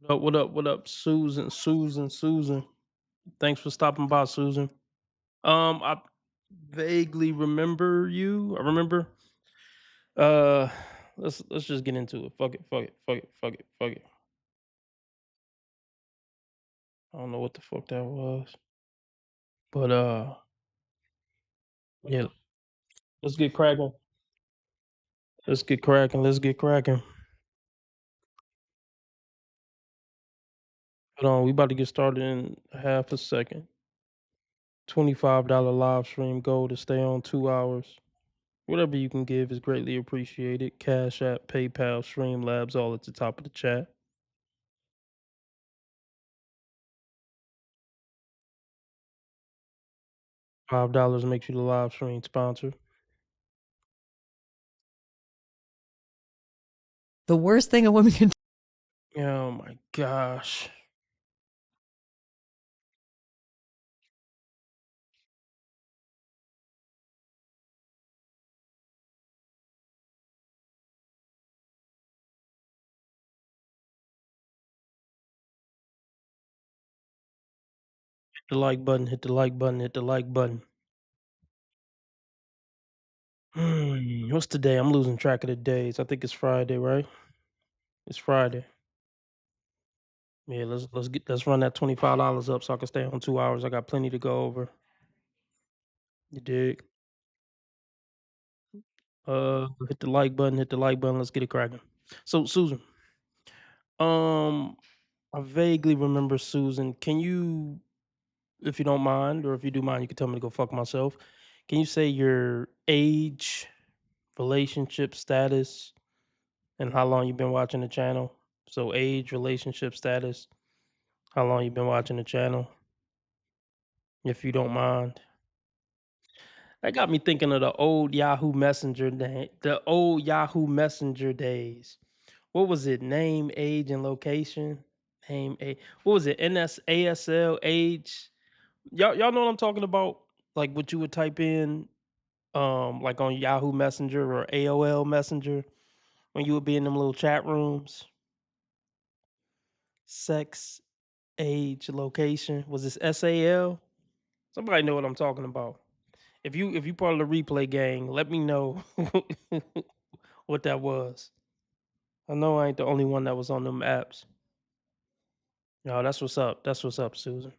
What up? What up? What up? Susan, Susan, Susan. Thanks for stopping by, Susan. I vaguely remember you. I remember. Uh, let's just get into it. Fuck it. Fuck it. Fuck it. Fuck it. Fuck it. I don't know what the fuck that was, but yeah. Let's get cracking. Let's get cracking. Let's get cracking. Hold on. We about to get started in half a second. $25 live stream goal to stay on 2 hours. Whatever you can give is greatly appreciated. Cash App, PayPal, Streamlabs, all at the top of the chat. $5 makes you the live stream sponsor. The worst thing a woman can do. Oh my gosh. Hit the like button, hit the like button, hit the like button. What's the day? I'm losing track of the days. I think it's Friday, right? It's Friday. Yeah, let's run that $25 up so I can stay on 2 hours. I got plenty to go over. You dig? Hit the like button, hit the like button. Let's get it cracking. So Susan, um, I vaguely remember Susan. Can you, if you don't mind, or if you do mind, you can tell me to go fuck myself. Can you say your age, relationship status, and how long you've been watching the channel? So age, relationship status, how long you've been watching the channel, if you don't mind. That got me thinking of the old Yahoo Messenger day, the old Yahoo Messenger days. What was it? Name, age, and location. Name, age. What was it? NSASL, age. Y'all know what I'm talking about? Like what you would type in, like on Yahoo Messenger or AOL Messenger when you would be in them little chat rooms. Sex, age, location. Was this SAL? Somebody know what I'm talking about. If you part of the replay gang, let me know what that was. I know I ain't the only one that was on them apps. No, that's what's up. That's what's up, Susan.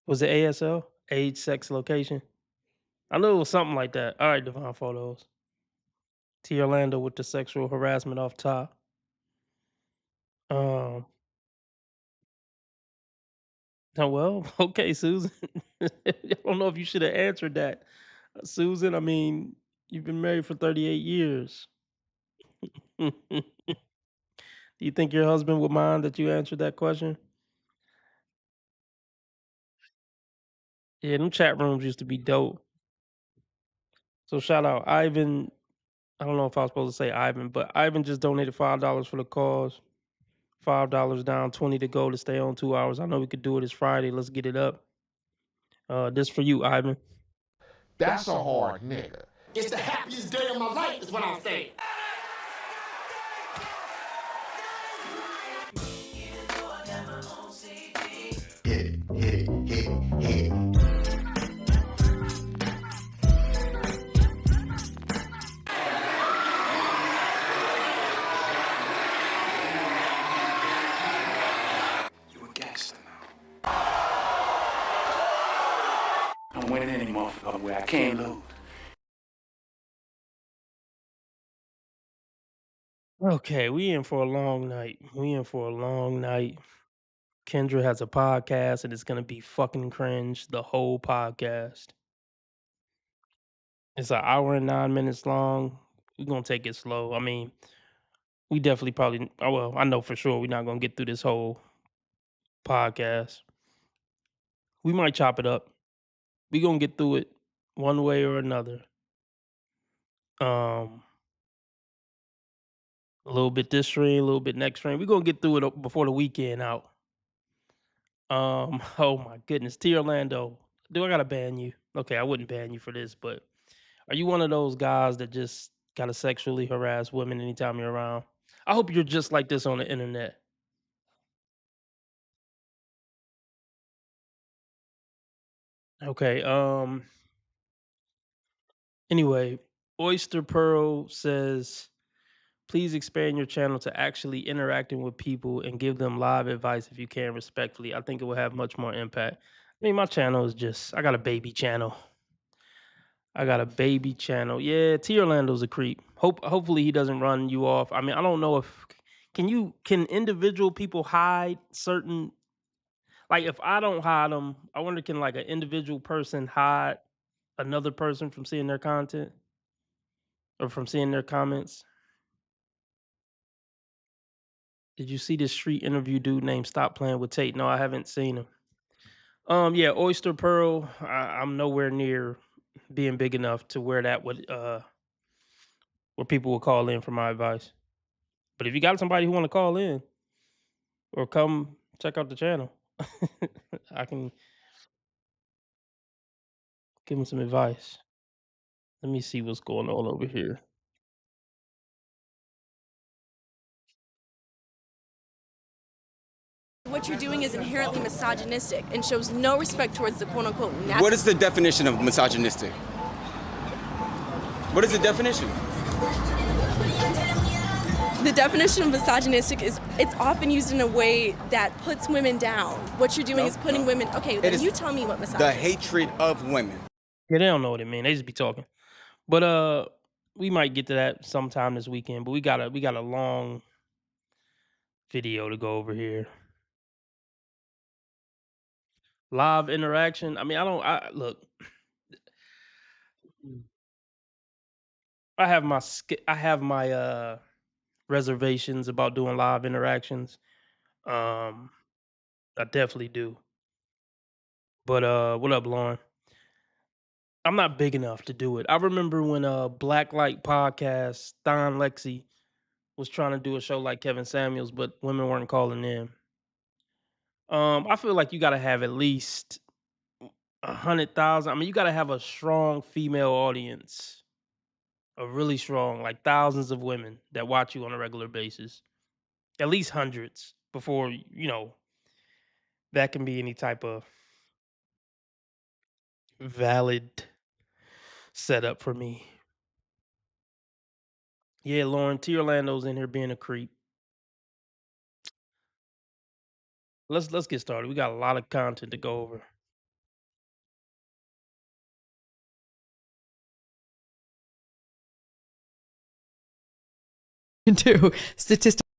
Was it ASL? Age, sex, location? I know it was something like that. All right, Divine Photos. T. Orlando with the sexual harassment off top. Um, oh, well, okay, Susan. I don't know if you should have answered that, Susan. I mean, you've been married for 38 years. Do you think your husband would mind that you answered that question? Yeah, them chat rooms used to be dope. So shout out Ivan. I don't know if I was supposed to say Ivan, but Ivan just donated $5 for the cause. $5 down, 20 to go to stay on 2 hours. I know we could do it. It's Friday. Let's get it up. This for you, Ivan. That's a hard nigga. It's the happiest day of my life, is what I'm saying. You a gangster now. I'm winning any motherfucker where I can't lose. Okay, we in for a long night. We in for a long night. Kendra has a podcast and it's gonna be fucking cringe the whole podcast. It's an hour and 9 minutes long. We're gonna take it slow. I mean, we definitely probably well, I know for sure we're not gonna get through this whole podcast. We might chop it up. We gonna get through it one way or another. Um, a little bit this stream, a little bit next stream. We're gonna get through it before the weekend out. Oh my goodness, T Orlando, do I gotta ban you? Okay, I wouldn't ban you for this, but are you one of those guys that just gotta sexually harass women anytime you're around? I hope you're just like this on the internet. Okay. Anyway, Oyster Pearl says, please expand your channel to actually interacting with people and give them live advice if you can respectfully. I think it will have much more impact. I mean, my channel is just, I got a baby channel. I got a baby channel. Yeah, T Orlando's a creep. Hopefully he doesn't run you off. I mean, I don't know if can individual people hide certain, like if I don't hide them, I wonder can like an individual person hide another person from seeing their content or from seeing their comments? Did you see this street interview dude named Stop Playing with Tate? No, I haven't seen him. Yeah, Oyster Pearl. I'm nowhere near being big enough to where that would where people would call in for my advice. But if you got somebody who want to call in or come check out the channel, I can give them some advice. Let me see what's going on over here. What you're doing is inherently misogynistic and shows no respect towards the quote-unquote natural. What is the definition of misogynistic? What is the definition? The definition of misogynistic is it's often used in a way that puts women down. What you're doing is putting women. Okay, then you tell me what misogynistic. The hatred of women. Yeah, they don't know what it means. They just be talking. But we might get to that sometime this weekend. But we got a long video to go over here. Live interaction. I mean, I look. I have my reservations about doing live interactions. I definitely do. But what up, Lauren? I'm not big enough to do it. I remember when Blacklight podcast, Don Lexi was trying to do a show like Kevin Samuels, but women weren't calling in. I feel like you gotta have at least 100,000. I mean, you gotta have a strong female audience. A really strong, like thousands of women that watch you on a regular basis. At least hundreds before, that can be any type of valid setup for me. Yeah, Lauren, T Orlando's in here being a creep. Let's get started. We got a lot of content to go over. do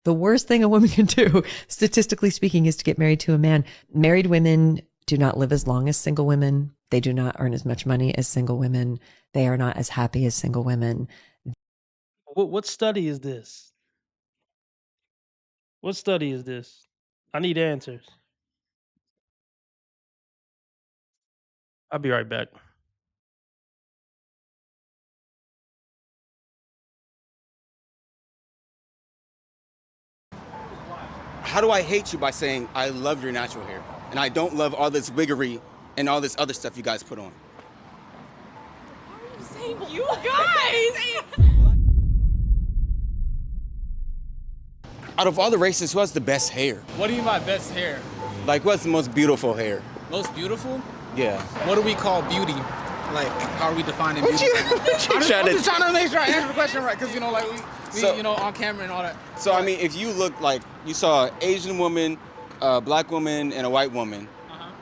the worst thing a woman can do, statistically speaking, is to get married to a man. Married women do not live as long as single women. They do not earn as much money as single women. They are not as happy as single women. What study is this? What study is this? I need answers. I'll be right back. How do I hate you by saying I love your natural hair and I don't love all this wiggery and all this other stuff you guys put on? Why are you saying you guys? Out of all the races, who has the best hair? What do you mean by best hair? Like, what's the most beautiful hair? Most beautiful? Yeah. What do we call beauty? Like, how are we defining beauty? I'm just trying to make sure I answer the question right, because, like, we on camera and all that. So, I mean, if you look like you saw an Asian woman, a black woman, and a white woman,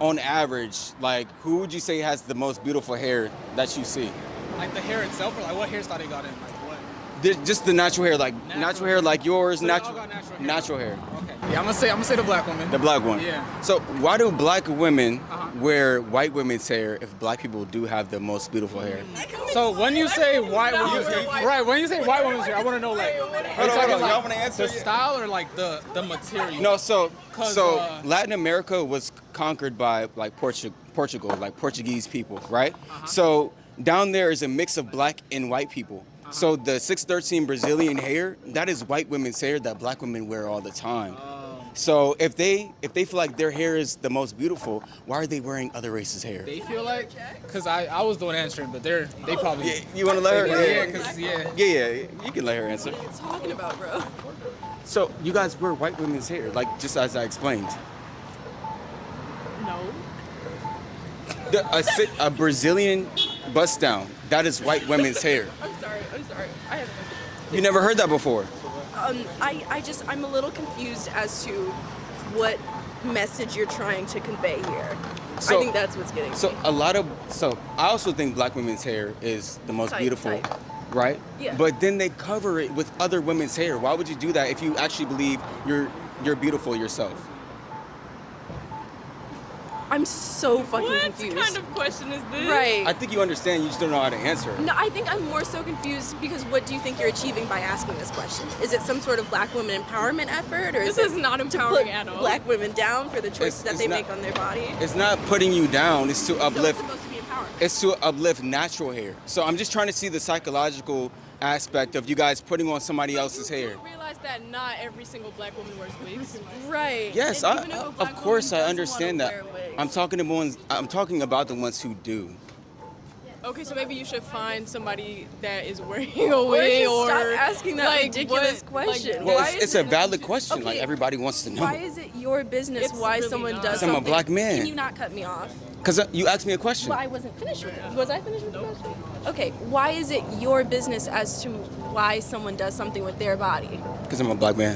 on average, like, who would you say has the most beautiful hair that you see? Like the hair itself, or like what hairstyle they got in? Like what? Just the natural hair, like natural hair like yours, So natural hair. Okay. Yeah, I'm gonna say the black woman. The black one. Yeah. So why do black women wear white women's hair if black people do have the most beautiful hair? So when you say white woman's hair, right? When you say white woman's hair, I want to know like, Hold on, y'all want to answer the style or like the material? No, so Latin America was conquered by like Portugal, like Portuguese people, right? So down there is a mix of black and white people. So the 613 Brazilian hair, that is white women's hair that black women wear all the time. So if they feel like their hair is the most beautiful, why are they wearing other races' hair? They feel like, cause I was the one answering, but they probably. Yeah, you want to let her? Yeah, cause yeah, you can let her answer. What are you talking about, bro? So you guys wear white women's hair, like just as I explained. No. A Brazilian bust down, that is white women's hair. I'm sorry. I haven't. You never heard that before? I'm a little confused as to what message you're trying to convey here. So- I think that's what's getting me. So I also think black women's hair is the most Tight. beautiful, right? Yeah. But then they cover it with other women's hair. Why would you do that if you actually believe you're beautiful yourself? I'm so fucking What confused. kind of question is this? Right. I think you understand, you just don't know how to answer it. No, I think I'm more so confused because what do you think you're achieving by asking this question? Is it some sort of black women empowerment effort, or This is is it not to empowering put at all. black women down for the choices that it's they not- make on their body? It's not putting you down, it's to So it's uplift. supposed to be empowering. It's to uplift natural hair. So I'm just trying to see the psychological aspect of you guys putting on somebody else's hair. You realize that not every single black woman wears wigs. Right. Yes, And even if a of black course woman I doesn't understand wanna that. wear wigs. I'm talking about the ones who do. Okay, so maybe you should find somebody that is wearing a Or wig, just or stop asking that like, ridiculous what- question. Well, Why it's is a it- valid question. Like Okay, everybody wants to know. Why is it your business It's why really someone not. does Because I'm a something? black man. Can you not cut me off? Because you asked me a question. Well, I wasn't finished with it. Was I finished with the question? Okay, why is it your business as to why someone does something with their body? Because I'm a black man.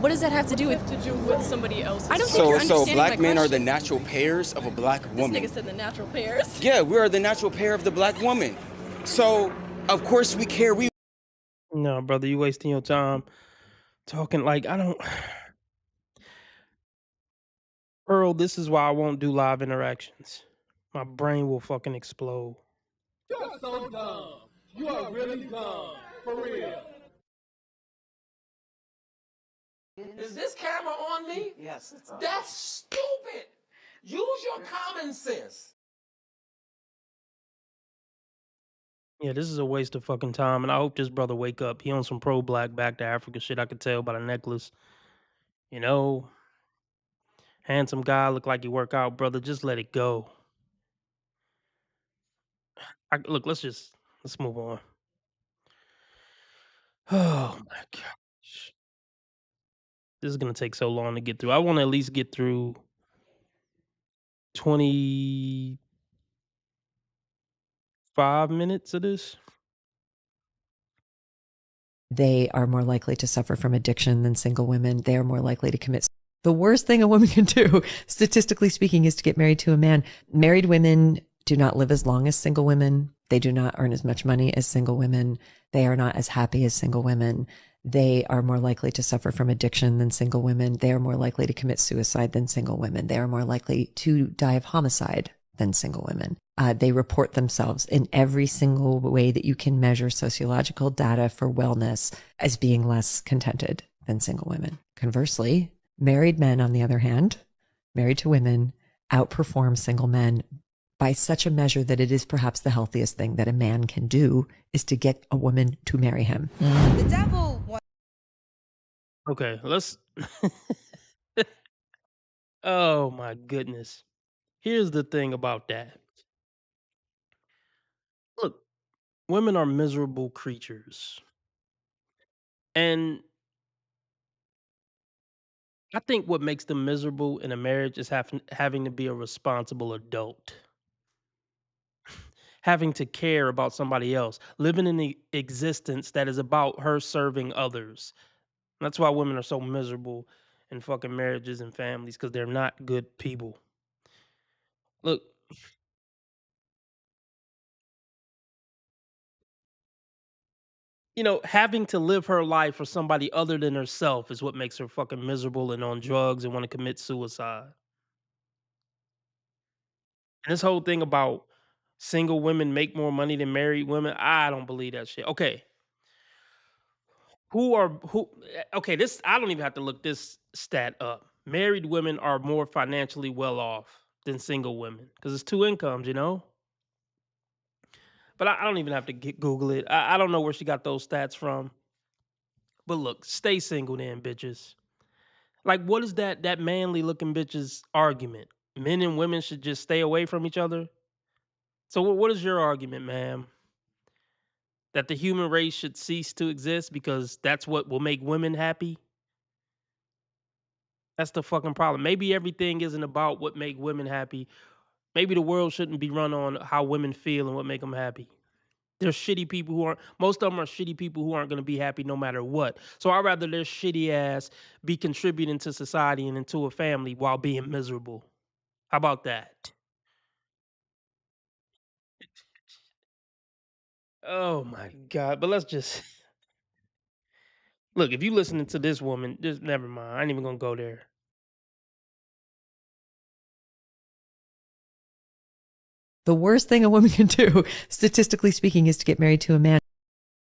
What does that have to do with? to do with somebody else's. I don't think you're So understanding black my men are the question. natural pairs of a black This woman. nigga said the natural pairs. Yeah, we are the natural pair of the black woman. So of course we care. We No, brother, you wasting your time talking like I don't. Earl, this is why I won't do live interactions. My brain will fucking explode. Is this camera on me? Yes, it's on. That's stupid. Use your common sense. Yeah, this is a waste of fucking time, and I hope this brother wake up. He on some pro black back to Africa shit. I could tell by the necklace. You know, handsome guy, look like he work out, brother. Just let it go. Look, let's move on. Oh my gosh, this is gonna take so long to get through. I want to at least get through 25 minutes of this. They are more likely to suffer from addiction than single women. They are more likely to commit. The worst thing a woman can do, statistically speaking, is to get married to a man. Married women do not live as long as single women. They do not earn as much money as single women. They are not as happy as single women. They are more likely to suffer from addiction than single women. They are more likely to commit suicide than single women. They are more likely to die of homicide than single women. They report themselves in every single way that you can measure sociological data for wellness as being less contented than single women. Conversely, married men, on the other hand, married to women, outperform single men by such a measure that it is perhaps the healthiest thing that a man can do is to get a woman to marry him. The devil wants Okay, let's. Oh my goodness. Here's the thing about that. Look, women are miserable creatures. And I think what makes them miserable in a marriage is having to be a responsible adult, having to care about somebody else, living in the existence that is about her serving others. That's why women are so miserable in fucking marriages and families because they're not good people. Look, having to live her life for somebody other than herself is what makes her fucking miserable and on drugs and want to commit suicide. And this whole thing about single women make more money than married women, I don't believe that shit. Okay. Okay, this I don't even have to look this stat up. Married women are more financially well off than single women because it's two incomes. But I don't even have to Google it. I don't know where she got those stats from. But look, stay single then, bitches. Like, what is that manly looking bitch's argument? Men and women should just stay away from each other. So what is your argument, ma'am? That the human race should cease to exist because that's what will make women happy? That's the fucking problem. Maybe everything isn't about what make women happy. Maybe the world shouldn't be run on how women feel and what make them happy. There's shitty people who aren't. Most of them are shitty people who aren't going to be happy no matter what. So I'd rather their shitty ass be contributing to society and into a family while being miserable. How about that? Oh my god! But let's just look. If you listening to this woman, just never mind. I ain't even gonna go there. The worst thing a woman can do, statistically speaking, is to get married to a man.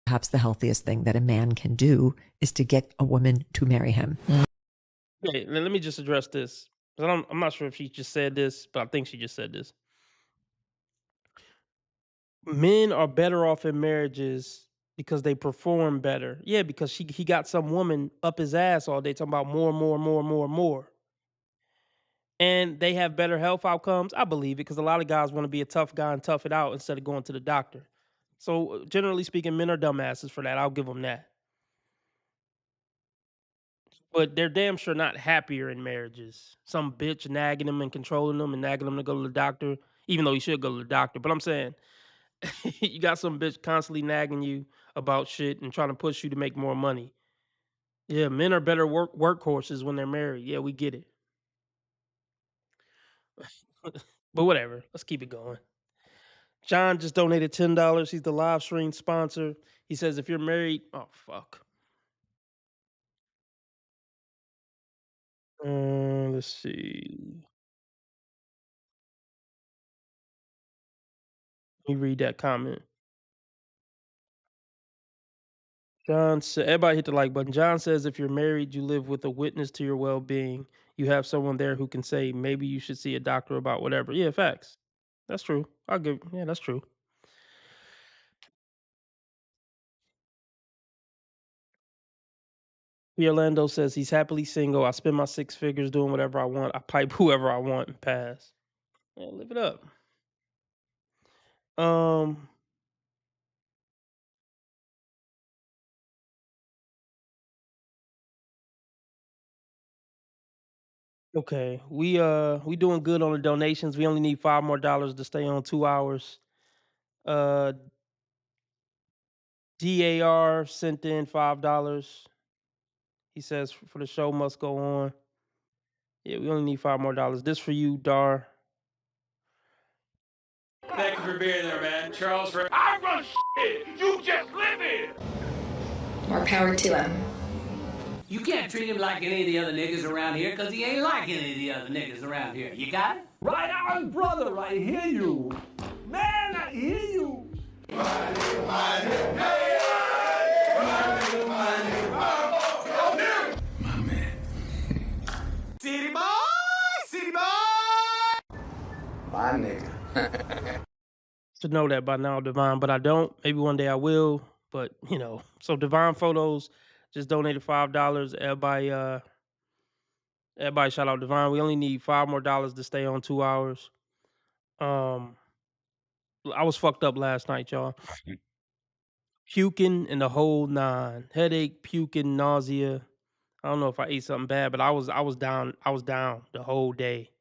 Perhaps the healthiest thing that a man can do is to get a woman to marry him. Okay, let me just address this. 'Cause I'm not sure if she just said this, but I think she just said this. Men are better off in marriages because they perform better. Yeah, because he got some woman up his ass all day talking about more, more, more, more, more. And they have better health outcomes. I believe it because a lot of guys want to be a tough guy and tough it out instead of going to the doctor. So generally speaking, men are dumbasses for that. I'll give them that. But they're damn sure not happier in marriages. Some bitch nagging them and controlling them and nagging them to go to the doctor, even though he should go to the doctor. But I'm saying you got some bitch constantly nagging you about shit and trying to push you to make more money. Yeah, men are better workhorses when they're married. Yeah, we get it. But whatever. Let's keep it going. John just donated $10. He's the live stream sponsor. He says if you're married, oh fuck. Let's see. Let me read that comment. John said, everybody hit the like button. John says, if you're married, you live with a witness to your well being. You have someone there who can say, maybe you should see a doctor about whatever. Yeah, facts. That's true. Yeah, that's true. Orlando says he's happily single. I spend my six figures doing whatever I want. I pipe whoever I want and pass. Yeah, live it up. Um, okay. We doing good on the donations. We only need $5 more to stay on 2 hours. Uh DAR sent in $5. He says for the show must go on. Yeah, we only need $5 more. This for you, Dar. Thank you for being there, man. Charles, I run shit. You just live here. More power to him. You can't treat him like any of the other niggas around here because he ain't like any of the other niggas around here. You got it? Right on, brother, I hear you. Man, I hear you. City boy, city boy. My nigga. Should know that by now, Divine, but I don't. Maybe one day I will. But so Divine Photos just donated $5. Everybody shout out Divine. We only need $5 more to stay on 2 hours. I was fucked up last night, y'all. Puking and the whole nine. Headache, puking, nausea. I don't know if I ate something bad, but I was down. I was down the whole day.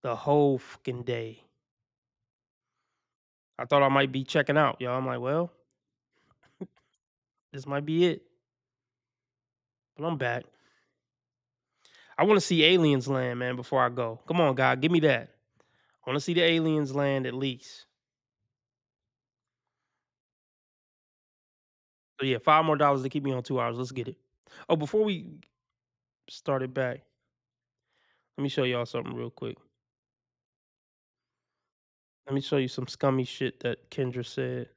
The whole fucking day. I thought I might be checking out, y'all. I'm like, well, this might be it. But I'm back. I want to see aliens land, man, before I go. Come on, God, give me that. I want to see the aliens land at least. So yeah, $5 more to keep me on 2 hours. Let's get it. Oh, before we start it back, let me show y'all something real quick. Let me show you some scummy shit that Kendra said.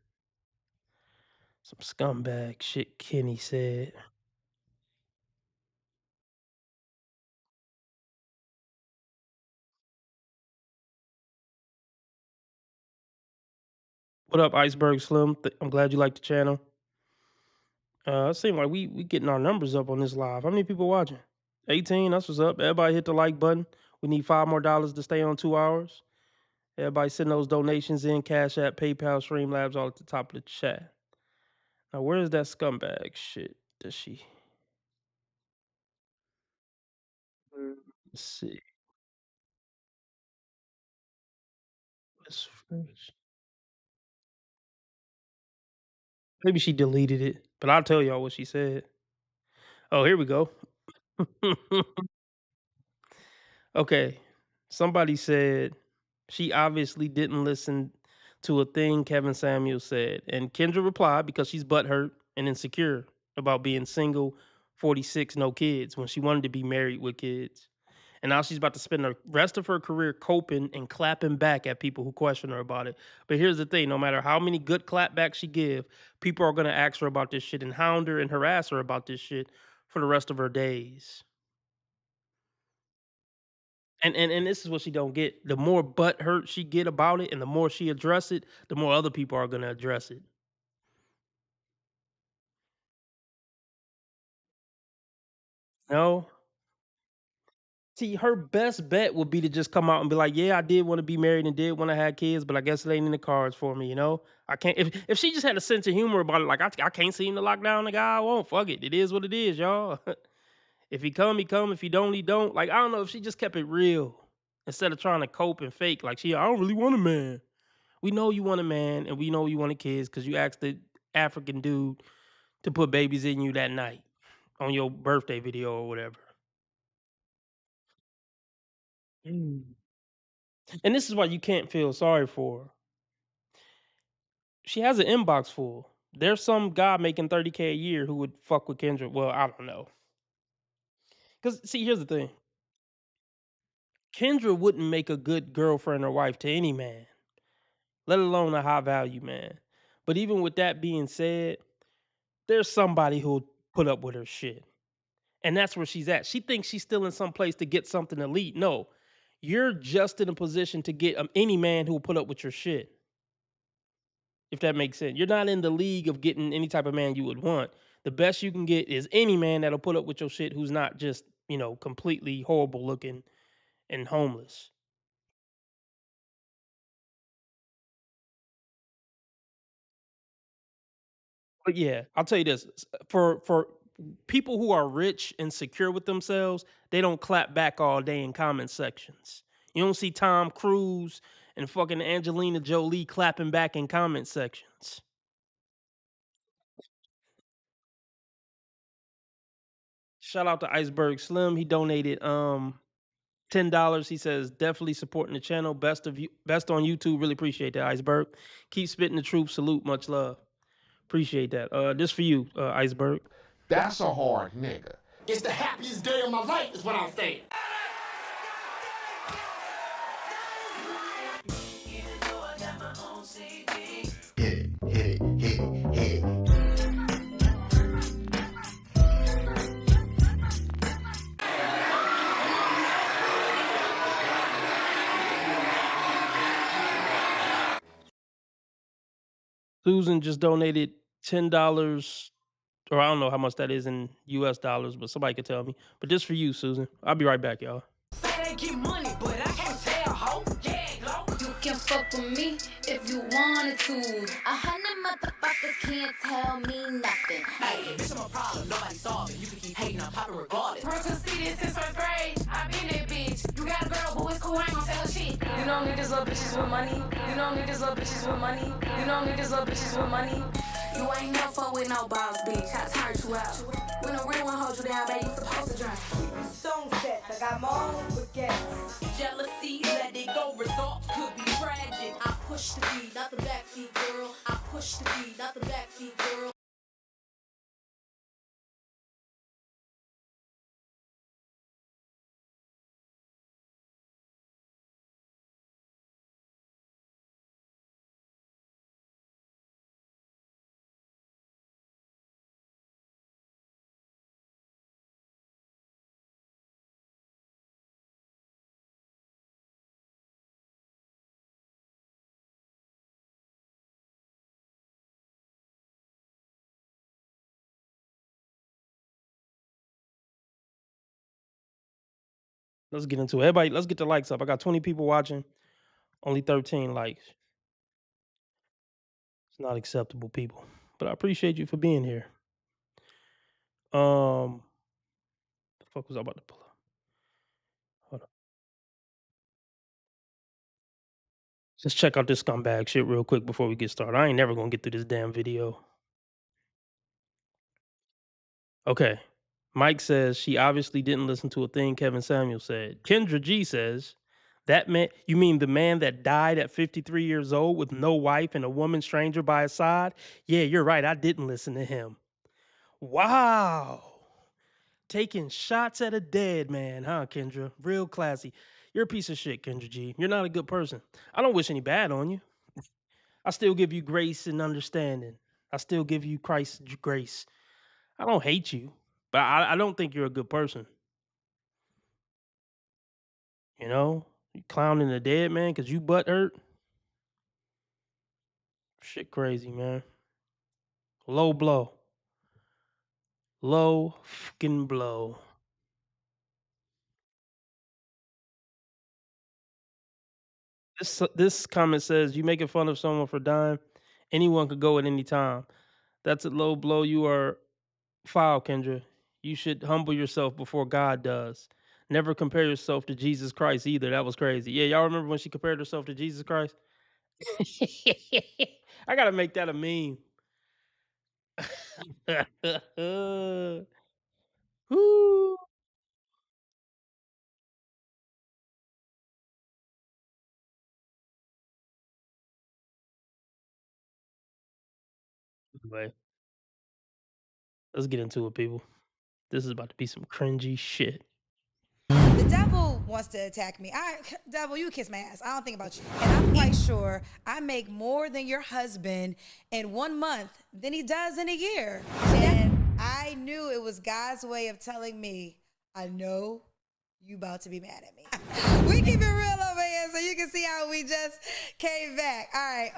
Some scumbag shit Kenny said. What up, Iceberg Slim? I'm glad you like the channel. It seems like we getting our numbers up on this live. How many people watching? 18. That's what's up. Everybody hit the like button. We need $5 more to stay on 2 hours. Everybody send those donations in. Cash App, PayPal, Streamlabs, all at the top of the chat. Now, where is that scumbag shit? Does she? Let's see. What's first? Maybe she deleted it, but I'll tell y'all what she said. Oh, here we go. Okay. Somebody said she obviously didn't listen to a thing Kevin Samuel said. And Kendra replied because she's butthurt and insecure about being single, 46, no kids, when she wanted to be married with kids. And now she's about to spend the rest of her career coping and clapping back at people who question her about it. But here's the thing, no matter how many good clapbacks she give, people are gonna ask her about this shit and hound her and harass her about this shit for the rest of her days. And this is what she don't get. The more butt hurt she get about it and the more she address it, the more other people are gonna address it. No. See, her best bet would be to just come out and be like, "Yeah, I did want to be married and did want to have kids, but I guess it ain't in the cards for me." You know, I can't. If she just had a sense of humor about it, like I can't seem to lock down the guy I want. Fuck it, it is what it is, y'all. If he come, he come. If he don't, he don't. Like I don't know if she just kept it real instead of trying to cope and fake. Like I don't really want a man. We know you want a man, and we know you wanted kids because you asked the African dude to put babies in you that night on your birthday video or whatever. Mm. And this is why you can't feel sorry for her. She has an inbox full. There's some guy making 30K a year who would fuck with Kendra. Well, I don't know. Cause see, here's the thing. Kendra wouldn't make a good girlfriend or wife to any man, let alone a high value man. But even with that being said, there's somebody who'll put up with her shit. And that's where she's at. She thinks she's still in some place to get something elite. No, you're just in a position to get any man who will put up with your shit. If that makes sense. You're not in the league of getting any type of man you would want. The best you can get is any man that'll put up with your shit who's not just, completely horrible looking and homeless. But yeah, I'll tell you this. For people who are rich and secure with themselves, they don't clap back all day in comment sections. You don't see Tom Cruise and fucking Angelina Jolie clapping back in comment sections. Shout out to Iceberg Slim. He donated $10. He says, definitely supporting the channel. Best of you, best on YouTube. Really appreciate that, Iceberg. Keep spitting the truth. Salute. Much love. Appreciate that. This for you, Iceberg. That's a hard nigga. It's the happiest day of my life, is what I'm saying. Susan just donated $10, or I don't know how much that is in US dollars, but somebody could tell me. But this for you, Susan. I'll be right back, y'all. Say they get money, but I can't tell, ho. Yeah, go. You can fuck with me if you wanted to. 100 motherfuckers can't tell me nothing. Hey, bitch, I'm a problem. Nobody solve it. You can keep hating, I'm popping regardless. Person see this since first grade. I been that bitch. You got a girl, but it's cool. I ain't gonna tell her shit. You don't need these little bitches with money. You don't need these little bitches with money. You don't need these little bitches with money. You ain't never fuck with no boss, bitch. I turned you out. When a real one hold you down, baby, you supposed to drown. Stone sets, I got more with gas. Jealousy, let it go. Results could be tragic. I push the beat, not the backseat girl. I push the beat, not the backseat girl. Let's get into it. Everybody, let's get the likes up. I got 20 people watching, only 13 likes. It's not acceptable, people. But I appreciate you for being here. The fuck was I about to pull up? Let's check out this scumbag shit real quick before we get started. I ain't never gonna get through this damn video. Okay. Mike says she obviously didn't listen to a thing Kevin Samuel said. Kendra G says, that man, you mean the man that died at 53 years old with no wife and a woman stranger by his side? Yeah, you're right. I didn't listen to him. Wow. Taking shots at a dead man, huh, Kendra? Real classy. You're a piece of shit, Kendra G. You're not a good person. I don't wish any bad on you. I still give you grace and understanding. I still give you Christ's grace. I don't hate you, but I don't think you're a good person. You know, you clowning a dead man because you butt hurt. Shit, crazy, man. Low blow, low fucking blow. This comment says you making fun of someone for dying. Anyone could go at any time. That's a low blow. You are foul, Kendra. You should humble yourself before God does. Never compare yourself to Jesus Christ either. That was crazy. Yeah, y'all remember when she compared herself to Jesus Christ? I gotta make that a meme. Woo. Anyway, let's get into it, people. This is about to be some cringy shit. The devil wants to attack me. Devil, you kiss my ass. I don't think about you. And I'm quite sure I make more than your husband in 1 month than he does in a year. And I knew it was God's way of telling me, I know you about to be mad at me. We keep it real over here so you can see how we just came back. All right,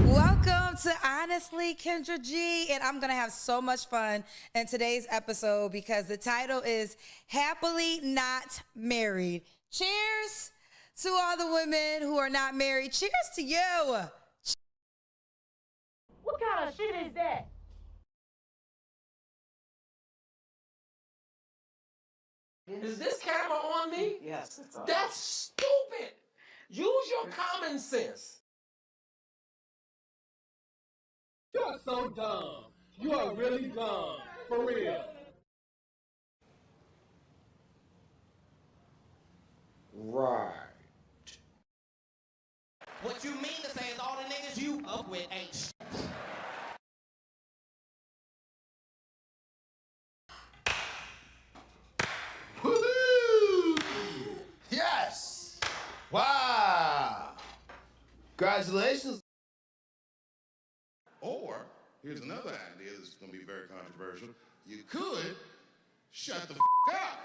welcome to Honestly, Kendra G, and I'm gonna have so much fun in today's episode because the title is Happily Not Married. Cheers to all the women who are not married. Cheers to you. What kind of shit is that? Is this camera on me? Yes, it's on. That's stupid. Use your common sense. You are so dumb. You are really dumb. For real. Right. What you mean to say is all the niggas you up with ain't shit. Woohoo! Yes! Wow! Congratulations. Or, here's another idea that's going to be very controversial. You could shut the up.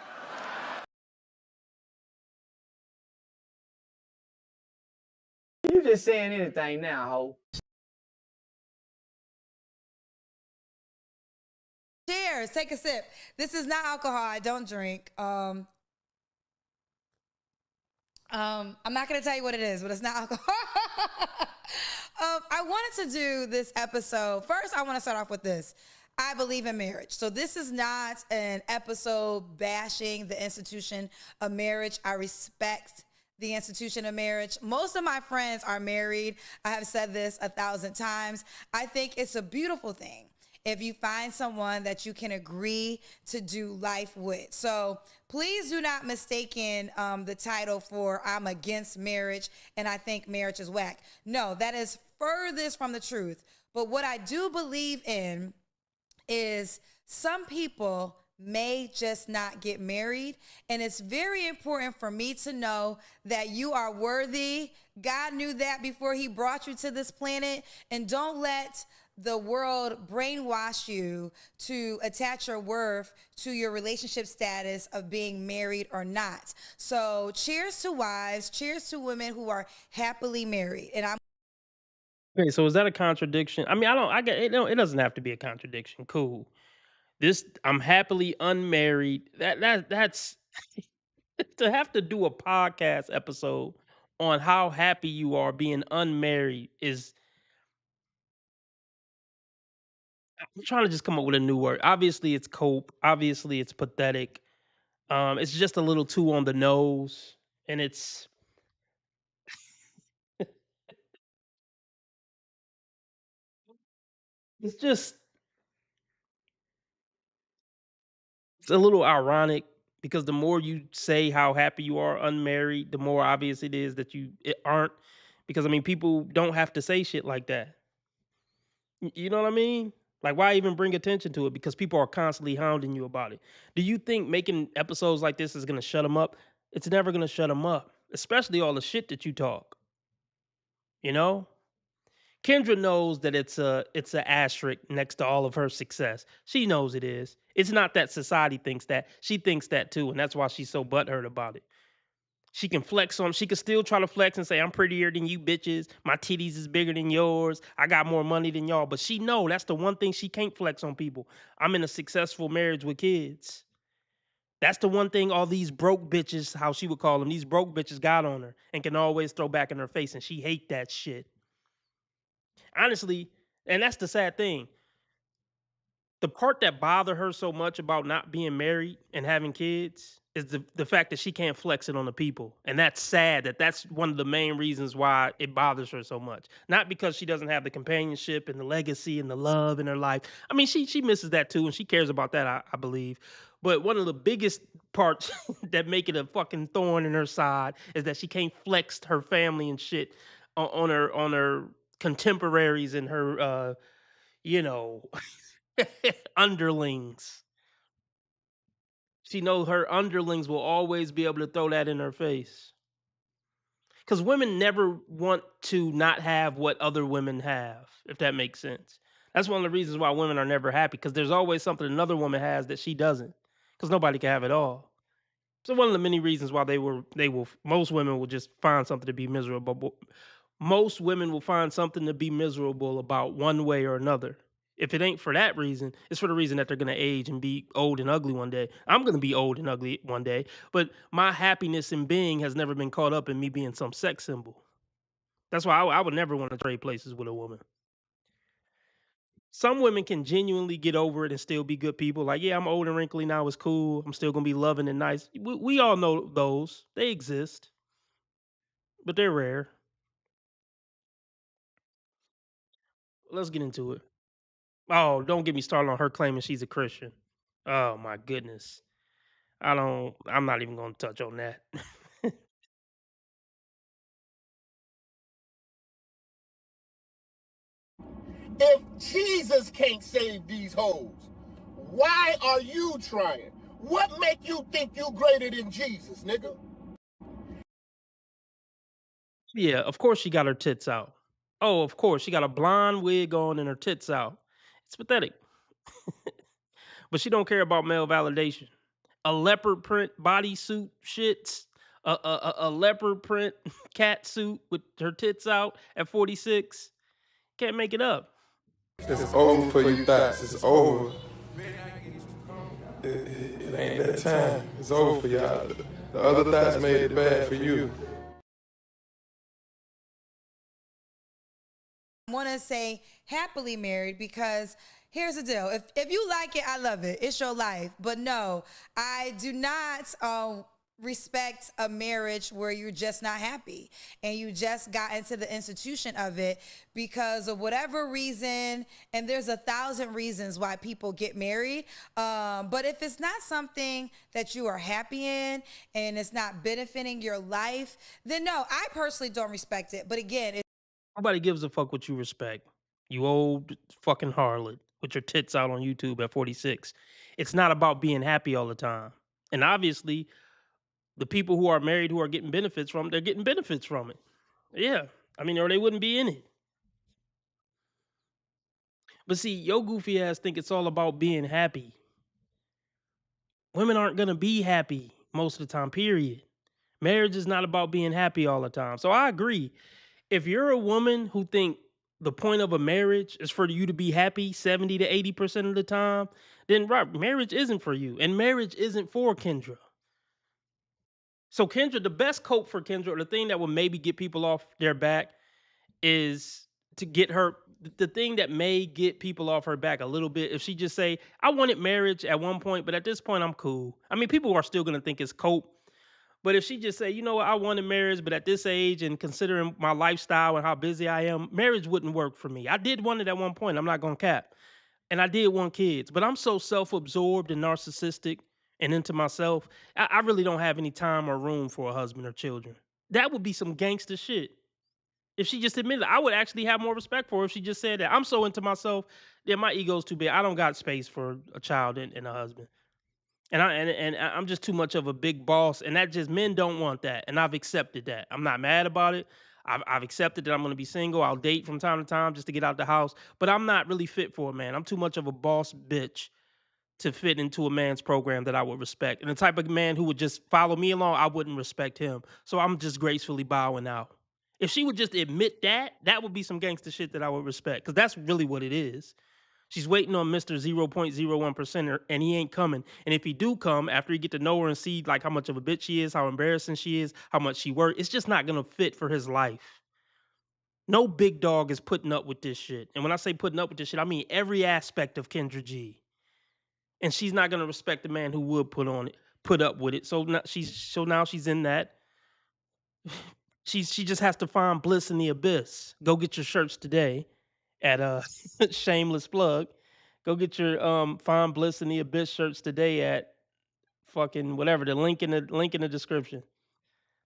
You just saying anything now, ho. Cheers. Take a sip. This is not alcohol. I don't drink. I'm not going to tell you what it is, but it's not alcohol. I wanted to do this episode. First, I want to start off with this. I believe in marriage. So this is not an episode bashing the institution of marriage. I respect the institution of marriage. Most of my friends are married. I have said this 1,000 times. I think it's a beautiful thing if you find someone that you can agree to do life with. So please do not mistaken the title for I'm against marriage and I think marriage is whack. No, that is furthest from the truth. But what I do believe in is some people may just not get married. And it's very important for me to know that you are worthy. God knew that before he brought you to this planet. And don't let the world brainwash you to attach your worth to your relationship status of being married or not. So cheers to wives, cheers to women who are happily married. And I'm Okay, so is that a contradiction? I mean, I get it. It doesn't have to be a contradiction. Cool. I'm happily unmarried. That's to have to do a podcast episode on how happy you are being unmarried is. I'm trying to just come up with a new word. Obviously, it's cope. Obviously, it's pathetic. It's just a little too on the nose, and it's It's just it's a little ironic because the more you say how happy you are unmarried, the more obvious it is that aren't. Because I mean, people don't have to say shit like that. You know what I mean? Like, why even bring attention to it? Because people are constantly hounding you about it. Do you think making episodes like this is gonna shut them up? It's never gonna shut them up, especially all the shit that you talk. You know, Kendra knows that it's a asterisk next to all of her success. She knows it is. It's not that society thinks that. She thinks that too, and that's why she's so butthurt about it. She can flex on. She can still try to flex and say, "I'm prettier than you bitches. My titties is bigger than yours. I got more money than y'all." But she know that's the one thing she can't flex on people. I'm in a successful marriage with kids. That's the one thing all these broke bitches, how she would call them, these broke bitches got on her and can always throw back in her face, and she hate that shit. Honestly, and that's the sad thing. The part that bothered her so much about not being married and having kids is the fact that she can't flex it on the people. And that's sad that that's one of the main reasons why it bothers her so much. Not because she doesn't have the companionship and the legacy and the love in her life. I mean, she misses that too, and she cares about that, I believe. But one of the biggest parts that make it a fucking thorn in her side is that she can't flex her family and shit on her contemporaries and her you know underlings. She knows her underlings will always be able to throw that in her face. Because women never want to not have what other women have, if that makes sense. That's one of the reasons why women are never happy, because there's always something another woman has that she doesn't. Because nobody can have it all. So one of the many reasons why most women will just find something to be miserable. Most women will find something to be miserable about one way or another. If it ain't for that reason, it's for the reason that they're gonna age and be old and ugly one day. I'm gonna be old and ugly one day, but my happiness in being has never been caught up in me being some sex symbol. That's why I would never want to trade places with a woman. Some women can genuinely get over it and still be good people. Like, yeah, I'm old and wrinkly now. It's cool. I'm still gonna be loving and nice. We all know those. They exist, but they're rare. Let's get into it. Oh, don't get me started on her claiming she's a Christian. Oh my goodness. I'm not even gonna touch on that. If Jesus can't save these hoes, why are you trying? What make you think you greater than Jesus, nigga? Yeah, of course she got her tits out. Oh, of course. She got a blonde wig on and her tits out. It's pathetic. But she don't care about male validation. A leopard print bodysuit shits, a leopard print cat suit with her tits out at 46. Can't make it up. It's over for you thoughts. It's over. It ain't that time. It's over for y'all. The other thoughts made it bad for you. I want to say happily married because here's the deal. If you like it, I love it. It's your life. But no, I do not respect a marriage where you're just not happy and you just got into the institution of it because of whatever reason. And there's 1,000 reasons why people get married. But if it's not something that you are happy in and it's not benefiting your life, then no, I personally don't respect it. But again, Nobody gives a fuck what you respect. You old fucking harlot with your tits out on YouTube at 46. It's not about being happy all the time. And obviously, the people who are married who are getting benefits from it, they're getting benefits from it. Yeah. I mean, or they wouldn't be in it. But see, your goofy ass think it's all about being happy. Women aren't gonna be happy most of the time, period. Marriage is not about being happy all the time. So I agree. If you're a woman who think the point of a marriage is for you to be happy 70 to 80% of the time, then right, marriage isn't for you. And marriage isn't for Kendra. So Kendra, the best cope for Kendra, or the thing that will maybe get people off their back is to get her the thing that may get people off her back a little bit if she just say, I wanted marriage at one point, but at this point I'm cool. I mean, people are still gonna think it's cope, But if she just say, you know what, I wanted marriage, but at this age and considering my lifestyle and how busy I am, marriage wouldn't work for me. I did want it at one point. I'm not gonna cap. And I did want kids, but I'm so self-absorbed and narcissistic and into myself. I really don't have any time or room for a husband or children. That would be some gangster shit. If she just admitted it, I would actually have more respect for her if she just said that. I'm so into myself, yeah, my ego's too big. I don't got space for a child and a husband. I'm just too much of a big boss, and that just men don't want that, and I've accepted that. I'm not mad about it. I've accepted that I'm gonna be single. I'll date from time to time just to get out the house, but I'm not really fit for a man. I'm too much of a boss bitch to fit into a man's program that I would respect. And the type of man who would just follow me along, I wouldn't respect him. So I'm just gracefully bowing out. If she would just admit that, that would be some gangster shit that I would respect, because that's really what it is. She's waiting on Mr. 0.01%er, and he ain't coming. And if he do come, after he get to know her and see like how much of a bitch she is, how embarrassing she is, how much she works, it's just not gonna fit for his life. No big dog is putting up with this shit. And when I say putting up with this shit, I mean every aspect of Kendra G. And she's not gonna respect the man who would put up with it. So now she's in that. She just has to find bliss in the abyss. Go get your shirts today at shameless plug. Go get your find bliss in the abyss shirts today at fucking whatever, the link in the description.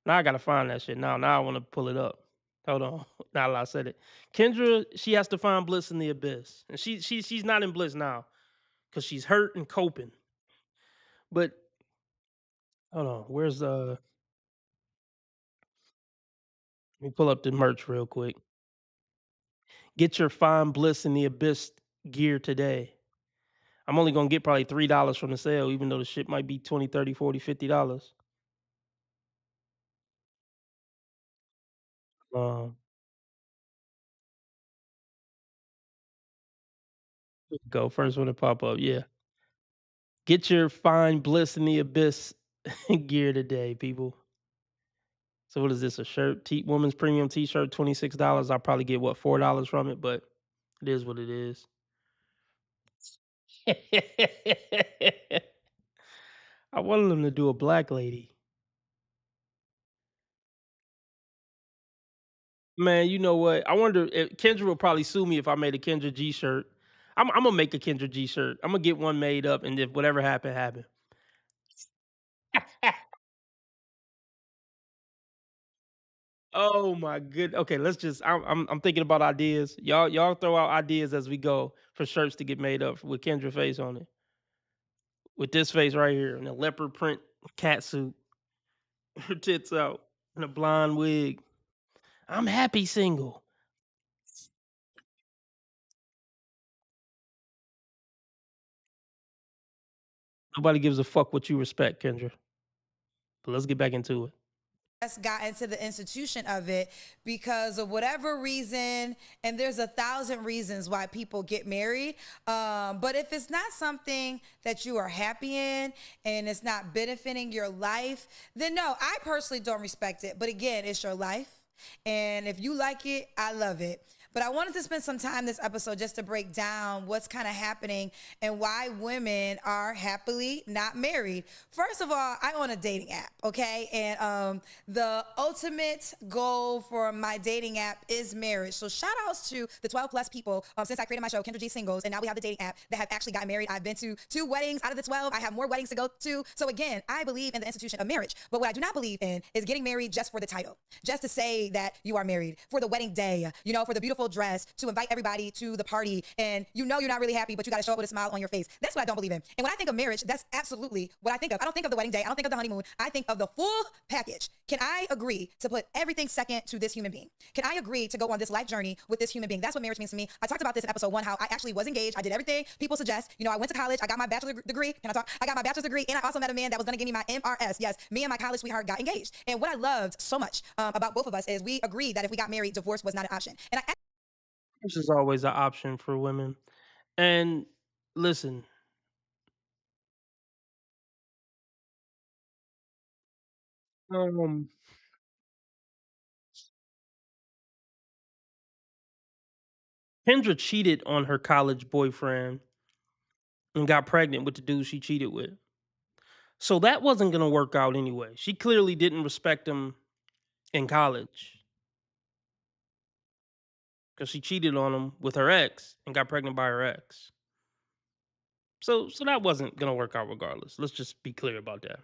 Now I gotta find that shit. Now I want to pull it up. Hold on. Now that I said it. Kendra, she has to find bliss in the abyss. And she's not in bliss now because she's hurt and coping. But hold on, where's let me pull up the merch real quick. Get your find bliss in the abyss gear today. I'm only gonna get probably $3 from the sale, even though the shit might be 20, 30, 40, $50. Um, go first one to pop up. Yeah, get your find bliss in the abyss gear today, people. So what is this? A shirt? Woman's premium T-shirt, $26. I'll probably get what, $4 from it, but it is what it is. I wanted them to do a black lady. Man, you know what? I wonder if Kendra will probably sue me if I made a Kendra G shirt. I'm gonna make a Kendra G shirt. I'm gonna get one made up, and if whatever happened, happened. Oh my good. Okay, let's just. I'm thinking about ideas. Y'all throw out ideas as we go for shirts to get made up with Kendra face on it. With this face right here and a leopard print cat suit, her tits out, and a blonde wig. I'm happy single. Nobody gives a fuck what you respect, Kendra. But let's get back into it. Got into the institution of it because of whatever reason, and there's 1,000 reasons why people get married, but if it's not something that you are happy in and it's not benefiting your life, then no, I personally don't respect it. But again, it's your life, and if you like it, I love it. But I wanted to spend some time this episode just to break down what's kind of happening and why women are happily not married. First of all, I own a dating app, okay? And the ultimate goal for my dating app is marriage. So shout outs to the 12 plus people since I created my show, Kendra G Singles, and now we have the dating app that have actually gotten married. I've been to 2 weddings out of the 12. I have more weddings to go to. So again, I believe in the institution of marriage. But what I do not believe in is getting married just for the title, just to say that you are married, for the wedding day, you know, for the beautiful dress, to invite everybody to the party, and you know you're not really happy, but you got to show up with a smile on your face. That's what I don't believe in. And when I think of marriage, that's absolutely what I think of. I don't think of the wedding day. I don't think of the honeymoon. I think of the full package. Can I agree to put everything second to this human being? Can I agree to go on this life journey with this human being? That's what marriage means to me. I talked about this in episode 1, how I actually was engaged. I did everything people suggest. You know, I went to college. I got my bachelor's degree. Can I talk? I got my bachelor's degree, and I also met a man that was going to give me my MRS. Yes, me and my college sweetheart got engaged. And what I loved so much about both of us is we agreed that if we got married, divorce was not an option. And I This is always an option for women. And listen, um, Kendra cheated on her college boyfriend and got pregnant with the dude she cheated with. So that wasn't gonna work out anyway. She clearly didn't respect him in college because she cheated on him with her ex and got pregnant by her ex. So that wasn't gonna work out regardless. Let's just be clear about that.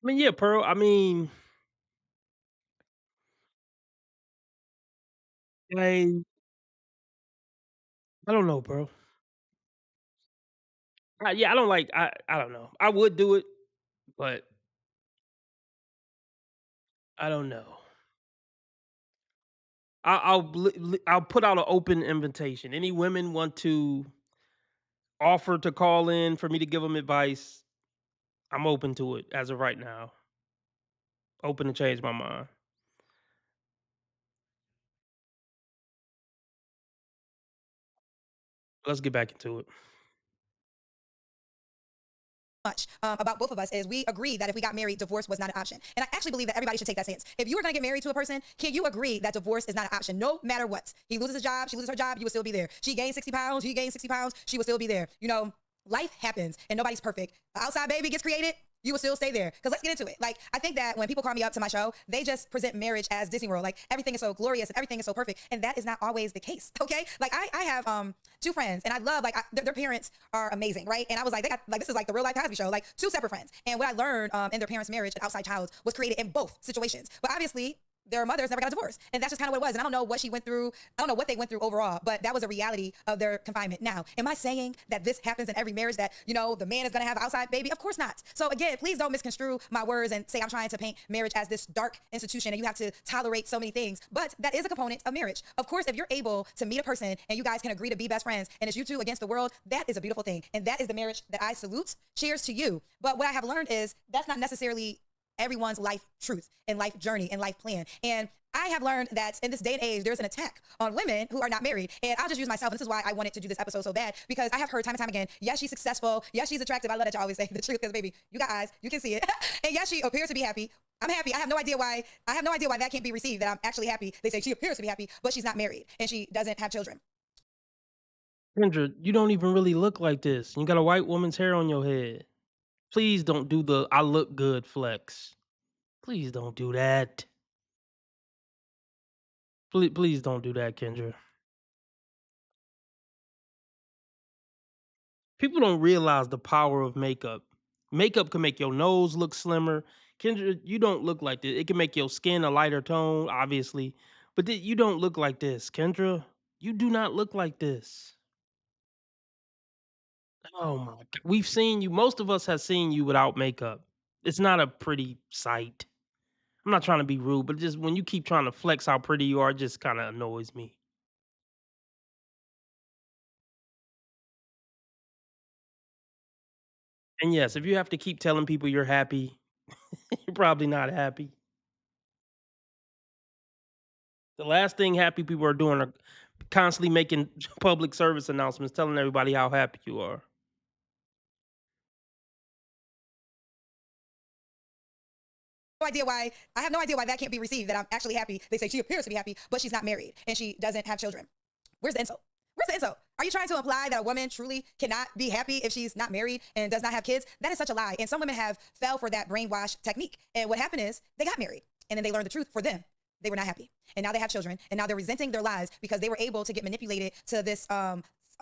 I mean, yeah, Pearl. I mean, like, I don't know, bro. Yeah, I don't like. I don't know. I would do it, but I don't know. I'll put out an open invitation. Any women want to offer to call in for me to give them advice? I'm open to it as of right now. Open to change my mind. Let's get back into it. Much about both of us is we agree that if we got married, divorce was not an option. And I actually believe that everybody should take that stance. If you were going to get married to a person, can you agree that divorce is not an option, no matter what? He loses his job, she loses her job, you will still be there. She gains 60 pounds, he gains 60 pounds, she will still be there. You know, life happens and nobody's perfect. Outside baby gets created, you will still stay there. Because let's get into it. Like, I think that when people call me up to my show, they just present marriage as Disney World. Like, everything is so glorious and everything is so perfect. And that is not always the case, okay? Like, I have two friends, and I love, like, their parents are amazing, right? And I was like, they got, like, this is like the real life Cosby show, like, two separate friends. And what I learned in their parents' marriage, an outside child, was created in both situations. But obviously, their mothers never got a divorce. And that's just kind of what it was. And I don't know what she went through. I don't know what they went through overall, but that was a reality of their confinement. Now, am I saying that this happens in every marriage, that, you know, the man is going to have an outside baby? Of course not. So again, please don't misconstrue my words and say I'm trying to paint marriage as this dark institution and you have to tolerate so many things. But that is a component of marriage. Of course, if you're able to meet a person and you guys can agree to be best friends and it's you two against the world, that is a beautiful thing. And that is the marriage that I salute. Cheers to you. But what I have learned is that's not necessarily everyone's life truth and life journey and life plan. And I have learned that in this day and age, there's an attack on women who are not married. And I'll just use myself. And this is why I wanted to do this episode so bad, because I have heard time and time again, yes, she's successful. Yes, she's attractive. I love that you always say the truth because, baby, you got eyes. You can see it. And yes, she appears to be happy. I'm happy. I have no idea why that can't be received, that I'm actually happy. They say she appears to be happy, but she's not married and she doesn't have children. Kendra, you don't even really look like this. You got a white woman's hair on your head. Please don't do the I look good flex. Please don't do that. Please don't do that, Kendra. People don't realize the power of makeup. Makeup can make your nose look slimmer. Kendra, you don't look like this. It can make your skin a lighter tone, obviously. But you don't look like this, Kendra. You do not look like this. Oh my god. We've seen you. Most of us have seen you without makeup. It's not a pretty sight. I'm not trying to be rude, but just when you keep trying to flex how pretty you are, it just kind of annoys me. And yes, if you have to keep telling people you're happy, you're probably not happy. The last thing happy people are doing are constantly making public service announcements telling everybody how happy you are. I have no idea why that can't be received, that I'm actually happy. They say she appears to be happy, but she's not married and she doesn't have children. Where's the insult? Where's the insult? Are you trying to imply that a woman truly cannot be happy if she's not married and does not have kids? That is such a lie. And some women have fell for that brainwash technique. And what happened is they got married and then they learned the truth for them. They were not happy. And now they have children and now they're resenting their lives because they were able to get manipulated to this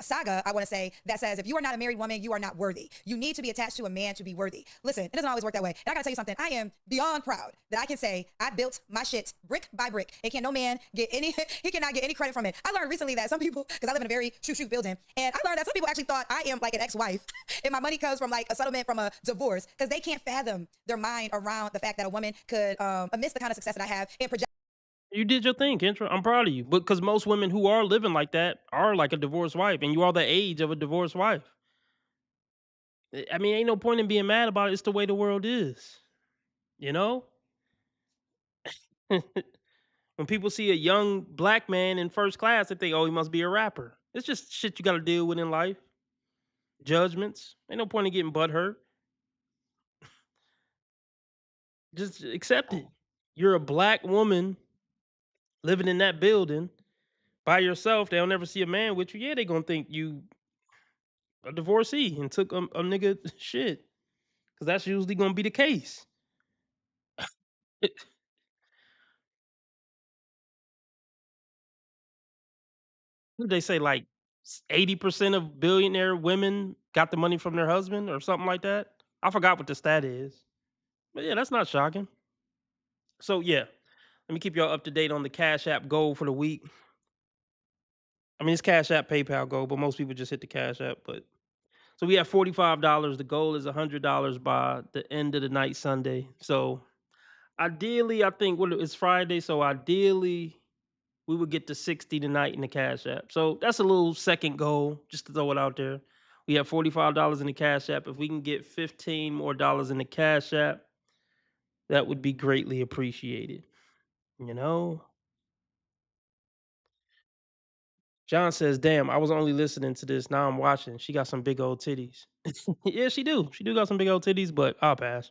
saga, I want to say, that says if you are not a married woman, you are not worthy. You need to be attached to a man to be worthy. Listen, it doesn't always work that way. And I gotta tell you something. I am beyond proud that I can say I built my shit brick by brick. And can no man get any, he cannot get any credit from it. I learned recently that some people, because I live in a very shoot building, and I learned that some people actually thought I am like an ex-wife and my money comes from like a settlement from a divorce, because they can't fathom their mind around the fact that a woman could, amidst the kind of success that I have, and project. You did your thing, Kendra. I'm proud of you. Because most women who are living like that are like a divorced wife, and you are the age of a divorced wife. I mean, ain't no point in being mad about it. It's the way the world is. You know? When people see a young black man in first class, they think, oh, he must be a rapper. It's just shit you got to deal with in life. Judgments. Ain't no point in getting butthurt. Just accept it. You're a black woman living in that building by yourself, they'll never see a man with you. Yeah, they gonna think you a divorcee and took a nigga shit, because that's usually gonna be the case. What they say, like 80% of billionaire women got the money from their husband or something like that. I forgot what the stat is, but yeah, that's not shocking. So yeah, let me keep y'all up to date on the Cash App goal for the week. I mean, it's Cash App, PayPal goal, but most people just hit the Cash App. But so we have $45. The goal is $100 by the end of the night Sunday. So ideally, I think it's Friday, so ideally we would get to 60 tonight in the Cash App. So that's a little second goal, just to throw it out there. We have $45 in the Cash App. If we can get 15 more dollars in the Cash App, that would be greatly appreciated. You know? John says, "Damn, I was only listening to this. Now I'm watching. She got some big old titties." Yeah, she do. She do got some big old titties, but I'll pass.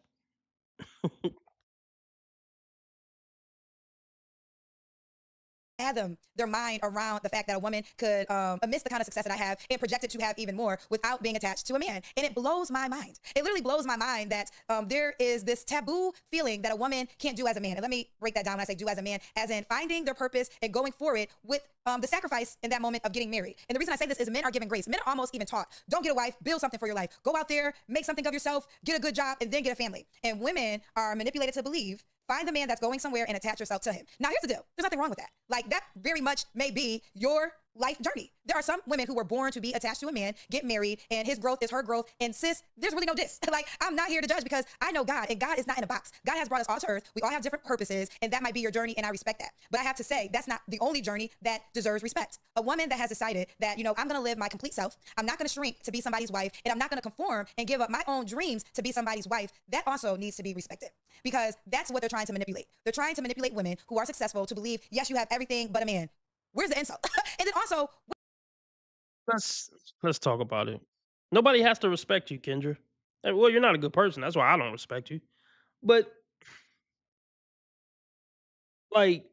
Fathom their mind around the fact that a woman could miss the kind of success that I have and project it to have even more without being attached to a man. And it blows my mind. It literally blows my mind that there is this taboo feeling that a woman can't do as a man. And let me break that down when I say do as a man, as in finding their purpose and going for it with the sacrifice in that moment of getting married. And the reason I say this is men are given grace. Men are almost even taught, don't get a wife, build something for your life. Go out there, make something of yourself, get a good job, and then get a family. And women are manipulated to believe, find the man that's going somewhere and attach yourself to him. Now, here's the deal. There's nothing wrong with that. Like, that very much may be your life journey. There are some women who were born to be attached to a man, get married, and his growth is her growth. And sis, there's really no diss. Like, I'm not here to judge because I know God, and God is not in a box. God has brought us all to earth. We all have different purposes, and that might be your journey, and I respect that. But I have to say, that's not the only journey that deserves respect. A woman that has decided that, I'm going to live my complete self. I'm not going to shrink to be somebody's wife, and I'm not going to conform and give up my own dreams to be somebody's wife. That also needs to be respected, because that's what they're trying to manipulate. They're trying to manipulate women who are successful to believe, yes, you have everything but a man. Where's the insult? And then also, Let's let's talk about it. Nobody has to respect you, Kendra. Well, you're not a good person. That's why I don't respect you. But like,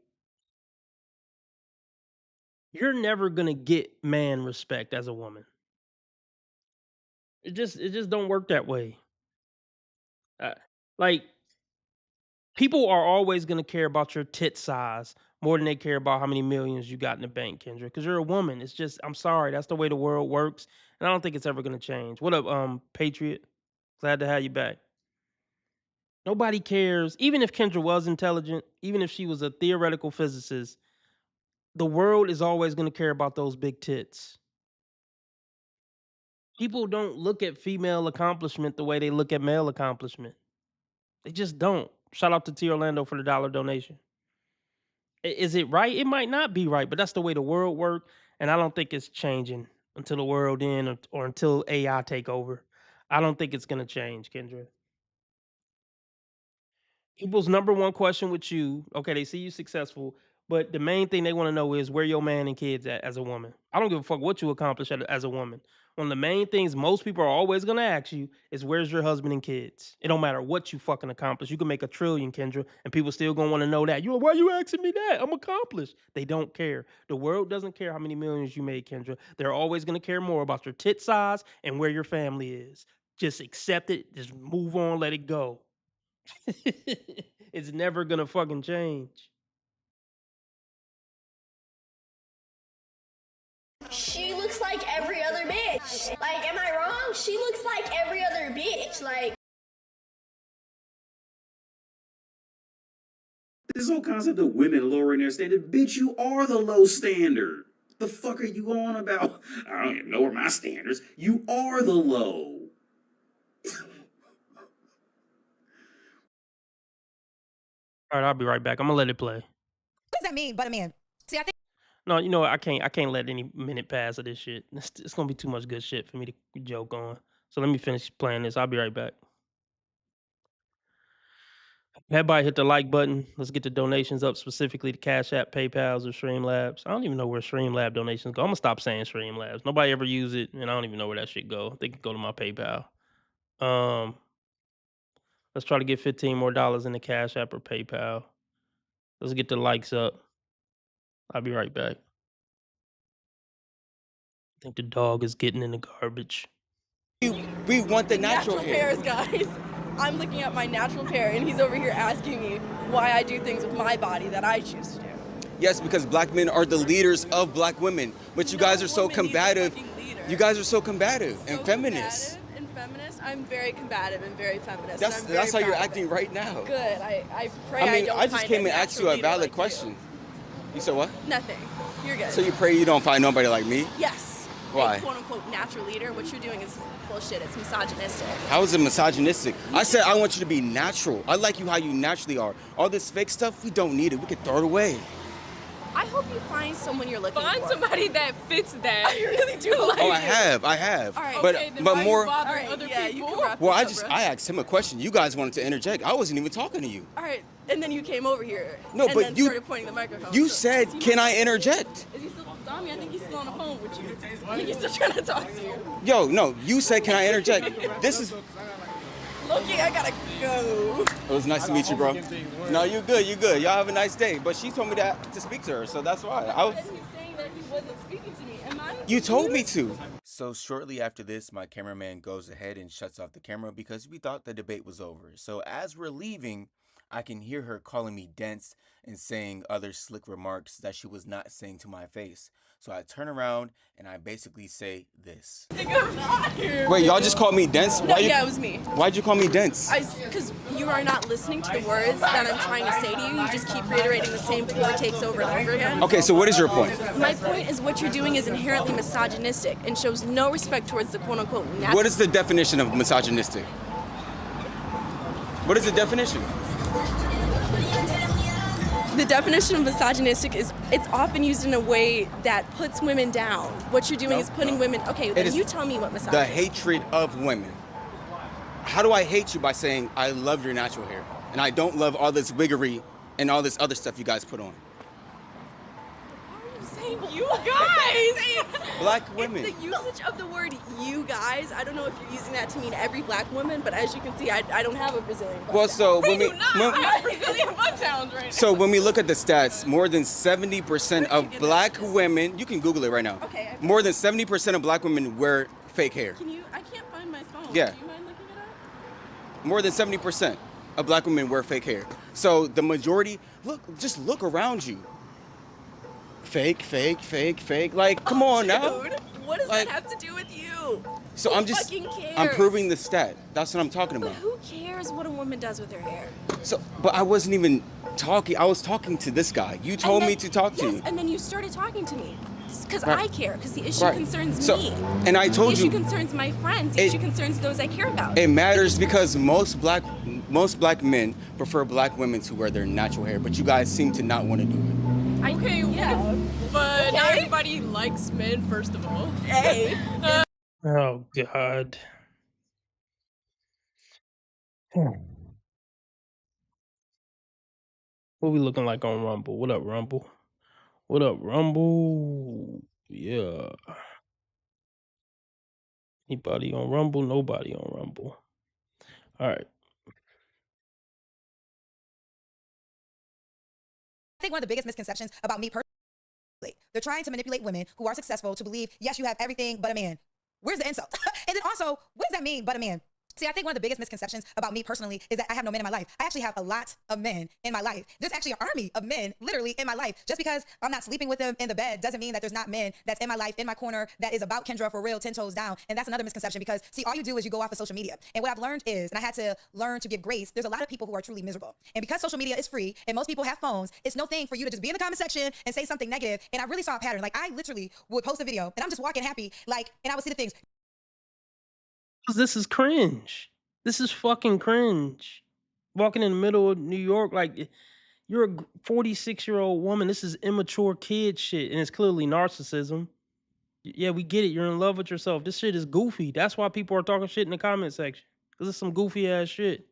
you're never gonna get man respect as a woman. It just don't work that way. Uh, like, people are always gonna care about your tit size more than they care about how many millions you got in the bank, Kendra. Because you're a woman. It's just, I'm sorry, that's the way the world works, and I don't think it's ever gonna change. What up, Patriot? Glad to have you back. Nobody cares. Even if Kendra was intelligent, even if she was a theoretical physicist, the world is always gonna care about those big tits. People don't look at female accomplishment the way they look at male accomplishment. They just don't. Shout out to T Orlando for the dollar donation. Is it right? It might not be right, but that's the way the world works, and I don't think it's changing until the world end, or until AI take over. I don't think it's gonna change, Kendra. People's number one question with you, okay, they see you successful, but the main thing they want to know is where your man and kids at as a woman. I don't give a fuck what you accomplish as a woman. One of the main things most people are always gonna ask you is where's your husband and kids. It don't matter what you fucking accomplish. You can make a trillion, Kendra, and people still gonna want to know that. You, why you asking me that? I'm accomplished. They don't care. The world doesn't care how many millions you made, Kendra. They're always gonna care more about your tit size and where your family is. Just accept it. Just move on. Let it go. It's never gonna fucking change. She looks like every other bitch. Like, am I wrong? She looks like every other bitch. Like, This whole concept of women lowering their standard, bitch, you are the low standard. The fuck are you on about? I don't even lower my standards. You are the low. All right, I'll be right back. I'm gonna let it play. what does that mean but a man? See, I think No, you know what? I can't let any minute pass of this shit. It's gonna be too much good shit for me to joke on. So let me finish playing this. I'll be right back. Everybody hit the like button. Let's get the donations up, specifically the Cash App, PayPal's, or Streamlabs. I don't even know where Streamlab donations go. I'm gonna stop saying Streamlabs. Nobody ever use it, and I don't even know where that shit go. They could go to my PayPal. Um, let's try to get 15 more dollars in the Cash App or PayPal. Let's get the likes up. I'll be right back. think the dog is getting in the garbage. We want the natural hair. pairs, guys. I'm looking at my natural pair, and he's over here asking me why I do things with my body that I choose to do. Yes, because black men are the leaders of black women, but you guys are so combative. You guys are so combative and feminist. Combative and feminist. I'm very combative and very feminist. That's how you're acting right now. Good. I pray I mean, don't I just find came a and asked you a natural leader valid like question. You said what? Nothing. You're good. So you pray you don't find nobody like me? Yes. Why? A quote-unquote natural leader. What you're doing is bullshit. It's misogynistic. How is it misogynistic? I said I want you to be natural. I like you how you naturally are. All this fake stuff, we don't need it. We can throw it away. I hope you find someone you're looking for. Find somebody that fits that. I really do like Oh, you. I have. All right. But Okay, then but why more. you bothering other people? You can wrap Well, this up, bro. I asked him a question. You guys wanted to interject. I wasn't even talking to you. All right, and then you came over here. No, and but then you- started pointing the microphone. You So, said, is he "Can not- I interject?" Is he still, Tommy? I think he's still on the phone with you. I think he's still trying to talk to you. Yo, no. You said, "Can I interject?" This is. Loki, I gotta go. It was nice to meet you, bro. No, you good. You good. Y'all have a nice day. But she told me to speak to her, so that's why. And he's saying that he wasn't speaking to me. Am I? You told me to. So shortly after this, my cameraman goes ahead and shuts off the camera because we thought the debate was over. So as we're leaving, I can hear her calling me dense and saying other slick remarks that she was not saying to my face. So I turn around and I basically say this. Wait, y'all just called me dense? No, yeah, it was me. Why'd you call me dense? Because you are not listening to the words that I'm trying to say to you. You just keep reiterating the same poor takes over and over again. Okay, so what is your point? My point is what you're doing is inherently misogynistic and shows no respect towards the quote-unquote natural. What is the definition of misogynistic? What is the definition? The definition of misogynistic is it's often used in a way that puts women down. What you're doing is putting women. Okay, then you tell me what misogynistic. The hatred of women. How do I hate you by saying I love your natural hair and I don't love all this wiggery and all this other stuff you guys put on? Saying you guys. Black women. It's the usage of the word "you guys." I don't know if you're using that to mean every black woman, but as you can see, I don't have a Brazilian butt. Well, so when we I have Brazilian butt sounds right now. so when we look at the stats, more than 70% of black women, you can Google it right now. Okay. More than 70% of black women wear fake hair. Can you? I can't find my phone. Yeah. Do you mind looking it up? More than 70% of black women wear fake hair. So the majority, just look around you. Fake, fake, fake, fake. Like, come on now. Dude, what does that have to do with you? So Who I'm just, fucking cares? I'm proving the stat. That's what I'm talking But about. who cares what a woman does with her hair? So, but I wasn't even talking. I was talking to this guy. You told me to talk to Yes, you. and then you started talking to me. Because Right. I care, because the issue Right. concerns So- me. and I told the you- issue concerns my friends. The It- issue concerns those I care about. It matters because most black men prefer black women to wear their natural hair, but you guys seem to not want to do it. Okay, yeah. but not Okay. everybody likes men, first of all. Hey. Oh God. What we looking like on Rumble? What up, Rumble? What up, Rumble? Yeah. Anybody on Rumble? Nobody on Rumble. All right. I think one of the biggest misconceptions about me personally, they're trying to manipulate women who are successful to believe, yes, you have everything but a man. Where's the insult? And then also, what does that mean but a man? See, I think one of the biggest misconceptions about me personally is that I have no men in my life. I actually have a lot of men in my life. There's actually an army of men literally in my life. Just because I'm not sleeping with them in the bed doesn't mean that there's not men that's in my life, in my corner, that is about Kendra for real, 10 toes down. And that's another misconception because, see, all you do is you go off of social media. And what I've learned is, and I had to learn to give grace, there's a lot of people who are truly miserable. And because social media is free and most people have phones, it's no thing for you to just be in the comment section and say something negative. And I really saw a pattern. Like, I literally would post a video and I'm just walking happy, like, and I would see the things. This is cringe. This is fucking cringe. Walking in the middle of New York, like you're a 46-year-old woman. This is immature kid shit, and it's clearly narcissism. Yeah, we get it. You're in love with yourself. This shit is goofy. That's why people are talking shit in the comment section. Because it's some goofy ass shit.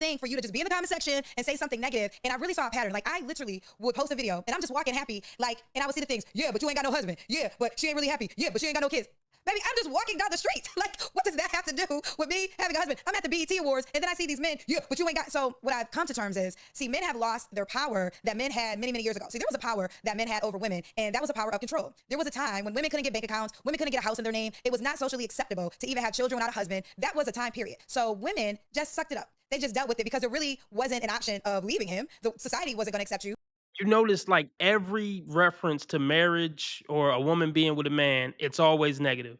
Thing for you to just be in the comment section and say something negative. And I really saw a pattern. Like, I literally would post a video and I'm just walking happy, like, and I would see the things. Yeah, but you ain't got no husband. Yeah, but she ain't really happy. Yeah, but she ain't got no kids. Baby, I'm just walking down the street. Like, what does that have to do with me having a husband? I'm at the BET Awards, and then I see these men, yeah, but you ain't got. So what I've come to terms is, see, men have lost their power that men had many, many years ago. See, there was a power that men had over women, and that was a power of control. There was a time when women couldn't get bank accounts, women couldn't get a house in their name. It was not socially acceptable to even have children without a husband. That was a time period. So women just sucked it up. They just dealt with it because there really wasn't an option of leaving him. The society wasn't going to accept you. You notice like every reference to marriage or a woman being with a man, it's always negative.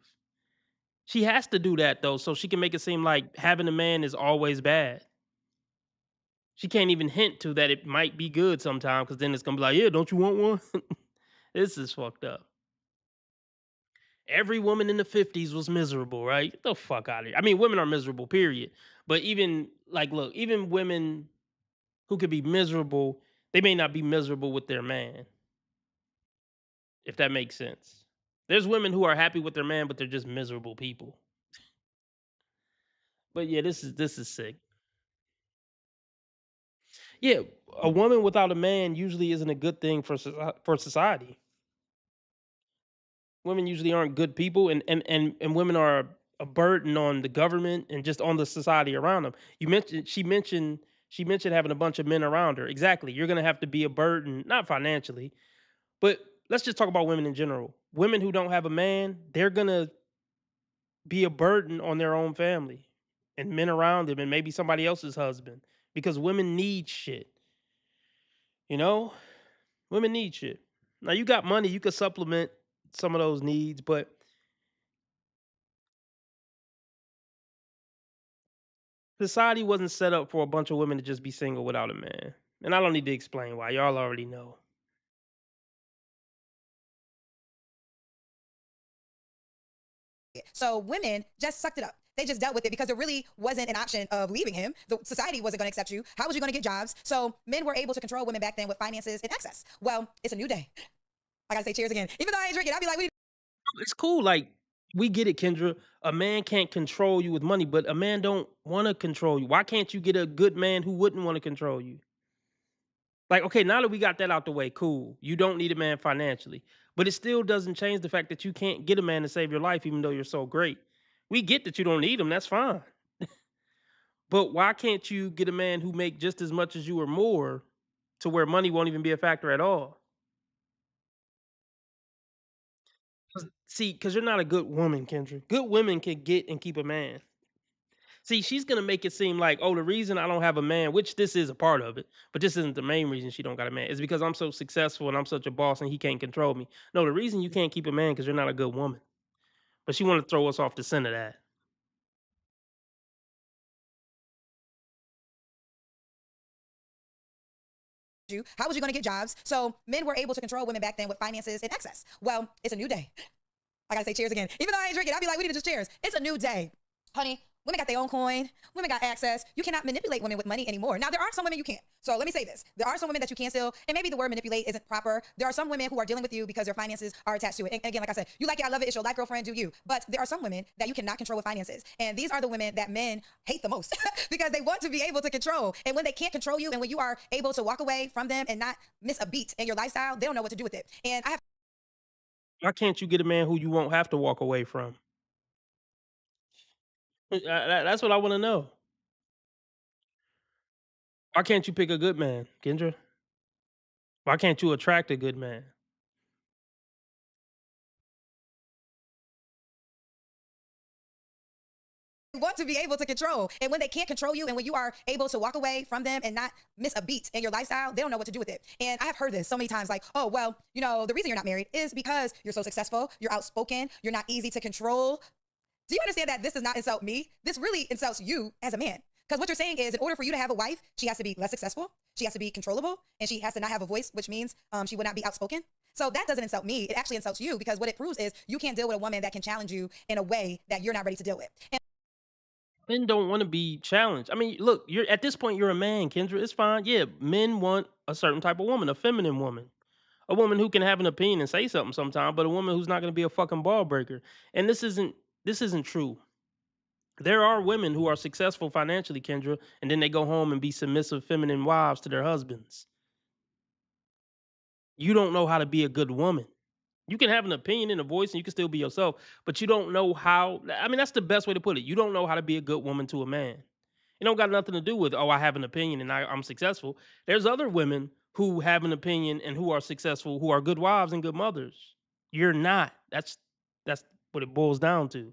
She has to do that though, so she can make it seem like having a man is always bad. She can't even hint to that it might be good sometime, because then it's gonna be like, yeah, don't you want one? This is fucked up. Every woman in the 50s was miserable, right? Get the fuck out of here. I mean, women are miserable, period. But even like, look, even women who could be miserable, they may not be miserable with their man, if that makes sense. There's women who are happy with their man, but they're just miserable people. But yeah, this is sick. Yeah, a woman without a man usually isn't a good thing for for society. Women usually aren't good people, and women are a burden on the government and just on the society around them. She mentioned having a bunch of men around her. Exactly. You're gonna have to be a burden, not financially, but let's just talk about women in general. Women who don't have a man, they're gonna be a burden on their own family and men around them and maybe somebody else's husband, because women need shit. You know? Women need shit. Now you got money, you could supplement some of those needs, but society wasn't set up for a bunch of women to just be single without a man. And I don't need to explain why. Y'all already know. So women just sucked it up. They just dealt with it because there really wasn't an option of leaving him. The society wasn't going to accept you. How was you going to get jobs? So men were able to control women back then with finances and access. Well, it's a new day. I gotta say cheers again. Even though I ain't drinking, I'd be like, we It's cool. Like, we get it, Kendra. A man can't control you with money, but a man don't want to control you. Why can't you get a good man who wouldn't want to control you? Like, okay, now that we got that out the way, cool. You don't need a man financially, but it still doesn't change the fact that you can't get a man to save your life, even though you're so great. We get that you don't need him. That's fine. But why can't you get a man who make just as much as you or more, to where money won't even be a factor at all? See, because you're not a good woman, Kendra. Good women can get and keep a man. See, she's gonna make it seem like, oh, the reason I don't have a man, which this is a part of it, but this isn't the main reason she don't got a man, is because I'm so successful and I'm such a boss and he can't control me. No, the reason you can't keep a man because you're not a good woman. But she want to throw us off the scent of that. you. How was you going to get jobs? So men were able to control women back then with finances and access. Well, it's a new day. I gotta say cheers again. Even though I ain't drinking, I'd be like, we need to just cheers. It's a new day. Honey, women got their own coin. Women got access. You cannot manipulate women with money anymore. Now, there are some women you can't. So let me say this. There are some women that you can still, and maybe the word manipulate isn't proper. There are some women who are dealing with you because their finances are attached to it. And again, like I said, you like it, I love it, it's your life girlfriend, do you. But there are some women that you cannot control with finances. And these are the women that men hate the most because they want to be able to control. And when they can't control you and when you are able to walk away from them and not miss a beat in your lifestyle, they don't know what to do with it. And I have Why can't you get a man who you won't have to walk away from? That's what I want to know. Why can't you pick a good man, Kendra? Why can't you attract a good man? want to be able to control. And when they can't control you and when you are able to walk away from them and not miss a beat in your lifestyle, they don't know what to do with it. And I have heard this so many times like, oh, well, you know, the reason you're not married is because you're so successful, you're outspoken, you're not easy to control. Do you understand that this does not insult me? This really insults you as a man. Because what you're saying is in order for you to have a wife, she has to be less successful, she has to be controllable, and she has to not have a voice, which means she would not be outspoken. So that doesn't insult me. It actually insults you because what it proves is you can't deal with a woman that can challenge you in a way that you're not ready to deal with. And Men don't want to be challenged. I mean, look, you're at this point, you're a man, Kendra. It's fine. Yeah, men want a certain type of woman, a feminine woman, a woman who can have an opinion and say something sometime, but a woman who's not going to be a fucking ball breaker. And this isn't true. There are women who are successful financially, Kendra, and then they go home and be submissive, feminine wives to their husbands. You don't know how to be a good woman. You can have an opinion and a voice and you can still be yourself, but you don't know how. I mean, that's the best way to put it. You don't know how to be a good woman to a man. It don't got nothing to do with, oh, I have an opinion and I'm successful. There's other women who have an opinion and who are successful, who are good wives and good mothers. You're not. That's what it boils down to.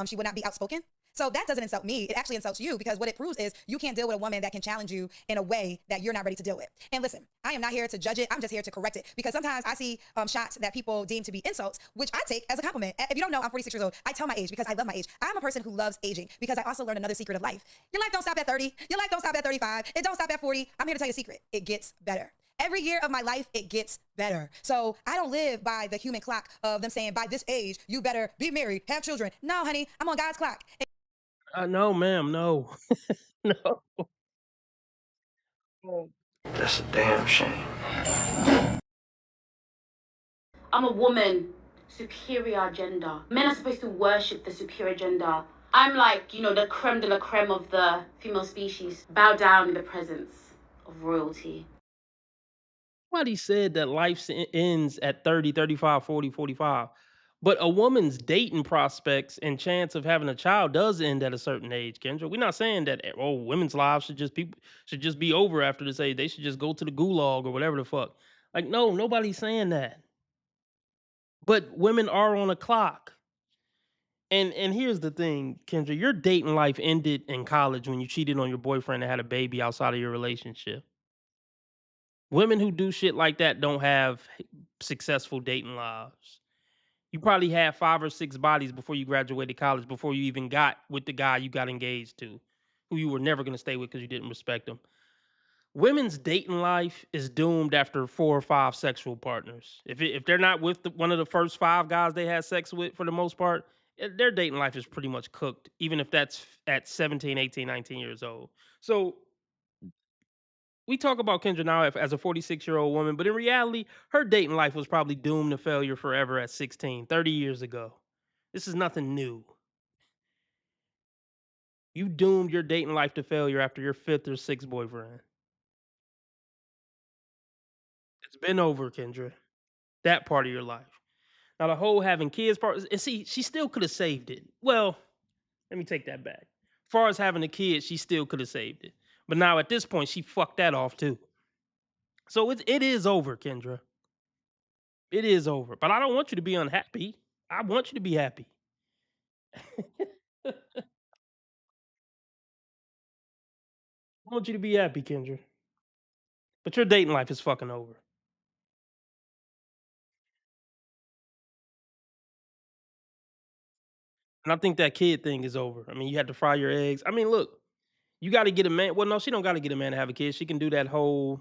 She would not be outspoken. So that doesn't insult me. It actually insults you because what it proves is you can't deal with a woman that can challenge you in a way that you're not ready to deal with. And listen, I am not here to judge it. I'm just here to correct it because sometimes I see shots that people deem to be insults, which I take as a compliment. If you don't know, I'm 46 years old. I tell my age because I love my age. I'm a person who loves aging because I also learned another secret of life. Your life don't stop at 30. Your life don't stop at 35. It don't stop at 40. I'm here to tell you a secret. It gets better. Every year of my life, it gets better. So I don't live by the human clock of them saying, by this age, you better be married, have children. No, honey, I'm on God's clock. No, ma'am, no. No. That's a damn shame. I'm a woman, superior gender. Men are supposed to worship the superior gender. I'm like, you know, the creme de la creme of the female species. Bow down in the presence of royalty. Nobody said that life ends at 30, 35, 40, 45. But a woman's dating prospects and chance of having a child does end at a certain age, Kendra. We're not saying that women's lives should just be over after this age. They should just go to the gulag or whatever the fuck. Like, no, nobody's saying that. But women are on a clock. And here's the thing, Kendra, your dating life ended in college when you cheated on your boyfriend and had a baby outside of your relationship. Women who do shit like that don't have successful dating lives. You probably had 5 or 6 bodies before you graduated college, before you even got with the guy you got engaged to, who you were never going to stay with because you didn't respect him. Women's dating life is doomed after 4 or 5 sexual partners. If they're not with one of the first 5 guys they had sex with for the most part, their dating life is pretty much cooked, even if that's at 17, 18, 19 years old. So we talk about Kendra now as a 46-year-old woman, but in reality, her dating life was probably doomed to failure forever at 16, 30 years ago. This is nothing new. You doomed your dating life to failure after your 5th or 6th boyfriend. It's been over, Kendra. That part of your life. Now, the whole having kids part, and see, she still could have saved it. Well, let me take that back. As far as having a kid, she still could have saved it. But now at this point, she fucked that off too. So it is over, Kendra. It is over. But I don't want you to be unhappy. I want you to be happy. I want you to be happy, Kendra. But your dating life is fucking over. And I think that kid thing is over. I mean, you had to fry your eggs. I mean, look, you got to get a man. Well, no, she don't got to get a man to have a kid. She can do that whole.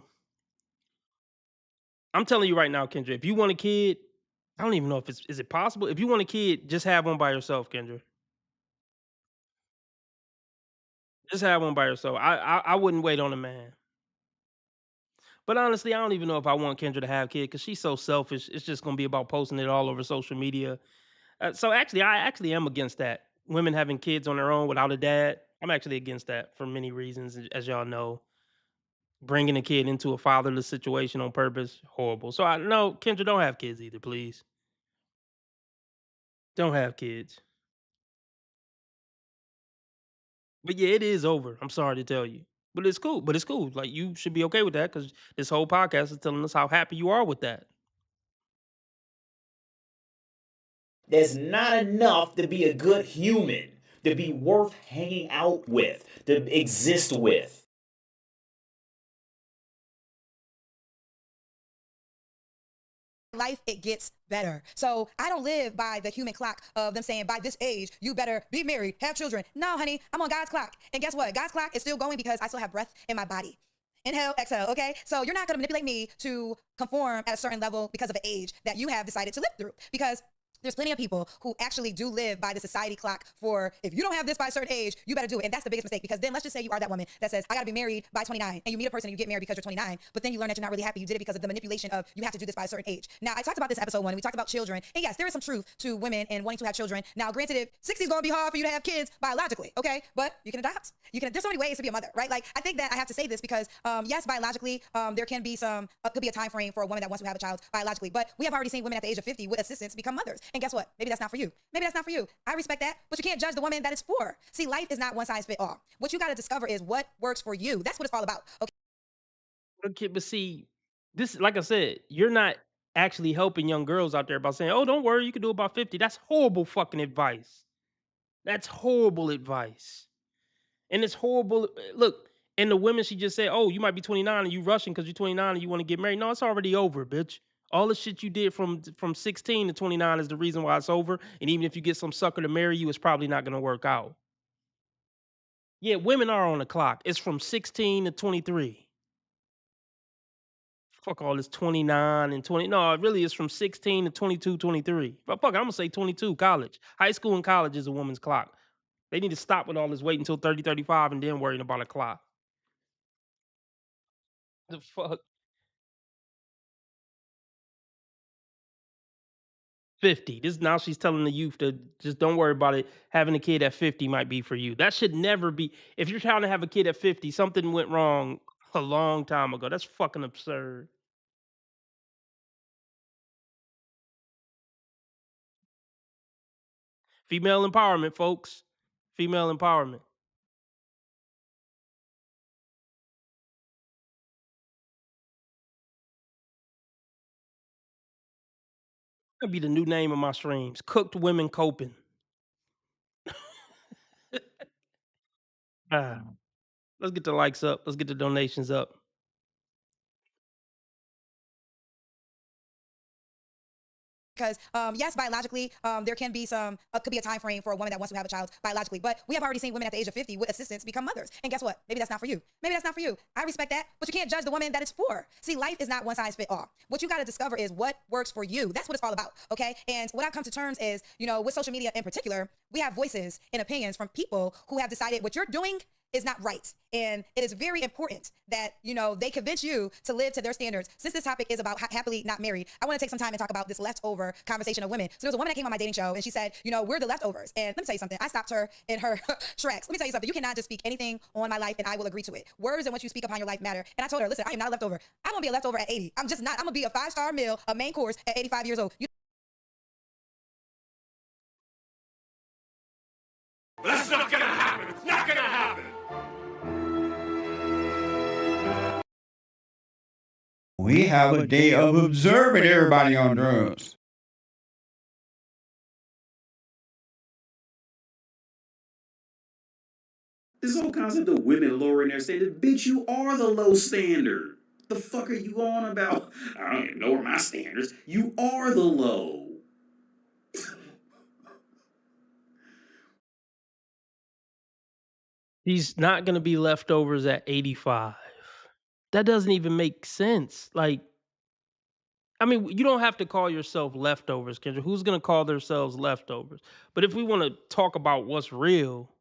I'm telling you right now, Kendra, if you want a kid, I don't even know if is it possible. If you want a kid, just have one by yourself, Kendra. Just have one by yourself. I wouldn't wait on a man. But honestly, I don't even know if I want Kendra to have kids because she's so selfish. It's just gonna be about posting it all over social media. So actually, I actually am against that. Women having kids on their own without a dad. I'm actually against that for many reasons, as y'all know. Bringing a kid into a fatherless situation on purpose, horrible. So I no, Kendra, don't have kids either, please. Don't have kids. But yeah, it is over. I'm sorry to tell you. But it's cool. But it's cool. Like you should be okay with that because this whole podcast is telling us how happy you are with that. There's not enough to be a good human, to be worth hanging out with, to exist with. Life, it gets better. So I don't live by the human clock of them saying, by this age, you better be married, have children. No, honey, I'm on God's clock. And guess what? God's clock is still going because I still have breath in my body. Inhale, exhale, okay? So you're not gonna manipulate me to conform at a certain level because of the age that you have decided to live through. Because There's plenty of people who actually do live by the society clock for if you don't have this by a certain age, you better do it. And that's the biggest mistake because then let's just say you are that woman that says, I gotta be married by 29 and you meet a person and you get married because you're 29, but then you learn that you're not really happy. You did it because of the manipulation of you have to do this by a certain age. Now, I talked about this episode 1 and we talked about children. And yes, there is some truth to women and wanting to have children. Now, granted, if 60 is gonna be hard for you to have kids biologically, okay? But you can adopt. There's so many ways to be a mother, right? Like, I think that I have to say this because, yes, biologically, there can be could be a time frame for a woman that wants to have a child biologically, but we have already seen women at the age of 50 with assistance become mothers. And guess what? Maybe that's not for you. Maybe that's not for you. I respect that, but you can't judge the woman that it's for. See, life is not one size fit all. What you got to discover is what works for you. That's what it's all about. Okay. Okay, but see, this like I said, you're not actually helping young girls out there by saying, "Oh, don't worry, you can do about 50." That's horrible fucking advice. That's horrible advice. And it's horrible. Look, and the women she just said, "Oh, you might be 29 and you rushing because you're 29 and you want to get married." No, it's already over, bitch. All the shit you did from 16 to 29 is the reason why it's over. And even if you get some sucker to marry you, it's probably not gonna work out. Yeah, women are on the clock. It's from 16 to 23. Fuck all this 29 and 20. No, it really is from 16 to 22, 23. But fuck it, I'm gonna say 22, college. High school and college is a woman's clock. They need to stop with all this wait until 30, 35 and then worrying about a clock. The fuck? 50. This now she's telling the youth to just don't worry about it. Having a kid at 50 might be for you. That should never be. If you're trying to have a kid at 50, something went wrong a long time ago. That's fucking absurd. Female empowerment, folks. Female empowerment. That'd be the new name of my streams. Cooked women coping. Ah, let's get the likes up. Let's get the donations up. Because yes, biologically, there can be could be a time frame for a woman that wants to have a child biologically, but we have already seen women at the age of 50 with assistance become mothers. And guess what? Maybe that's not for you. Maybe that's not for you. I respect that, but you can't judge the woman that it's for. See, life is not one size fit all. What you got to discover is what works for you. That's what it's all about. Okay. And what I've come to terms is, with social media in particular, we have voices and opinions from people who have decided what you're doing is not right. And it is very important that, they convince you to live to their standards. Since this topic is about happily not married, I want to take some time and talk about this leftover conversation of women. So there was a woman that came on my dating show and she said, we're the leftovers. And let me tell you something. I stopped her in her tracks. Let me tell you something. You cannot just speak anything on my life and I will agree to it. Words and what you speak upon your life matter. And I told her, listen, I am not a leftover. I won't be a leftover at 80. I'm just not. I'm going to be a 5-star meal, a main course at 85 years old. That's not gonna happen. It's not gonna happen. We have a day of observing everybody on drugs. This whole concept of women lowering their standards, bitch, you are the low standard. The fuck are you on about? I don't even know where my standards. You are the low. He's not gonna be leftovers at 85. That doesn't even make sense. Like, I mean, you don't have to call yourself leftovers, Kendra. Who's gonna call themselves leftovers? But if we want to talk about what's real,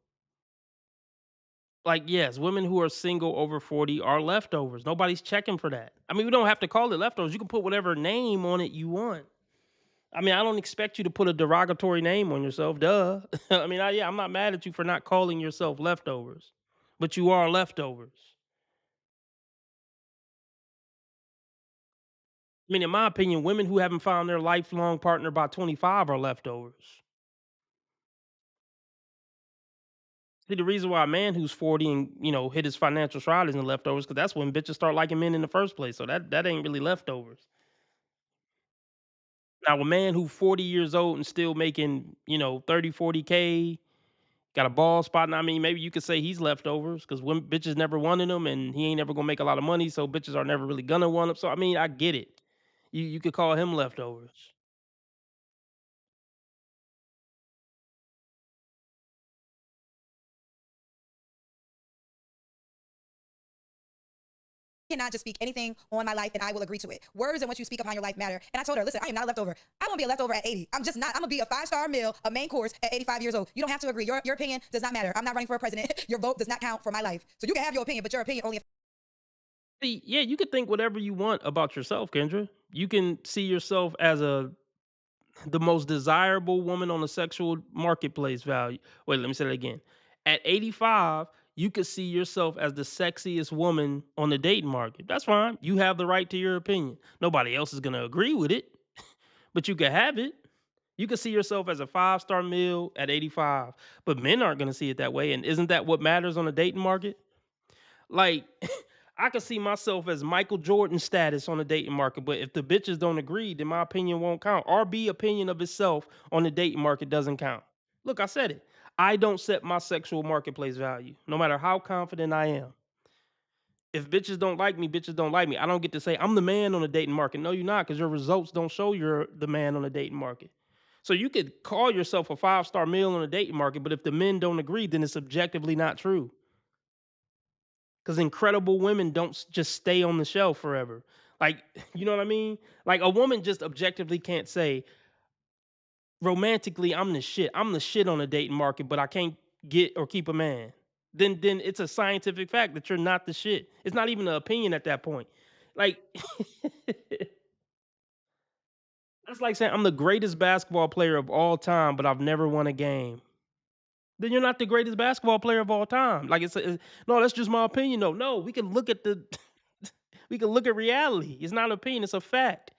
like, yes, women who are single over 40 are leftovers. Nobody's checking for that. I mean, we don't have to call it leftovers. You can put whatever name on it you want. I mean, I don't expect you to put a derogatory name on yourself. Duh. I mean, yeah, I'm not mad at you for not calling yourself leftovers, but you are leftovers. I mean, in my opinion, women who haven't found their lifelong partner by 25 are leftovers. See, the reason why a man who's 40 and hit his financial stride isn't leftovers because that's when bitches start liking men in the first place. So that ain't really leftovers. Now, a man who's 40 years old and still making 30, 40K, got a ball spot. And I mean, maybe you could say he's leftovers because when bitches never wanted him and he ain't never gonna make a lot of money, so bitches are never really gonna want him. So I mean, I get it. You could call him leftovers. cannot just speak anything on my life and I will agree to it. Words and what you speak upon your life matter. And I told her, listen, I am not a leftover. I won't be a leftover at 80. I'm just not. I'm gonna be a 5-star meal, a main course at 85 years old. You don't have to agree. Your opinion does not matter. I'm not running for a president. Your vote does not count for my life. So you can have your opinion, but your opinion only. See, yeah, you can think whatever you want about yourself, Kendra. You can see yourself as the most desirable woman on the sexual marketplace value. Wait, let me say that again. At 85, you could see yourself as the sexiest woman on the dating market. That's fine. You have the right to your opinion. Nobody else is going to agree with it, but you can have it. You can see yourself as a 5-star meal at 85, but men aren't going to see it that way. And isn't that what matters on the dating market? Like, I could see myself as Michael Jordan status on the dating market, but if the bitches don't agree, then my opinion won't count. RB opinion of itself on the dating market doesn't count. Look, I said it. I don't set my sexual marketplace value, no matter how confident I am. If bitches don't like me, bitches don't like me. I don't get to say I'm the man on the dating market. No, you're not, because your results don't show you're the man on the dating market. So you could call yourself a 5-star male on the dating market, but if the men don't agree, then it's objectively not true. Because incredible women don't just stay on the shelf forever. Like, you know what I mean? Like a woman just objectively can't say, romantically, I'm the shit. I'm the shit on the dating market, but I can't get or keep a man. Then it's a scientific fact that you're not the shit. It's not even an opinion at that point. Like that's like saying I'm the greatest basketball player of all time, but I've never won a game. Then you're not the greatest basketball player of all time. Like no, that's just my opinion. No, we can look at the we can look at reality. It's not an opinion, it's a fact.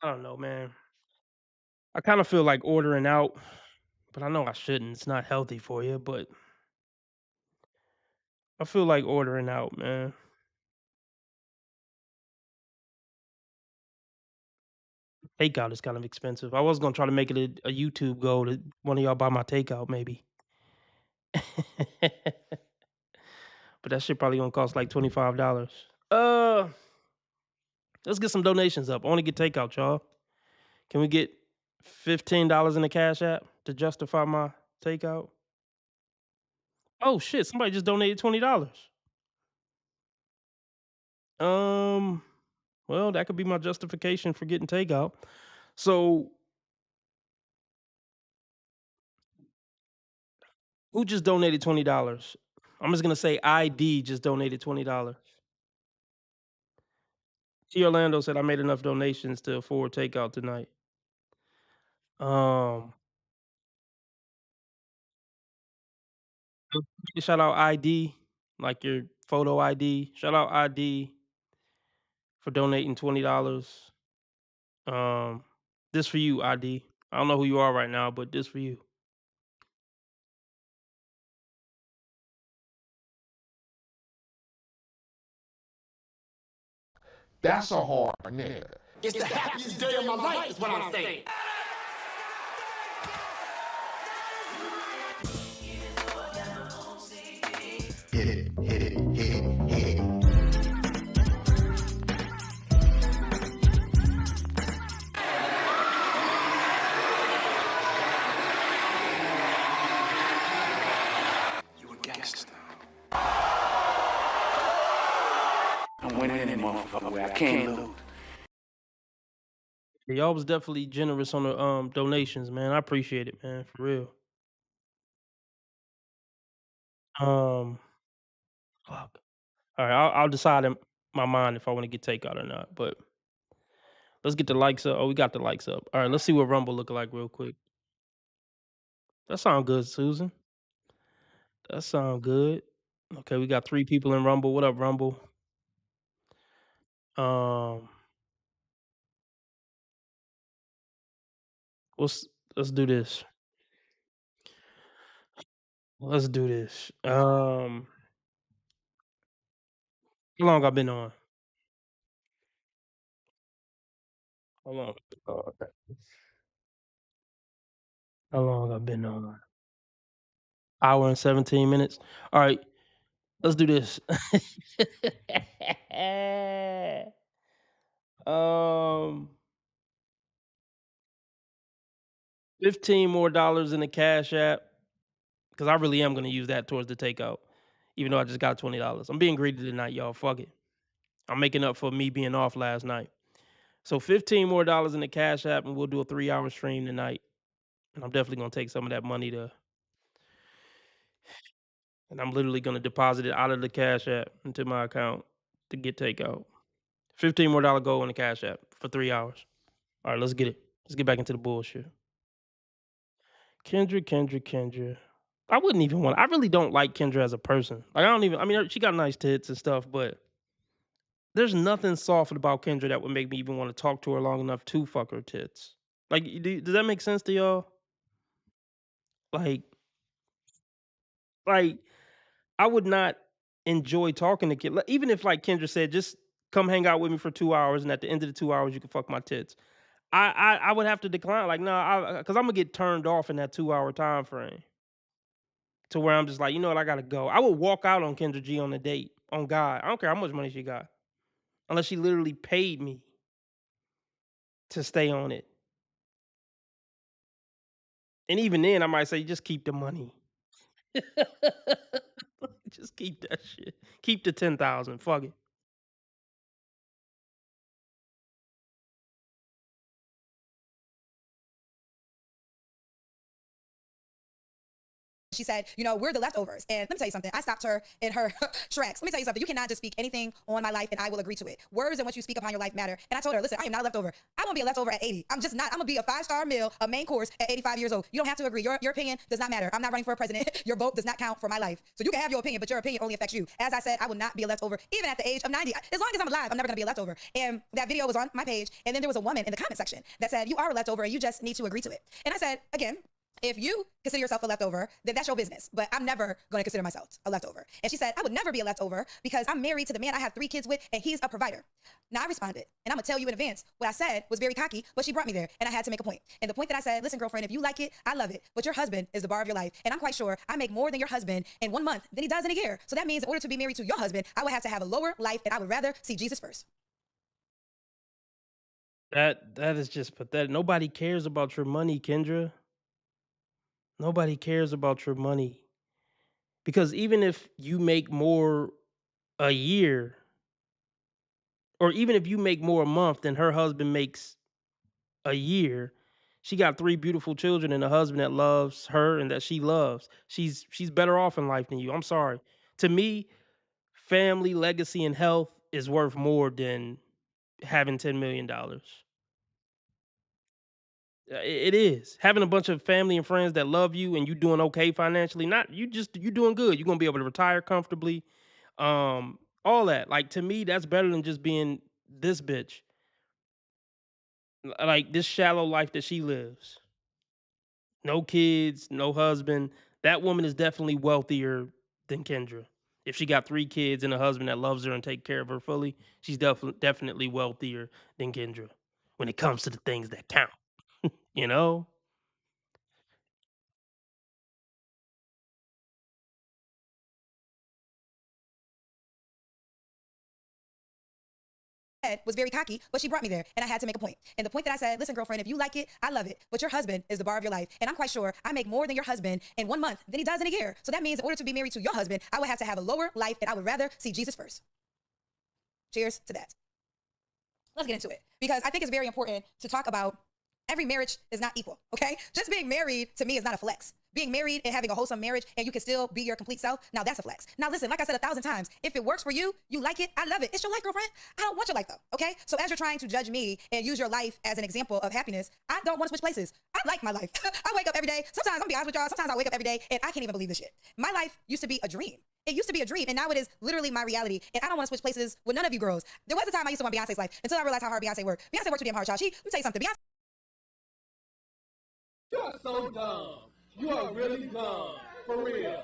I don't know, man. I kind of feel like ordering out, but I know I shouldn't. It's not healthy for you, but I feel like ordering out, man. Takeout is kind of expensive. I was gonna try to make it a YouTube goal to one of y'all buy my takeout, maybe. But that shit probably gonna cost like $25. Uh, let's get some donations up. I want to get takeout, y'all. Can we get $15 in the Cash App to justify my takeout? Oh shit! Somebody just donated $20. Um, well, that could be my justification for getting takeout. So, who just donated $20? I'm just gonna say ID just donated $20. T Orlando said I made enough donations to afford takeout tonight. Um, shout out ID, like your photo ID. Shout out ID for donating $20. Um, this for you, ID. I don't know who you are right now, but this for you. That's a hard nigga. It's the happiest day of my life, is what I'm saying. Hit it, hit it, hit it, hit it. You a gangster. I'm winning any motherfucker where I can't lose. Y'all was definitely generous on the donations, man. I appreciate it, man, for real. Um, fuck. All right, I'll decide in my mind if I want to get takeout or not. But let's get the likes up. Oh, we got the likes up. All right, let's see what Rumble look like real quick. That sound good, Susan. That sound good. Okay, we got 3 people in Rumble. What up, Rumble? Um, let's let's do this. Let's do this. How long I been on? How long? Oh, okay. How long I been on? Hour and 17 minutes. All right, let's do this. um, $15 more in the Cash App, because I really am gonna use that towards the takeout, even though I just got $20. I'm being greedy tonight, y'all. Fuck it. I'm making up for me being off last night. So $15 more in the Cash App, and we'll do a 3-hour stream tonight. And I'm definitely gonna take some of that money and I'm literally gonna deposit it out of the Cash App into my account to get takeout. $15 more go in the Cash App for 3 hours. All right, let's get it. Let's get back into the bullshit. Kendra. I wouldn't even want. I really don't like Kendra as a person. Like I don't even. I mean, she got nice tits and stuff, but there's nothing soft about Kendra that would make me even want to talk to her long enough to fuck her tits. Like, does that make sense to y'all? Like, like I would not enjoy talking to Kendra, even if like Kendra said, just come hang out with me for 2 hours, and at the end of the 2 hours, you can fuck my tits. I would have to decline. Like, no, because I'm gonna get turned off in that 2 hour time frame. To where I'm just like, you know what, I gotta go. I would walk out on Kendra G on a date. On God, I don't care how much money she got, unless she literally paid me to stay on it. And even then, I might say, just keep the money. Just keep that shit. Keep the 10,000. Fuck it. She said, you know, we're the leftovers. And let me tell you something. I stopped her in her tracks. Let me tell you something. You cannot just speak anything on my life and I will agree to it. Words and what you speak upon your life matter. And I told her, listen, I am not a leftover. I won't be a leftover at 80. I'm just not. I'm going to be a 5-star meal, a main course at 85 years old. You don't have to agree. Your opinion does not matter. I'm not running for a president. Your vote does not count for my life. So you can have your opinion, but your opinion only affects you. As I said, I will not be a leftover, even at the age of 90. As long as I'm alive, I'm never going to be a leftover. And that video was on my page. And then there was a woman in the comment section that said, you are a leftover and you just need to agree to it. And I said, again, if you consider yourself a leftover, then that's your business. But I'm never going to consider myself a leftover. And she said, I would never be a leftover because I'm married to the man I have 3 kids with and he's a provider. Now I responded, and I'm going to tell you in advance, what I said was very cocky, but she brought me there and I had to make a point. And the point that I said, listen, girlfriend, if you like it, I love it. But your husband is the bar of your life. And I'm quite sure I make more than your husband in 1 month than he does in a year. So that means in order to be married to your husband, I would have to have a lower life and I would rather see Jesus first. That is just pathetic. Nobody cares about your money, Kendra. Nobody cares about your money. Because even if you make more a year, or even if you make more a month than her husband makes a year, she got 3 beautiful children and a husband that loves her and that she loves. She's better off in life than you. I'm sorry. To me, family, legacy, and health is worth more than having $10 million. It is. Having a bunch of family and friends that love you and you doing okay financially, not you doing good. You're gonna be able to retire comfortably. All that. Like, to me, that's better than just being this bitch. Like, this shallow life that she lives. No kids, no husband. That woman is definitely wealthier than Kendra. If she got 3 kids and a husband that loves her and take care of her fully, she's definitely wealthier than Kendra when it comes to the things that count. You know? Was very cocky, but she brought me there and I had to make a point. And the point that I said, listen, girlfriend, if you like it, I love it. But your husband is the bar of your life. And I'm quite sure I make more than your husband in 1 month than he does in a year. So that means in order to be married to your husband, I would have to have a lower life and I would rather see Jesus first. Cheers to that. Let's get into it because I think it's very important to talk about every marriage is not equal, okay? Just being married to me is not a flex. Being married and having a wholesome marriage and you can still be your complete self, now that's a flex. Now listen, like I said 1,000 times, if it works for you, you like it, I love it. It's your life, girlfriend. I don't want your life though, okay? So as you're trying to judge me and use your life as an example of happiness, I don't want to switch places. I like my life. I wake up every day. Sometimes, I'm gonna be honest with y'all, sometimes I wake up every day and I can't even believe this shit. My life used to be a dream. It used to be a dream, and now it is literally my reality. And I don't want to switch places with none of you girls. There was a time I used to want Beyonce's life until I realized how hard Beyonce worked. Beyonce worked too damn hard, y'all. Let me tell you something. Beyonce. You are so dumb. You are really dumb. For real.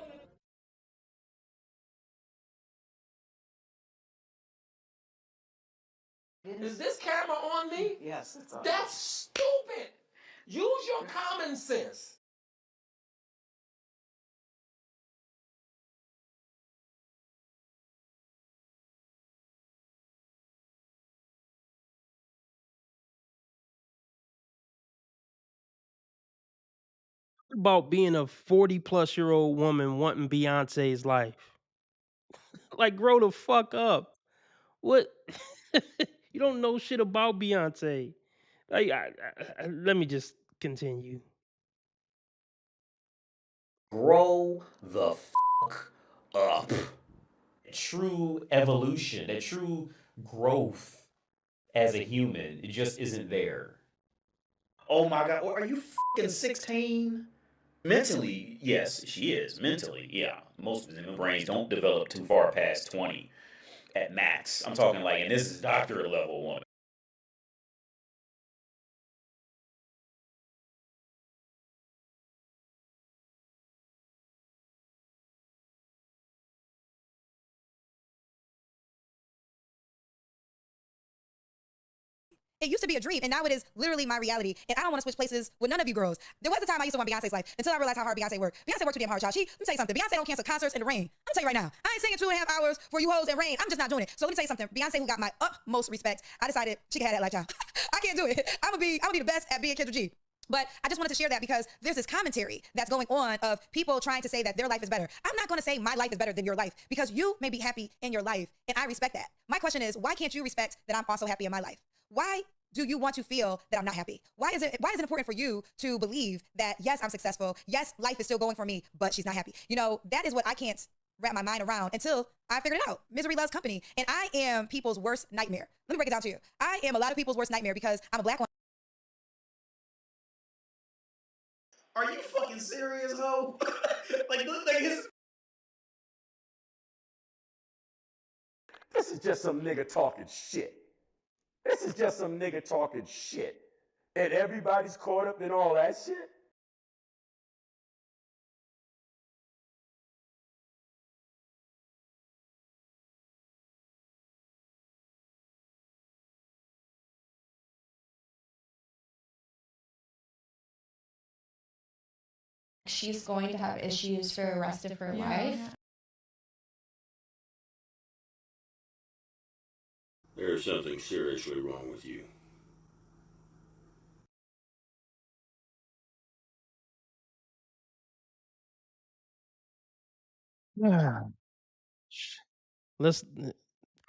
Is this camera on me? Yes, it's on. That's stupid. Use your common sense. about being a 40-plus-year-old woman wanting Beyonce's life? Like, grow the fuck up. What? You don't know shit about Beyonce. Like, let me just continue. Grow the fuck up. True evolution, that true growth as a human, it just isn't there. Oh my god, are you fucking 16? Mentally, yes, she is. Mentally, yeah. Most of the brains don't develop too far past 20 at max. I'm talking like, and this is doctorate level one. It used to be a dream, and now it is literally my reality. And I don't want to switch places with none of you girls. There was a time I used to want Beyonce's life until I realized how hard Beyonce worked. Beyonce worked too damn hard, y'all. Let me tell you something. Beyonce don't cancel concerts in the rain. I'm tell you right now. I ain't singing 2.5 hours for you hoes in rain. I'm just not doing it. So let me tell you something. Beyonce, who got my utmost respect, I decided she can have that life, y'all. I can't do it. I'm gonna be the best at being Kendra G. But I just wanted to share that because there's this commentary that's going on of people trying to say that their life is better. I'm not going to say my life is better than your life because you may be happy in your life, and I respect that. My question is, why can't you respect that I'm also happy in my life? Why do you want to feel that I'm not happy? Why is it important for you to believe that, yes, I'm successful, yes, life is still going for me, but she's not happy? You know, that is what I can't wrap my mind around until I figured it out. Misery loves company, and I am people's worst nightmare. Let me break it down to you. I am a lot of people's worst nightmare because I'm a black woman. Are you fucking serious, ho? Like, look like his. This is just some nigga talking shit. This is just some nigga talking shit. And everybody's caught up in all that shit? She's going to have issues for the rest of her life. There's something seriously wrong with you. Let's,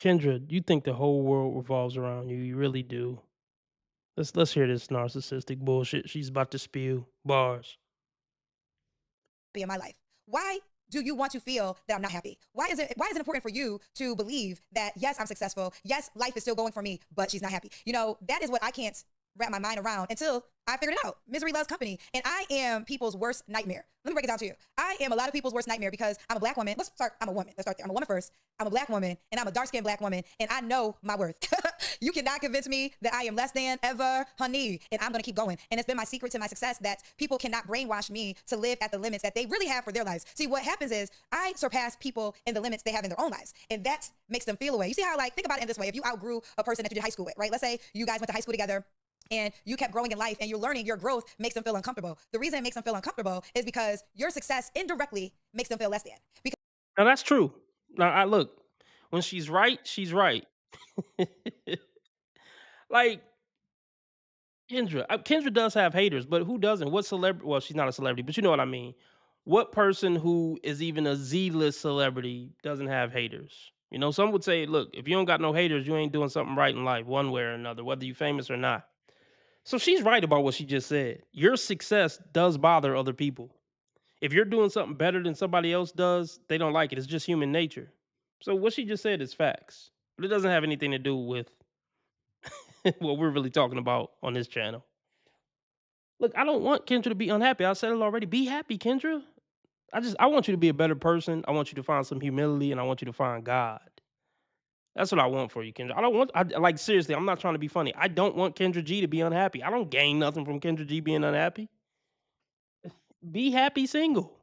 Kendra, you think the whole world revolves around you. You really do. Let's hear this narcissistic bullshit she's about to spew. Bars. In my life. Why do you want to feel that I'm not happy? Why is it important for you to believe that, yes, I'm successful, yes, life is still going for me, but she's not happy? You know, that is what I can't wrap my mind around until I figured it out. Misery loves company, and I am people's worst nightmare. Let me break it down to you. I am a lot of people's worst nightmare because I'm a black woman. I'm a woman. Let's start there. I'm a woman first. I'm a black woman, and I'm a dark-skinned black woman, and I know my worth. You cannot convince me that I am less than ever, honey, and I'm gonna keep going. And it's been my secret to my success that people cannot brainwash me to live at the limits that they really have for their lives. See, what happens is I surpass people in the limits they have in their own lives, and that makes them feel away. You see how, like, think about it in this way. If you outgrew a person that you did high school with, right? Let's say you guys went to high school together, and you kept growing in life and you're learning, your growth makes them feel uncomfortable. The reason it makes them feel uncomfortable is because your success indirectly makes them feel less than. Because Now that's true. Now I look, when she's right, she's right. Like, Kendra does have haters, but who doesn't? What celebrity? Well, she's not a celebrity, but you know what I mean. What person who is even a Z-list celebrity doesn't have haters? You know, some would say, look, if you don't got no haters, you ain't doing something right in life, one way or another, whether you're famous or not. So she's right about what she just said. Your success does bother other people. If you're doing something better than somebody else does, they don't like it. It's just human nature. So what she just said is facts, but it doesn't have anything to do with what we're really talking about on this channel. Look, I don't want Kendra to be unhappy. I said it already. Be happy, Kendra. I want you to be a better person. I want you to find some humility, and I want you to find God. That's what I want for you, Kendra. Like, seriously, I'm not trying to be funny. I don't want Kendra G to be unhappy. I don't gain nothing from Kendra G being unhappy. Be happy single.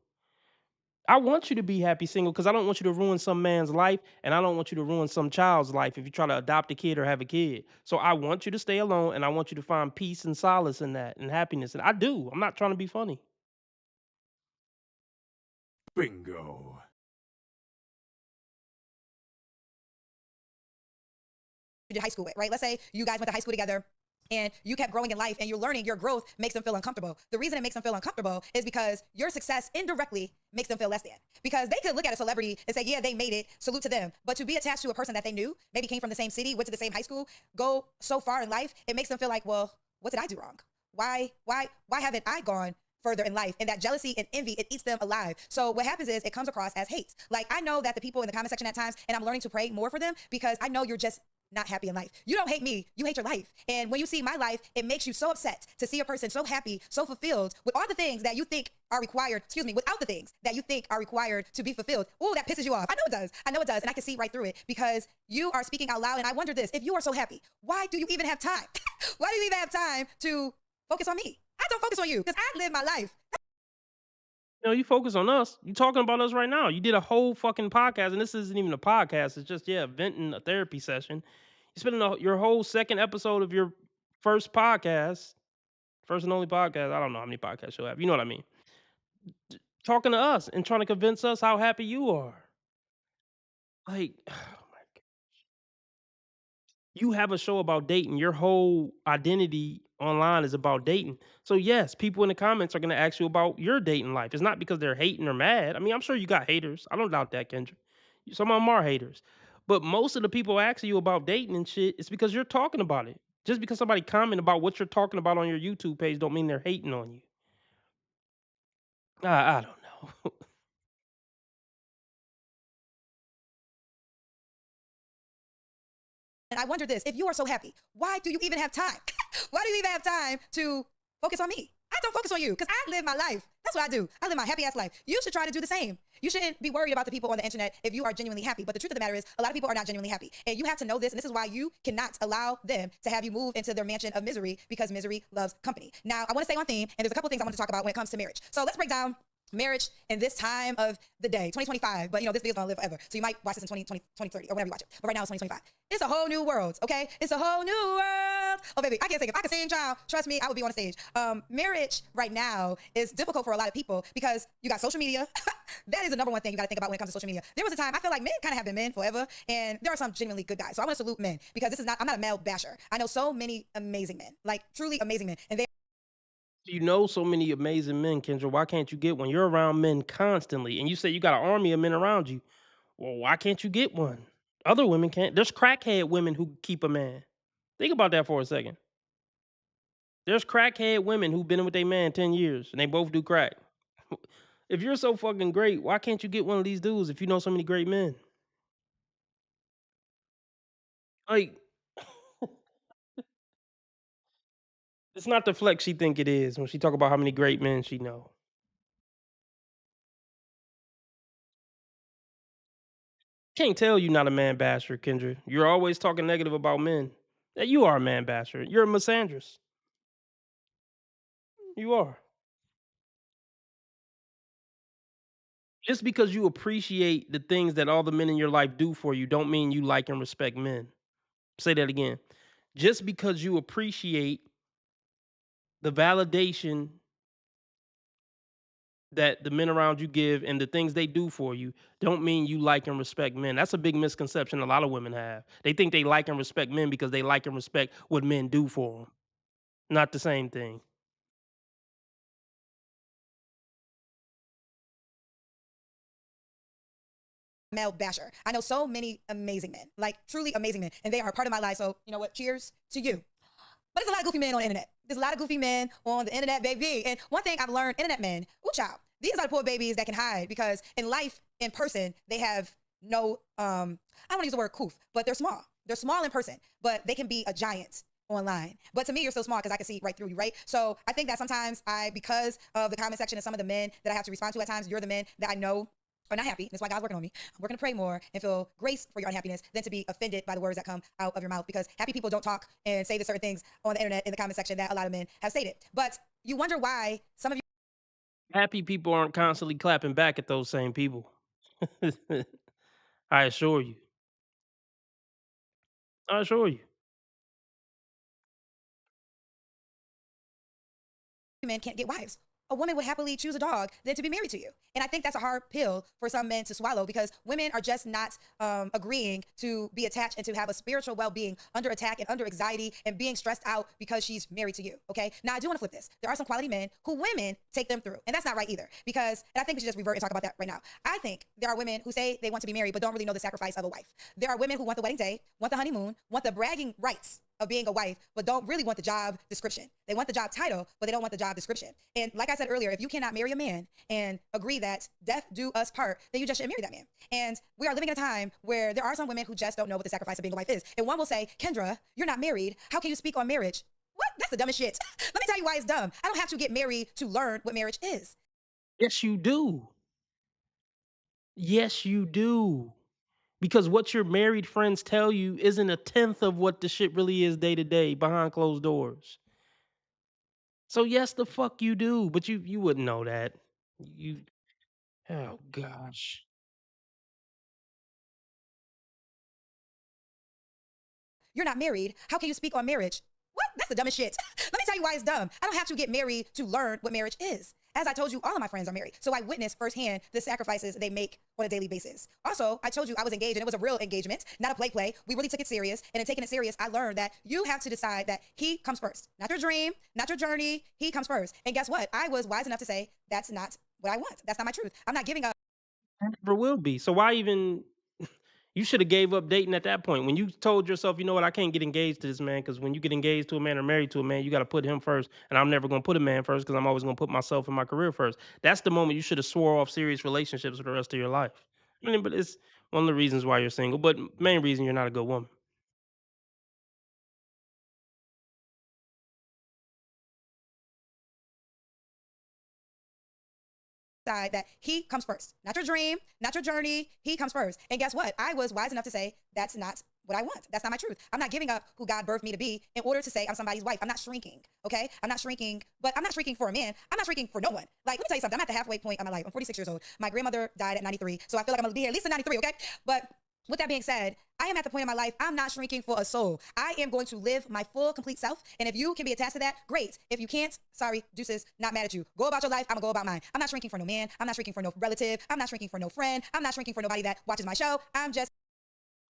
I want you to be happy single because I don't want you to ruin some man's life, and I don't want you to ruin some child's life if you try to adopt a kid or have a kid. So I want you to stay alone, and I want you to find peace and solace in that and happiness. And I do. I'm not trying to be funny. Bingo. you did high school with, right? Let's say you guys went to high school together, and you kept growing in life and you're learning, your growth makes them feel uncomfortable. The reason it makes them feel uncomfortable is because your success indirectly makes them feel less than. Because they could look at a celebrity and say, yeah, they made it, salute to them. But to be attached to a person that they knew, maybe came from the same city, went to the same high school, go so far in life, it makes them feel like, well, what did I do wrong? Why haven't I gone further in life? And that jealousy and envy, it eats them alive. So what happens is it comes across as hate. Like, I know that the people in the comment section at times, and I'm learning to pray more for them because I know you're just not happy in life. You don't hate me, you hate your life. And when you see my life, it makes you so upset to see a person so happy, so fulfilled with all the things that you think are required, without the things that you think are required to be fulfilled. Oh, that pisses you off. I know it does. I know it does. And I can see right through it because you are speaking out loud. And I wonder this, if you are so happy, why do you even have time? Why do you even have time to focus on me? I don't focus on you because I live my life. No, you focus on us. You talking about us right now. You did a whole fucking podcast, and this isn't even a podcast. It's just venting a therapy session. You spending your whole second episode of your first podcast, first and only podcast. I don't know how many podcasts you'll have. You know what I mean? Talking to us and trying to convince us how happy you are. Like, you have a show about dating. Your whole identity online is about dating. So yes, people in the comments are going to ask you about your dating life. It's not because they're hating or mad. I mean, I'm sure you got haters. I don't doubt that, Kendra. Some of them are haters. But most of the people asking you about dating and shit, it's because you're talking about it. Just because somebody comment about what you're talking about on your YouTube page don't mean they're hating on you. I don't know. And I wonder this, if you are so happy, why do you even have time? Why do you even have time to focus on me? I don't focus on you because I live my life. That's what I do. I live my happy ass life. You should try to do the same. You shouldn't be worried about the people on the internet if you are genuinely happy. But the truth of the matter is, a lot of people are not genuinely happy. And you have to know this. And this is why you cannot allow them to have you move into their mansion of misery because misery loves company. Now, I want to stay on theme. And there's a couple things I want to talk about when it comes to marriage. So let's break down marriage in this time of the day, 2025. But this video's gonna live forever. So you might watch this in 2030 or whenever you watch it. But right now it's 2025. It's a whole new world, okay? It's a whole new world. Oh, baby, I can't sing. If I could sing, child, trust me, I would be on a stage. Marriage right now is difficult for a lot of people because you got social media. That is the number one thing you gotta think about when it comes to social media. There was a time I feel like men kind of have been men forever, and there are some genuinely good guys. So I want to salute men because I'm not a male basher. I know so many amazing men, like truly amazing men, and they You know so many amazing men, Kendra. Why can't you get one? You're around men constantly, and you say you got an army of men around you. Well, why can't you get one? Other women can't. There's crackhead women who keep a man. Think about that for a second. There's crackhead women who've been with their man 10 years, and they both do crack. If you're so fucking great, why can't you get one of these dudes if you know so many great men? Like, it's not the flex she think it is when she talk about how many great men she know. Can't tell you not a man basher, Kendra. You're always talking negative about men. Yeah, you are a man basher. You're a misandrist. You are. Just because you appreciate the things that all the men in your life do for you, don't mean you like and respect men. Say that again. Just because you appreciate the validation that the men around you give and the things they do for you, don't mean you like and respect men. That's a big misconception a lot of women have. They think they like and respect men because they like and respect what men do for them. Not the same thing. male basher. I know so many amazing men, like truly amazing men, and they are a part of my life. So you know what? Cheers to you. But there's a lot of goofy men on the internet. There's a lot of goofy men on the internet, baby. And one thing I've learned, internet men, ooh child, these are the poor babies that can hide because in life, in person, they have no, I don't want to use the word coof, but they're small. They're small in person, but they can be a giant online. But to me, you're so small because I can see right through you, right? So I think that sometimes because of the comment section and some of the men that I have to respond to at times, you're the men that I know are not happy. That's why God's working on me. I'm working to pray more and feel grace for your unhappiness than to be offended by the words that come out of your mouth, because happy people don't talk and say the certain things on the internet in the comment section that a lot of men have stated. But you wonder why some of you Happy people aren't constantly clapping back at those same people. I assure you. I assure you. men can't get wives. a woman would happily choose a dog than to be married to you. And I think that's a hard pill for some men to swallow because women are just not agreeing to be attached and to have a spiritual well-being under attack and under anxiety and being stressed out because she's married to you, okay? Now, I do want to flip this. There are some quality men who women take them through, and that's not right either because, and I think we should just revert and talk about that right now. I think there are women who say they want to be married but don't really know the sacrifice of a wife. There are women who want the wedding day, want the honeymoon, want the bragging rights of being a wife, but don't really want the job description. They want the job title, but they don't want the job description. And like I said earlier, if you cannot marry a man and agree that death do us part, then you just shouldn't marry that man. And we are living in a time where there are some women who just don't know what the sacrifice of being a wife is. And one will say, Kendra, you're not married. How can you speak on marriage? What? That's the dumbest shit. Let me tell you why it's dumb. I don't have to get married to learn what marriage is. Yes, you do. Yes, you do. Because what your married friends tell you isn't a tenth of what the shit really is day to day behind closed doors. So yes, the fuck you do, but you wouldn't know that. You oh gosh. You're not married. How can you speak on marriage? What? That's the dumbest shit. Let me tell you why it's dumb. I don't have to get married to learn what marriage is. As I told you, all of my friends are married. So I witnessed firsthand the sacrifices they make on a daily basis. Also, I told you I was engaged and it was a real engagement, not a play. We really took it serious. And in taking it serious, I learned that you have to decide that he comes first. Not your dream, not your journey. He comes first. And guess what? I was wise enough to say, that's not what I want. That's not my truth. I'm not giving up. Never will be. So why even you should have gave up dating at that point. When you told yourself, you know what, I can't get engaged to this man because when you get engaged to a man or married to a man, you got to put him first. And I'm never going to put a man first because I'm always going to put myself and my career first. That's the moment you should have swore off serious relationships for the rest of your life. I mean, but it's one of the reasons why you're single, but main reason you're not a good woman. That he comes first. Not your dream, not your journey. He comes first. And guess what? I was wise enough to say, that's not what I want. That's not my truth. I'm not giving up who God birthed me to be in order to say I'm somebody's wife. I'm not shrinking, okay? I'm not shrinking, but I'm not shrinking for a man. I'm not shrinking for no one. Like, let me tell you something. I'm at the halfway point of my life. I'm 46 years old. My grandmother died at 93, so I feel like I'm gonna be here at least at 93, okay? But with that being said, I am at the point in my life, I'm not shrinking for a soul. I am going to live my full, complete self. And if you can be attached to that, great. If you can't, sorry, deuces, not mad at you. Go about your life, I'm gonna go about mine. I'm not shrinking for no man. I'm not shrinking for no relative. I'm not shrinking for no friend. I'm not shrinking for nobody that watches my show. I'm just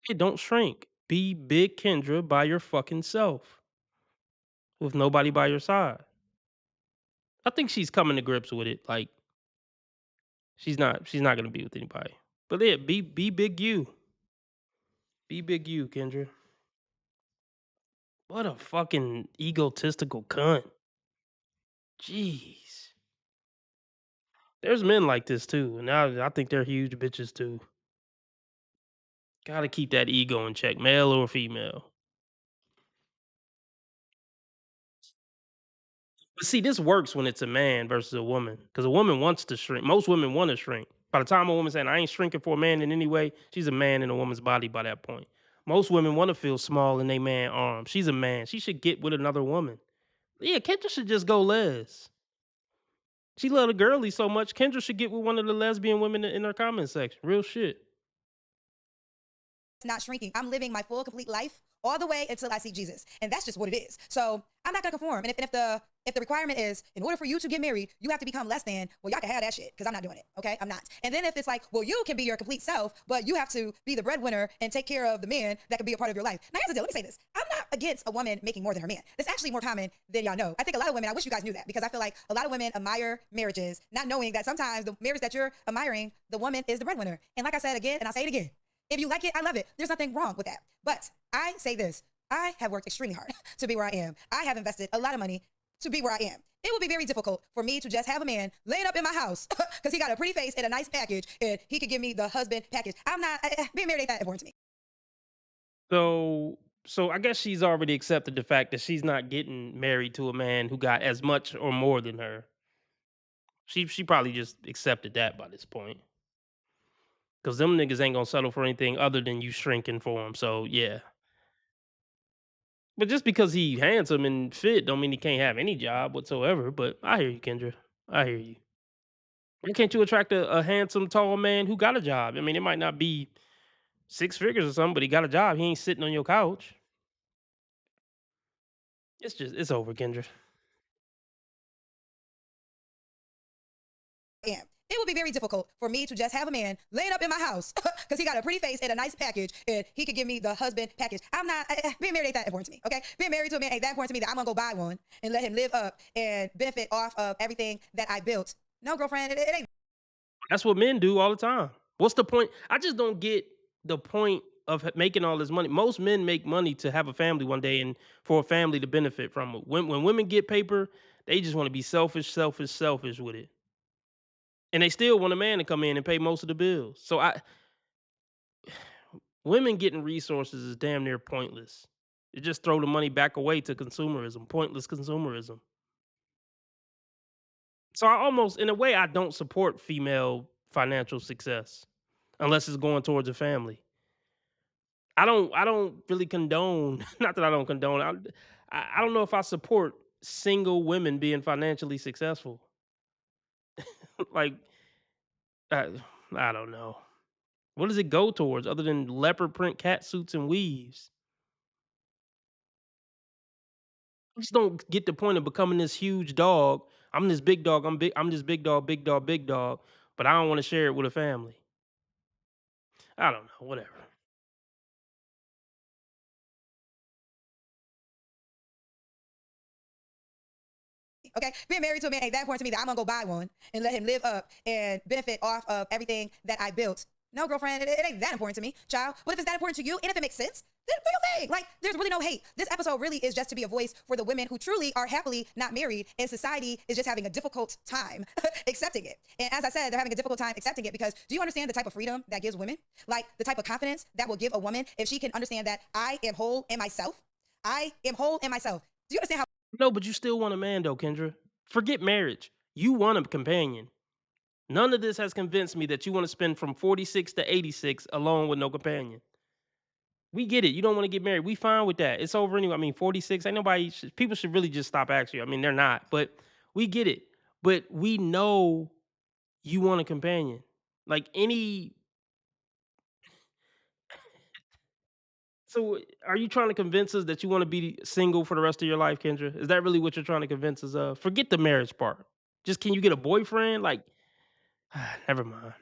Hey, don't shrink. Be big Kendra by your fucking self with nobody by your side. I think she's coming to grips with it. Like she's not gonna be with anybody. But yeah, be big you. Be big you, Kendra. What a fucking egotistical cunt. Jeez. There's men like this too, and I think they're huge bitches too. Gotta keep that ego in check, male or female. But see, this works when it's a man versus a woman, because a woman wants to shrink. Most women want to shrink. By the time a woman saying, "I ain't shrinking for a man in any way," she's a man in a woman's body by that point. Most women want to feel small in a man arms. She's a man. She should get with another woman. Yeah, Kendra should just go les. She love the girlie so much. Kendra should get with one of the lesbian women in her comment section. Real shit. not shrinking. I'm living my full, complete life all the way until I see Jesus. And that's just what it is. So I'm not gonna conform. And if the requirement is in order for you to get married, you have to become less than, well, y'all can have that shit because I'm not doing it. Okay, I'm not. And then if it's like, well, you can be your complete self, but you have to be the breadwinner and take care of the man that can be a part of your life. Now here's the deal. Let me say this. I'm not against a woman making more than her man. It's actually more common than y'all know. I think a lot of women, I wish you guys knew that because I feel like a lot of women admire marriages, not knowing that sometimes the marriage that you're admiring, the woman is the breadwinner. And like I said again, and I'll say it again, if you like it, I love it. There's nothing wrong with that. But I say this. I have worked extremely hard to be where I am. I have invested a lot of money to be where I am. It would be very difficult for me to just have a man laying up in my house because he got a pretty face and a nice package and he could give me the husband package. I'm not, being married ain't that important to me. So I guess she's already accepted the fact that she's not getting married to a man who got as much or more than her. She probably just accepted that by this point. Cause them niggas ain't gonna settle for anything other than you shrinking for them. So yeah. But just because he handsome and fit don't mean he can't have any job whatsoever. But I hear you, Kendra. I hear you. Why can't you attract a handsome, tall man who got a job? I mean, it might not be six figures or something, but he got a job. He ain't sitting on your couch. It's over, Kendra. am. It would be very difficult for me to just have a man laying up in my house because he got a pretty face and a nice package and he could give me the husband package. I'm not, being married ain't that important to me, okay? Being married to a man ain't that important to me that I'm gonna go buy one and let him live up and benefit off of everything that I built. No, girlfriend, it ain't. That's what men do all the time. What's the point? I just don't get the point of making all this money. Most men make money to have a family one day and for a family to benefit from it. When women get paper, they just want to be selfish with it. And they still want a man to come in and pay most of the bills. So women getting resources is damn near pointless. You just throw the money back away to consumerism, pointless consumerism. So I almost, in a way, I don't support female financial success unless it's going towards a family. I don't really condone. Not that I don't condone. I don't know if I support single women being financially successful. Like, I, I don't know. What does it go towards other than leopard print cat suits and weaves? I just don't get the point of becoming this huge dog. I'm this big dog. I'm big. I'm this big dog, big dog, big dog. But I don't want to share it with a family. I don't know. Whatever. Okay, being married to a man ain't that important to me that I'm gonna go buy one and let him live up and benefit off of everything that I built. No, girlfriend, it ain't that important to me, child. What if it's that important to you? And if it makes sense, then do your thing. Like, there's really no hate. This episode really is just to be a voice for the women who truly are happily not married, and society is just having a difficult time accepting it. And as I said, they're having a difficult time accepting it because do you understand the type of freedom that gives women? Like the type of confidence that will give a woman if she can understand that I am whole in myself. I am whole in myself. Do you understand how? No, but you still want a man though, Kendra. Forget marriage. You want a companion. None of this has convinced me that you want to spend from 46 to 86 alone with no companion. We get it. You don't want to get married. We fine with that. It's over anyway. I mean, 46. Ain't nobody. People should really just stop asking you. I mean, they're not, but we get it. But we know you want a companion. Like any. So, are you trying to convince us that you want to be single for the rest of your life, Kendra? Is that really what you're trying to convince us of? Forget the marriage part. Just can you get a boyfriend? Like, never mind.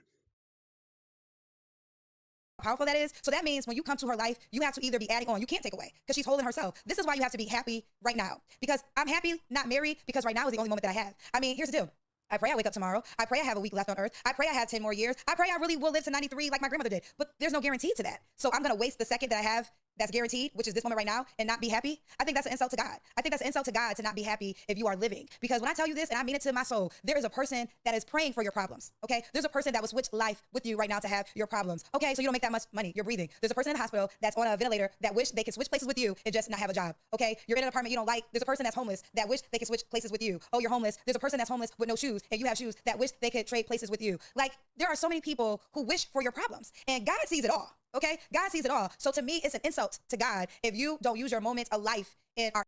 Powerful that is. So that means when you come to her life, you have to either be adding on. You can't take away because she's holding herself. This is why you have to be happy right now. Because I'm happy, not married, because right now is the only moment that I have. I mean, here's the deal. I pray I wake up tomorrow. I pray I have a week left on earth. I pray I have 10 more years. I pray I really will live to 93 like my grandmother did. But there's no guarantee to that. So I'm going to waste the second that I have that's guaranteed, which is this moment right now, and not be happy. I think that's an insult to God. I think that's an insult to God to not be happy if you are living. Because when I tell you this, and I mean it to my soul, there is a person that is praying for your problems, okay? There's a person that will switch life with you right now to have your problems. Okay, so you don't make that much money. You're breathing. There's a person in the hospital that's on a ventilator that wish they could switch places with you and just not have a job, okay? You're in an apartment you don't like. There's a person that's homeless that wish they could switch places with you. Oh, you're homeless. There's a person that's homeless with no shoes, and you have shoes that wish they could trade places with you. Like, there are so many people who wish for your problems, and God sees it all. Okay, God sees it all. So to me, it's an insult to God if you don't use your moments of life in our.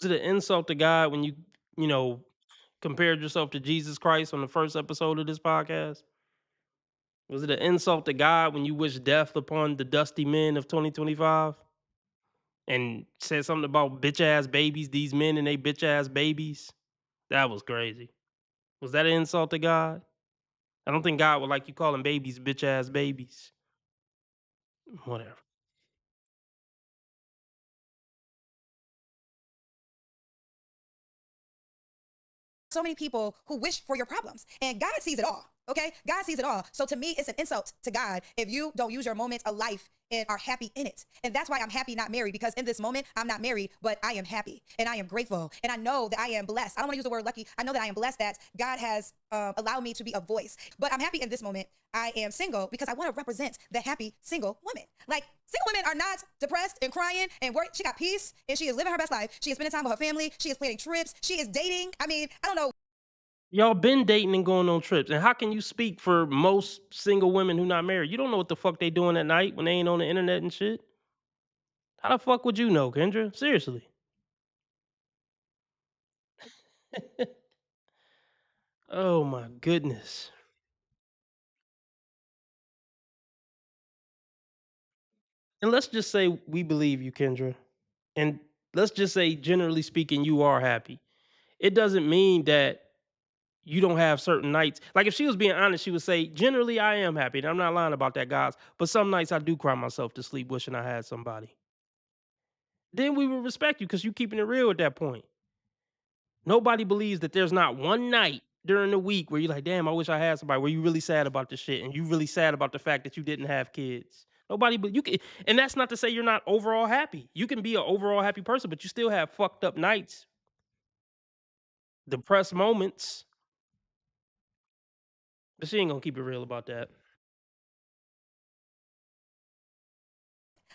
Is it an insult to God when you know, compared yourself to Jesus Christ on the first episode of this podcast? Was it an insult to God when you wish death upon the dusty men of 2025? And said something about bitch ass babies, these men and they bitch ass babies? That was crazy. Was that an insult to God? I don't think God would like you calling babies bitch ass babies. Whatever. So many people who wish for your problems, and God sees it all. Okay, God sees it all. So to me, it's an insult to God if you don't use your moments of life and are happy in it. And that's why I'm happy, not married, because in this moment, I'm not married, but I am happy and I am grateful. And I know that I am blessed. I don't want to use the word lucky. I know that I am blessed that God has allowed me to be a voice. But I'm happy in this moment. I am single because I want to represent the happy single woman. Like, single women are not depressed and crying and worried. She got peace and she is living her best life. She is spending time with her family. She is planning trips. She is dating. I mean, I don't know. Y'all been dating and going on trips. And how can you speak for most single women who not married? You don't know what the fuck they doing at night when they ain't on the internet and shit. How the fuck would you know, Kendra? Seriously. Oh my goodness. And let's just say we believe you, Kendra. And let's just say, generally speaking, you are happy. It doesn't mean that you don't have certain nights. Like if she was being honest, she would say, generally I am happy. And I'm not lying about that, guys. But some nights I do cry myself to sleep wishing I had somebody. Then we would respect you because you keeping it real at that point. Nobody believes that there's not one night during the week where you're like, damn, I wish I had somebody, where you really sad about this shit and you really sad about the fact that you didn't have kids. Nobody, but you can, and that's not to say you're not overall happy. You can be an overall happy person, but you still have fucked up nights, depressed moments. But she ain't gonna keep it real about that.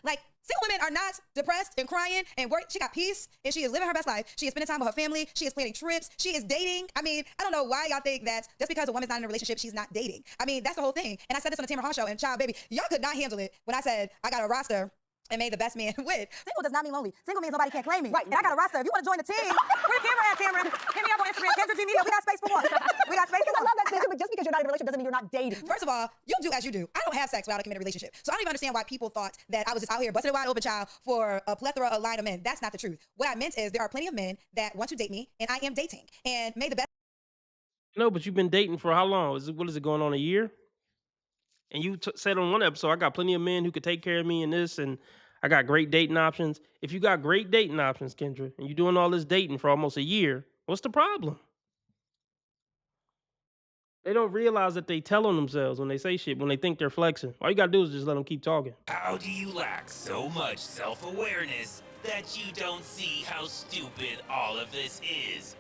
Like, single women are not depressed and crying and worried. She got peace and she is living her best life. She is spending time with her family. She is planning trips. She is dating. I mean, I don't know why y'all think that just because a woman's not in a relationship, she's not dating. I mean, that's the whole thing. And I said this on the Tamara Hall show, and child, baby, y'all could not handle it when I said I got a roster and made the best man win. Single does not mean lonely. Single means nobody can't claim me. Right. And I got a roster. If you want to join the team, where the camera at, Cameron? Hit me up on Instagram. Kendra G Media. We got space for more. We got space for more. I love that shit, but just because you're not in a relationship doesn't mean you're not dating. First of all, you do as you do. I don't have sex without a committed relationship. So I don't even understand why people thought that I was just out here busting a wide open, child, for a plethora of line of men. That's not the truth. What I meant is there are plenty of men that want to date me, and I am dating. And may the best. No, but you've been dating for how long? What is it going on, a year? And you said on one episode, I got plenty of men who could take care of me and this, and I got great dating options. If you got great dating options, Kendra, and you're doing all this dating for almost a year, what's the problem? They don't realize that they tell on themselves when they say shit, when they think they're flexing. All you gotta do is just let them keep talking. How do you lack so much self-awareness that you don't see how stupid all of this is?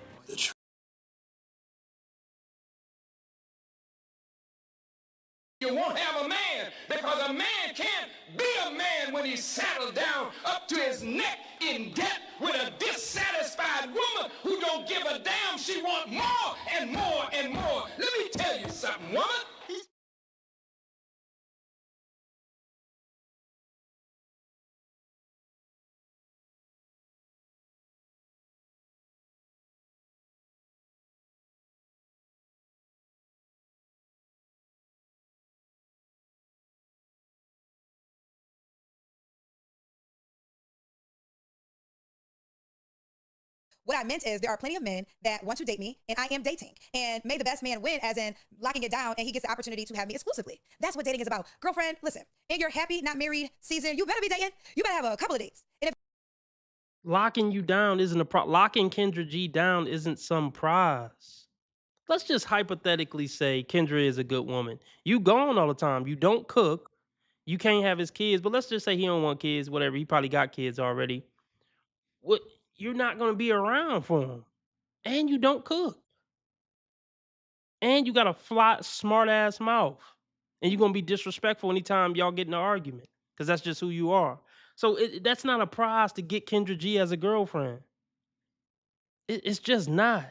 You won't have a man because a man can't be a man when he's saddled down up to his neck in debt with a dissatisfied woman who don't give a damn. She want more and more and more. Let me tell you something, woman. What I meant is there are plenty of men that want to date me, and I am dating. And may the best man win, as in locking it down, and he gets the opportunity to have me exclusively. That's what dating is about. Girlfriend, listen, in your happy, not married season, you better be dating. You better have a couple of dates. And if Locking you down isn't a locking Kendra G down isn't some prize. Let's just hypothetically say Kendra is a good woman. You gone all the time. You don't cook. You can't have his kids. But let's just say he don't want kids, whatever. He probably got kids already. What, you're not gonna be around for him. And you don't cook. And you got a flat, smart ass mouth. And you're gonna be disrespectful anytime y'all get in an argument. Because that's just who you are. So that's not a prize to get Kendra G as a girlfriend. It's just not.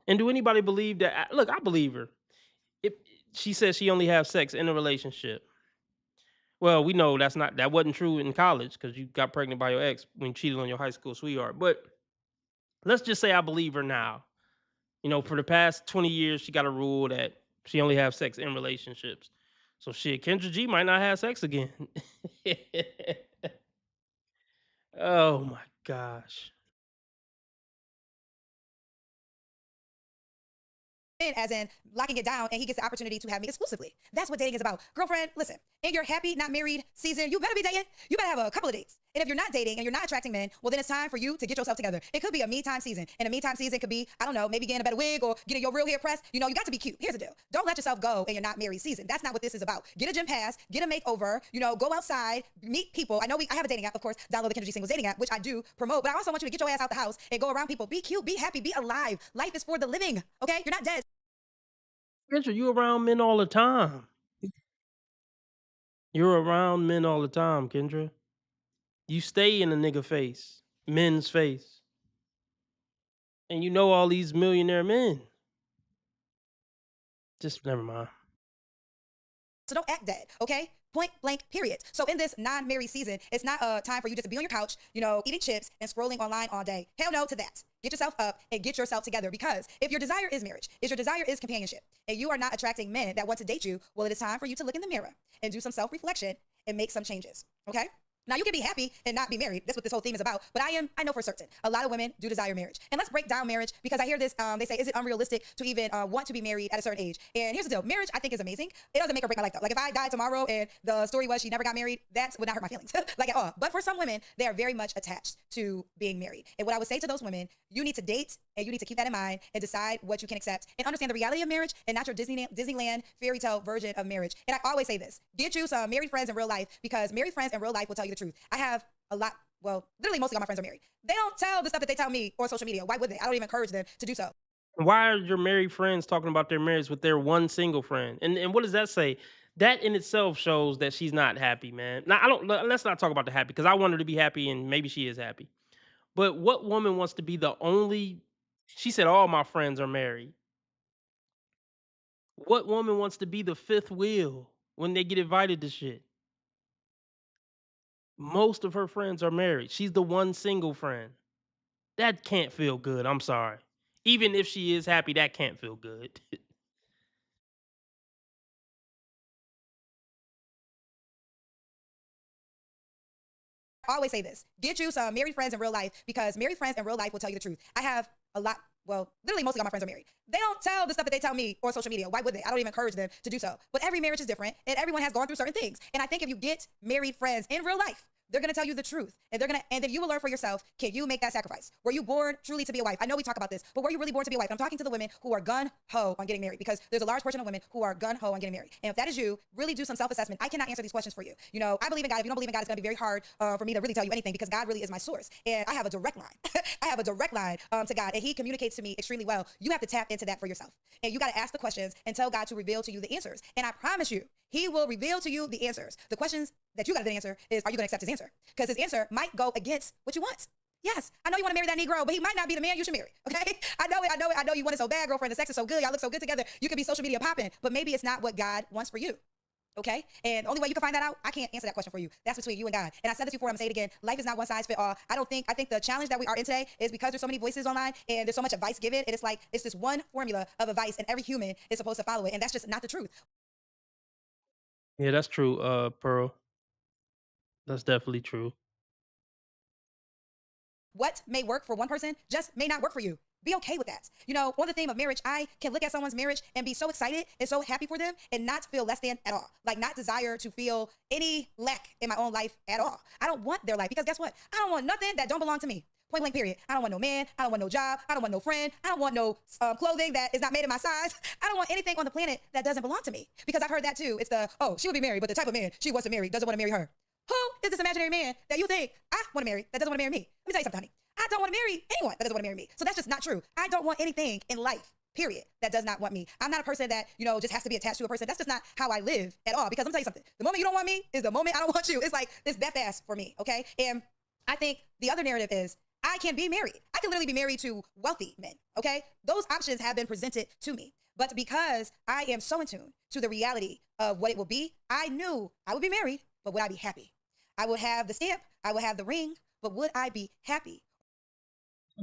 And do anybody believe that? Look, I believe her. If she says she only has sex in a relationship. Well, we know that wasn't true in college because you got pregnant by your ex when you cheated on your high school sweetheart. But let's just say I believe her now. You know, for the past 20 years, she got a rule that she only have sex in relationships. So shit, Kendra G might not have sex again. Oh my gosh. as in locking it down, and he gets the opportunity to have me exclusively. That's what dating is about. Girlfriend, listen, in your happy, not married season, you better be dating. You better have a couple of dates. And if you're not dating and you're not attracting men, well, then it's time for you to get yourself together. It could be a me time season. And a me time season could be, I don't know, maybe getting a better wig or getting your real hair pressed. You know, you got to be cute. Here's the deal. Don't let yourself go in your not married season. That's not what this is about. Get a gym pass, get a makeover, you know, go outside, meet people. I know I have a dating app, of course, download the Kendra G Singles dating app, which I do promote, but I also want you to get your ass out the house and go around people. Be cute, be happy, be alive. Life is for the living, okay? You're not dead. Kendra, you around men all the time. You're around men all the time, Kendra. You stay in a nigga face, men's face. And you know all these millionaire men. Just never mind. So don't act dead, okay? Point blank, period. So in this non-married season, it's not a time for you just to be on your couch, you know, eating chips and scrolling online all day. Hell no to that. Get yourself up and get yourself together, because if your desire is marriage, if your desire is companionship, and you are not attracting men that want to date you, well, it is time for you to look in the mirror and do some self-reflection and make some changes, okay? Now you can be happy and not be married. That's what this whole theme is about. But I know for certain, a lot of women do desire marriage. And let's break down marriage because I hear this, they say, is it unrealistic to even want to be married at a certain age? And here's the deal. Marriage, I think, is amazing. It doesn't make or break my life though. Like if I died tomorrow and the story was she never got married, that would not hurt my feelings, like at all. But for some women, they are very much attached to being married. And what I would say to those women, you need to date and you need to keep that in mind and decide what you can accept and understand the reality of marriage and not your Disneyland fairy tale version of marriage. And I always say this, get you some married friends in real life because married friends in real life will tell you the truth. I have a lot, well, literally mostly all my friends are married. They don't tell the stuff that they tell me on social media. Why would they? I don't even encourage them to do so. Why are your married friends talking about their marriage with their one single friend? And what does that say? That in itself shows that she's not happy, man. Now I don't let's not talk about the happy because I want her to be happy and maybe she is happy. But what woman wants to be the only she said all my friends are married. What woman wants to be the fifth wheel when they get invited to shit? Most of her friends are married. She's the one single friend. That can't feel good. I'm sorry. Even if she is happy, that can't feel good. I always say this, get you some married friends in real life because married friends in real life will tell you the truth. I have a lot, well, literally mostly all my friends are married. They don't tell the stuff that they tell me on social media. Why would they? I don't even encourage them to do so. But every marriage is different and everyone has gone through certain things. And I think if you get married friends in real life, they're going to tell you the truth and and then you will learn for yourself, can you make that sacrifice? Were you born truly to be a wife? I know we talk about this, but were you really born to be a wife? I'm talking to the women who are gun-ho on getting married because there's a large portion of women who are gun-ho on getting married. And if that is you, really do some self-assessment. I cannot answer these questions for you. You know, I believe in God. If you don't believe in God, it's going to be very hard for me to really tell you anything because God really is my source. And I have a direct line. I have a direct line to God and he communicates to me extremely well. You have to tap into that for yourself. And you got to ask the questions and tell God to reveal to you the answers. And I promise you, he will reveal to you the answers. The questions that you got to answer is, are you going to accept his answer? Because his answer might go against what you want. Yes, I know you want to marry that Negro, but he might not be the man you should marry, okay? I know you want it so bad, girlfriend. The sex is so good. Y'all look so good together. You could be social media popping, but maybe it's not what God wants for you. Okay? And the only way you can find that out, I can't answer that question for you. That's between you and God. And I said this before, I'm gonna say it again. Life is not one size fit all. I think the challenge that we are in today is because there's so many voices online and there's so much advice given. And it's like, it's this one formula of advice and every human is supposed to follow it. And that's just not the truth. Yeah, that's true, Pearl. That's definitely true. What may work for one person just may not work for you. Be okay with that. You know, on the theme of marriage, I can look at someone's marriage and be so excited and so happy for them and not feel less than at all. Like not desire to feel any lack in my own life at all. I don't want their life because guess what? I don't want nothing that don't belong to me. Point blank period. I don't want no man. I don't want no job. I don't want no friend. I don't want no clothing that is not made in my size. I don't want anything on the planet that doesn't belong to me. Because I've heard that too. It's she would be married, but the type of man she wants to marry doesn't want to marry her. Who is this imaginary man that you think I want to marry that doesn't want to marry me? Let me tell you something, honey. I don't want to marry anyone that doesn't want to marry me. So that's just not true. I don't want anything in life, period, that does not want me. I'm not a person that, just has to be attached to a person. That's just not how I live at all. Because let me tell you something. The moment you don't want me is the moment I don't want you. It's like, it's that fast for me, okay? And I think the other narrative is I can be married. I can literally be married to wealthy men, okay? Those options have been presented to me. But because I am so in tune to the reality of what it will be, I knew I would be married, but would I be happy? I would have the stamp, I would have the ring, but would I be happy?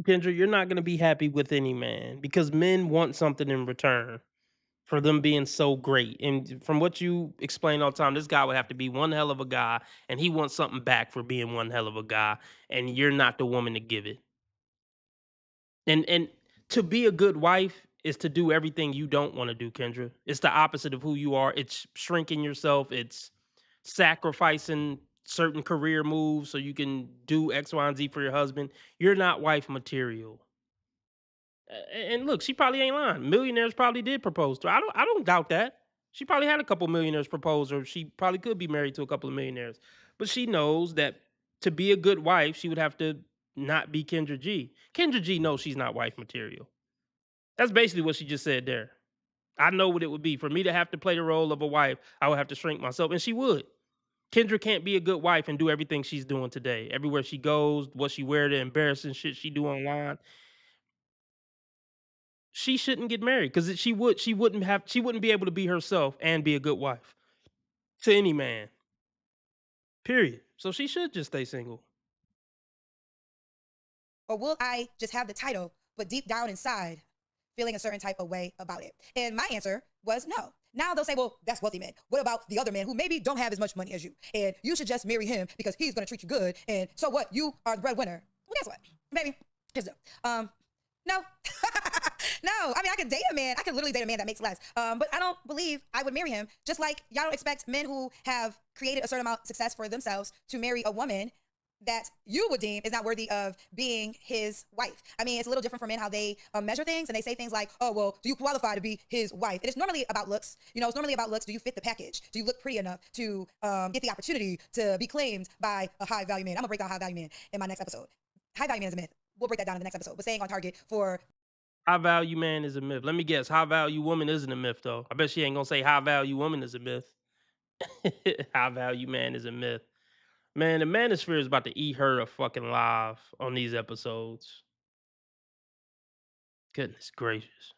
Kendra, you're not gonna be happy with any man because men want something in return for them being so great. And from what you explain all the time, this guy would have to be one hell of a guy, and he wants something back for being one hell of a guy, and you're not the woman to give it. And to be a good wife is to do everything you don't want to do, Kendra. It's the opposite of who you are. It's shrinking yourself. It's sacrificing certain career moves so you can do X, Y, and Z for your husband. You're not wife material. And look, she probably ain't lying. Millionaires probably did propose to her. I don't doubt that. She probably had a couple millionaires propose, or she probably could be married to a couple of millionaires. But she knows that to be a good wife, she would have to not be Kendra G. Kendra G knows she's not wife material. That's basically what she just said there. I know what it would be. For me to have to play the role of a wife, I would have to shrink myself, and she would. Kendra can't be a good wife and do everything she's doing today. Everywhere she goes, what she wear, the embarrassing shit she do online. She shouldn't get married because she wouldn't be able to be herself and be a good wife to any man. Period. So she should just stay single. Or will I just have the title, but deep down inside, feeling a certain type of way about it? And my answer was no. Now they'll say, well, that's wealthy men. What about the other men who maybe don't have as much money as you? And you should just marry him because he's going to treat you good. And so what? You are the breadwinner. Well, guess what? Baby, here's the deal. No. No. I mean, I could date a man. I could literally date a man that makes less. But I don't believe I would marry him. Just like y'all don't expect men who have created a certain amount of success for themselves to marry a woman that you would deem is not worthy of being his wife. I mean, it's a little different for men how they measure things, and they say things like, oh, well, do you qualify to be his wife? It is normally about looks. You know, it's normally about looks. Do you fit the package? Do you look pretty enough to get the opportunity to be claimed by a high value man? I'm gonna break down high value man in my next episode. High value man is a myth. We'll break that down in the next episode. But staying on target for High value man is a myth. Let me guess. High value woman isn't a myth, though. I bet she ain't gonna say high value woman is a myth. High value man is a myth. Man, the manosphere is about to eat her a fucking alive on these episodes. Goodness gracious.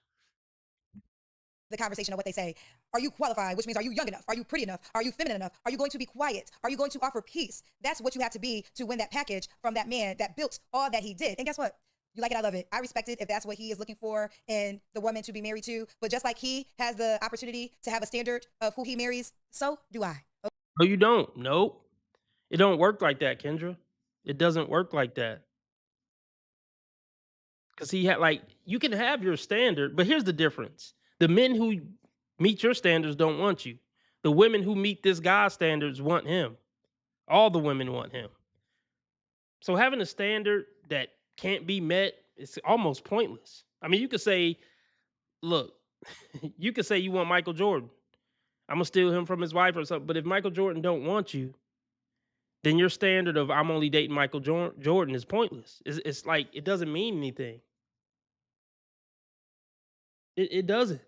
the conversation of what they say. Are you qualified? Which means, are you young enough? Are you pretty enough? Are you feminine enough? Are you going to be quiet? Are you going to offer peace? That's what you have to be to win that package from that man that built all that he did. And guess what? You like it, I love it. I respect it if that's what he is looking for in the woman to be married to. But just like he has the opportunity to have a standard of who he marries, so do I. No, you don't. Nope. It don't work like that, Kendra. It doesn't work like that. Because he had, like, you can have your standard, but here's the difference. The men who meet your standards don't want you. The women who meet this guy's standards want him. All the women want him. So having a standard that can't be met is almost pointless. I mean, you could say, look, you could say you want Michael Jordan. I'm gonna steal him from his wife or something. But if Michael Jordan don't want you, then your standard of I'm only dating Michael Jordan is pointless. It's like it doesn't mean anything. It doesn't.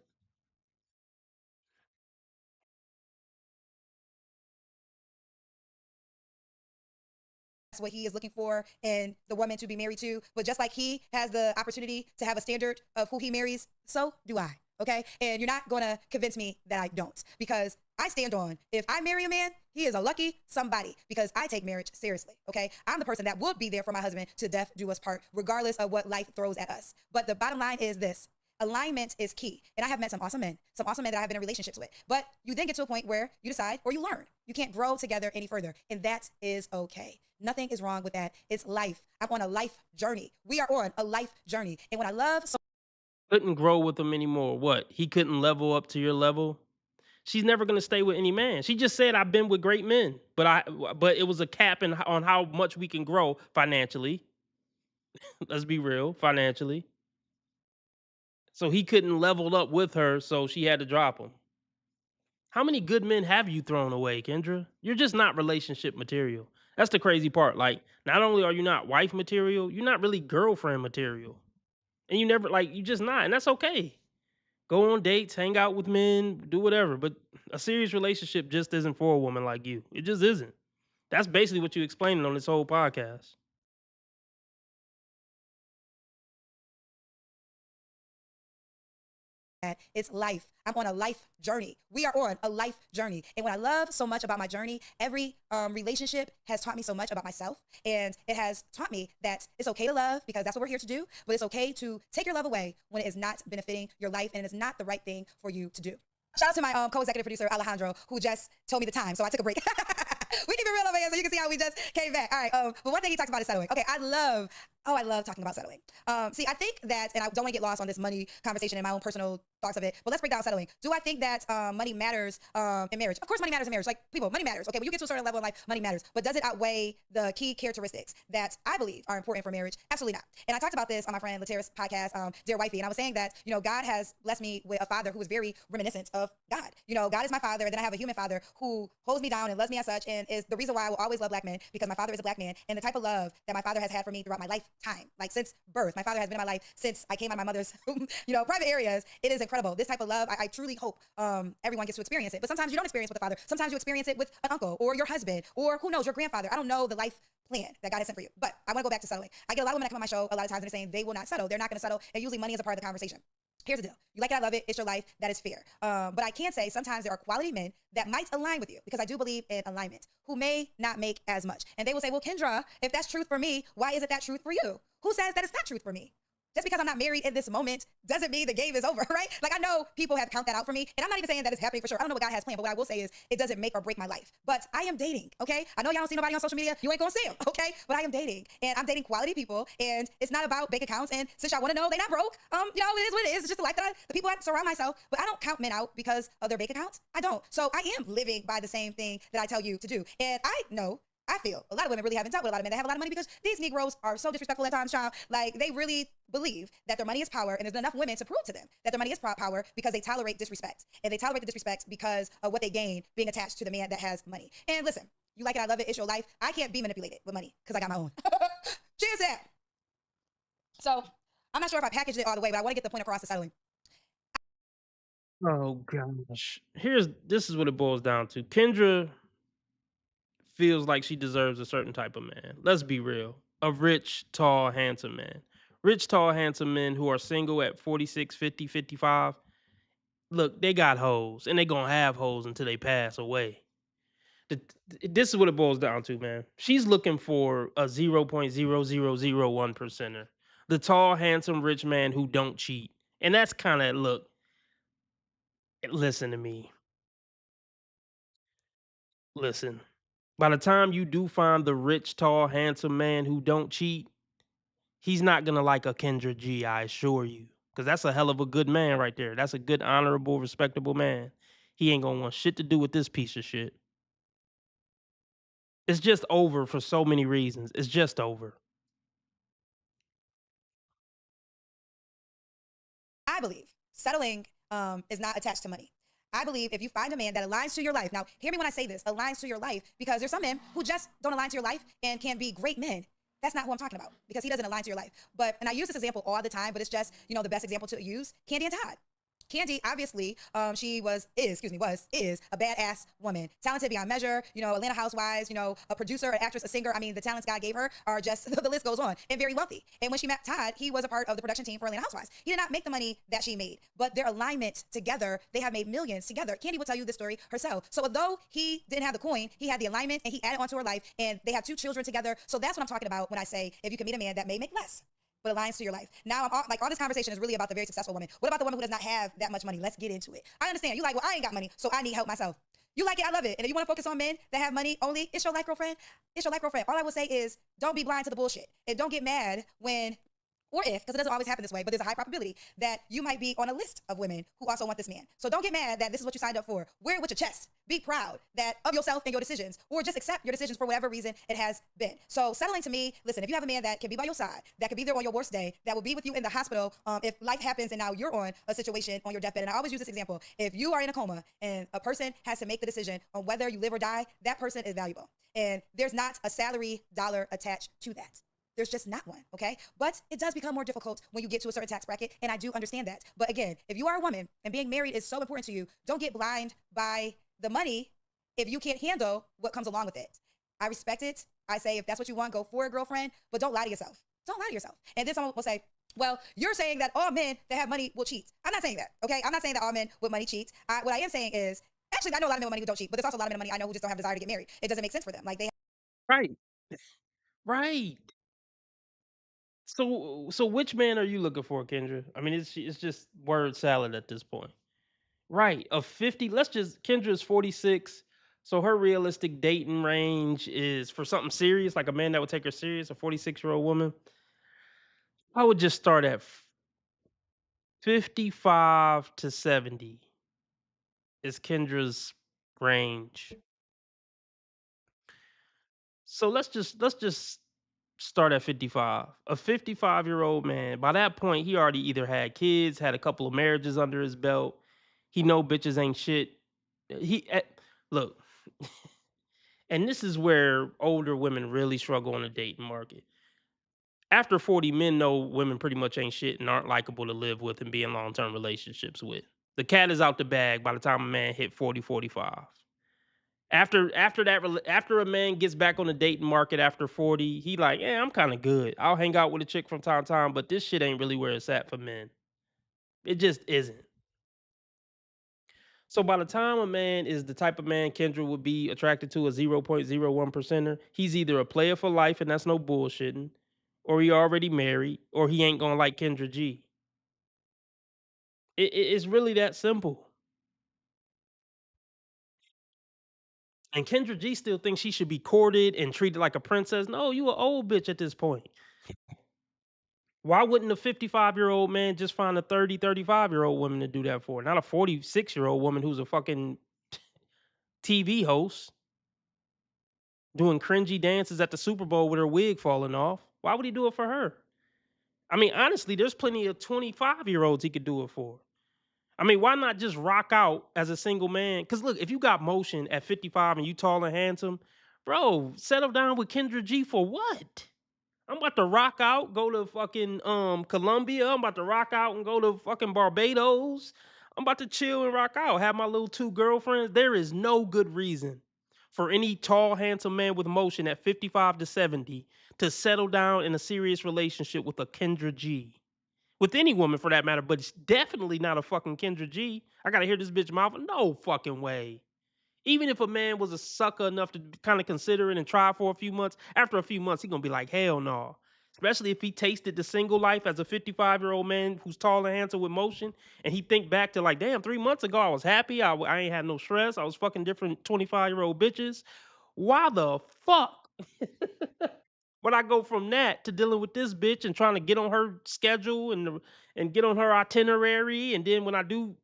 That's what he is looking for in the woman to be married to. But just like he has the opportunity to have a standard of who he marries, so do I. Okay? And you're not going to convince me that I don't, because I stand on, if I marry a man, he is a lucky somebody, because I take marriage seriously. Okay? I'm the person that would be there for my husband to death do us part, regardless of what life throws at us. But the bottom line is this. Alignment is key. And I have met some awesome men that I have been in relationships with. But you then get to a point where you decide or you learn. You can't grow together any further. And that is okay. Nothing is wrong with that. It's life. I'm on a life journey. We are on a life journey. And when I love Couldn't grow with him anymore. What? He couldn't level up to your level? She's never gonna stay with any man. She just said I've been with great men, but it was a cap on how much we can grow financially. Let's be real, financially. So he couldn't level up with her, so she had to drop him. How many good men have you thrown away, Kendra? You're just not relationship material. That's the crazy part. Like, not only are you not wife material, you're not really girlfriend material. And you never, like, you just not, and that's okay. Go on dates, hang out with men, do whatever. But a serious relationship just isn't for a woman like you. It just isn't. That's basically what you explaining on this whole podcast. It's life. I'm on a life journey. We are on a life journey. And what I love so much about my journey, every relationship has taught me so much about myself. And it has taught me that it's okay to love, because that's what we're here to do. But it's okay to take your love away when it is not benefiting your life and it is not the right thing for you to do. Shout out to my co-executive producer, Alejandro, who just told me the time. So I took a break. We keep it real over here so you can see how we just came back. All right. But one thing he talks about is settling. Okay. I love talking about settling. See, I think that, and I don't want to get lost on this money conversation and my own personal thoughts of it, but let's break down settling. Do I think that money matters in marriage? Of course, money matters in marriage. Like, people, money matters. Okay. When you get to a certain level in life, money matters. But does it outweigh the key characteristics that I believe are important for marriage? Absolutely not. And I talked about this on my friend Latera's podcast, Dear Wifey. And I was saying that, God has blessed me with a father who is very reminiscent of God. God is my father. And then I have a human father who holds me down and loves me as such, and is the reason why I will always love black men, because my father is a black man. And the type of love that my father has had for me throughout my lifetime, like since birth, my father has been in my life since I came out of my mother's, private areas. It is incredible. This type of love, I truly hope everyone gets to experience it. But sometimes you don't experience it with a father. Sometimes you experience it with an uncle or your husband or who knows, your grandfather. I don't know the life plan that God has sent for you. But I want to go back to settling. I get a lot of women that come on my show a lot of times and they're saying they will not settle. They're not going to settle. And usually money is a part of the conversation. Here's the deal. You like it, I love it. It's your life. That is fair. But I can say sometimes there are quality men that might align with you, because I do believe in alignment, who may not make as much. And they will say, well, Kendra, if that's truth for me, why isn't that truth for you? Who says that it's not truth for me? just because I'm not married in this moment doesn't mean the game is over, right? Like I know people have count that out for me, and I'm not even saying that it's happening for sure. I don't know what God has planned, but what I will say is it doesn't make or break my life. But I am dating, okay? I know y'all don't see nobody on social media. You ain't gonna see them, okay? But I am dating, and I'm dating quality people, and it's not about bank accounts. And since y'all want to know, they're not broke. You know, it is what it is. It's just the life that the people I surround myself. But I don't count men out because of their bank accounts. I don't. So I am living by the same thing that I tell you to do, and I feel a lot of women really haven't dealt with a lot of men that have a lot of money because these Negroes are so disrespectful at times, child. Like they really believe that their money is power, and there's enough women to prove to them that their money is power because they tolerate disrespect, and they tolerate the disrespect because of what they gain being attached to the man that has money. And listen, you like it, I love it, it's your life. I can't be manipulated with money because I got my own. Cheers to that. So I'm not sure if I packaged it all the way, but I want to get the point across to settling. Oh gosh. This is what it boils down to. Kendra feels like she deserves a certain type of man. Let's be real. A rich, tall, handsome man. Rich, tall, handsome men who are single at 46, 50, 55. Look, they got hoes and they gonna have hoes until they pass away. This is what it boils down to, man. She's looking for a 0.0001 percenter. The tall, handsome, rich man who don't cheat. And that's kind of look, listen to me. Listen. By the time you do find the rich, tall, handsome man who don't cheat, he's not gonna like a Kendra G, I assure you. Because that's a hell of a good man right there. That's a good, honorable, respectable man. He ain't gonna want shit to do with this piece of shit. It's just over for so many reasons. It's just over. I believe settling is not attached to money. I believe if you find a man that aligns to your life, now hear me when I say this, aligns to your life, because there's some men who just don't align to your life and can be great men. That's not who I'm talking about because he doesn't align to your life. But, and I use this example all the time, but it's just, the best example to use, Candy and Todd. Candy, obviously, she is a badass woman, talented beyond measure. Atlanta Housewives. A producer, an actress, a singer. I mean, the talents God gave her are just the list goes on, and very wealthy. And when she met Todd, he was a part of the production team for Atlanta Housewives. He did not make the money that she made, but their alignment together, they have made millions together. Candy will tell you this story herself. So although he didn't have the coin, he had the alignment, and he added onto her life, and they have 2 children together. So that's what I'm talking about when I say if you can meet a man that may make less, but aligns to your life. Now, all this conversation is really about the very successful woman. What about the woman who does not have that much money? Let's get into it. I understand. You like, well, I ain't got money, so I need help myself. You like it, I love it. And if you want to focus on men that have money only, it's your life, girlfriend. It's your life, girlfriend. All I will say is don't be blind to the bullshit. And don't get mad when, or if, because it doesn't always happen this way, but there's a high probability that you might be on a list of women who also want this man. So don't get mad that this is what you signed up for. Wear it with your chest. Be proud of yourself and your decisions, or just accept your decisions for whatever reason it has been. So settling to me, listen, if you have a man that can be by your side, that can be there on your worst day, that will be with you in the hospital if life happens and now you're on a situation on your deathbed. And I always use this example. If you are in a coma and a person has to make the decision on whether you live or die, that person is valuable. And there's not a salary dollar attached to that. There's just not one, okay? But it does become more difficult when you get to a certain tax bracket, and I do understand that. But again, if you are a woman and being married is so important to you, don't get blind by the money if you can't handle what comes along with it. I respect it. I say if that's what you want, go for it, girlfriend, but don't lie to yourself. Don't lie to yourself. And then someone will say, well, you're saying that all men that have money will cheat. I'm not saying that, okay? I'm not saying that all men with money cheat. What I am saying is, actually, I know a lot of men with money who don't cheat, but there's also a lot of men with money I know who just don't have desire to get married. It doesn't make sense for them. Like they Right. Right. So which man are you looking for, Kendra? I mean, it's just word salad at this point. Right. Of 50, Kendra's 46. So her realistic dating range is for something serious, like a man that would take her serious, a 46-year-old woman. I would just start at 55 to 70 is Kendra's range. So let's just start at 55. A 55-year-old man, by that point, he already either had kids, had a couple of marriages under his belt. He know bitches ain't shit. He look, and this is where older women really struggle on the dating market. After 40, men know women pretty much ain't shit and aren't likable to live with and be in long-term relationships with. The cat is out the bag by the time a man hit 40, 45. After a man gets back on the dating market after 40, he like, yeah, I'm kind of good. I'll hang out with a chick from time to time, but this shit ain't really where it's at for men. It just isn't. So by the time a man is the type of man Kendra would be attracted to, a 0.01 percenter, he's either a player for life, and that's no bullshitting, or he already married, or he ain't gonna like Kendra G. It's really that simple. And Kendra G still thinks she should be courted and treated like a princess. No, you an old bitch at this point. Why wouldn't a 55-year-old man just find a 30, 35-year-old woman to do that for? Not a 46-year-old woman who's a fucking TV host doing cringy dances at the Super Bowl with her wig falling off. Why would he do it for her? I mean, honestly, there's plenty of 25-year-olds he could do it for. I mean, why not just rock out as a single man? Because look, if you got motion at 55 and you tall and handsome, bro, settle down with Kendra G for what? I'm about to rock out, go to fucking Colombia. I'm about to rock out and go to fucking Barbados. I'm about to chill and rock out. Have my little 2 girlfriends. There is no good reason for any tall, handsome man with motion at 55 to 70 to settle down in a serious relationship with a Kendra G. With any woman for that matter, but it's definitely not a fucking Kendra G. I gotta hear this bitch mouth. No fucking way. Even if a man was a sucker enough to kind of consider it and try for a few months, after a few months, he gonna be like, hell no. Especially if he tasted the single life as a 55-year-old man who's tall and handsome with motion, and he think back to like, damn, 3 months ago I was happy, I ain't had no stress, I was fucking different 25-year-old bitches. Why the fuck would I go from that to dealing with this bitch and trying to get on her schedule and get on her itinerary, and then when I do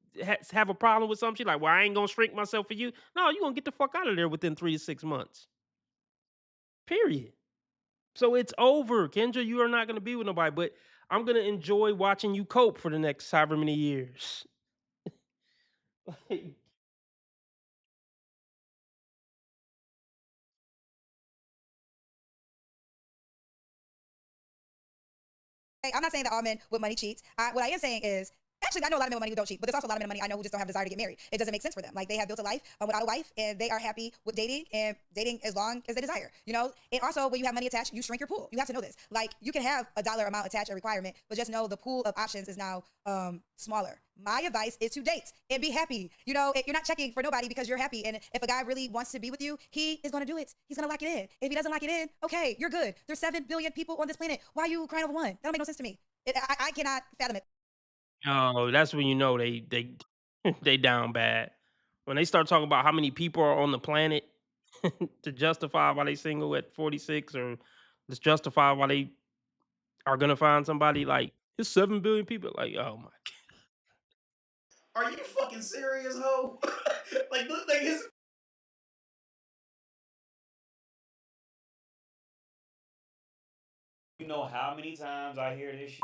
have a problem with something, she's like, well, I ain't gonna shrink myself for you. No, you gonna get the fuck out of there within 3 to 6 months. Period. So it's over. Kendra, you are not gonna be with nobody, but I'm gonna enjoy watching you cope for the next however many years. I'm not saying that all men with money cheat. What I am saying is, actually, I know a lot of men with money who don't cheat, but there's also a lot of men with money I know who just don't have a desire to get married. It doesn't make sense for them. Like, they have built a life without a wife, and they are happy with dating and dating as long as they desire, you know? And also, when you have money attached, you shrink your pool. You have to know this. Like, you can have a dollar amount attached, a requirement, but just know the pool of options is now smaller. My advice is to date and be happy. You know, you're not checking for nobody because you're happy. And if a guy really wants to be with you, he is going to do it. He's going to lock it in. If he doesn't lock it in, okay, you're good. There's 7 billion people on this planet. Why are you crying over one? That don't make no sense to me. I cannot fathom it. Oh, that's when you know they they down bad. When they start talking about how many people are on the planet to justify why they single at 46, or just justify why they are gonna find somebody, like it's 7 billion people. Like, oh my Are you fucking serious, ho? Like, look, like his. You know how many times I hear this shit?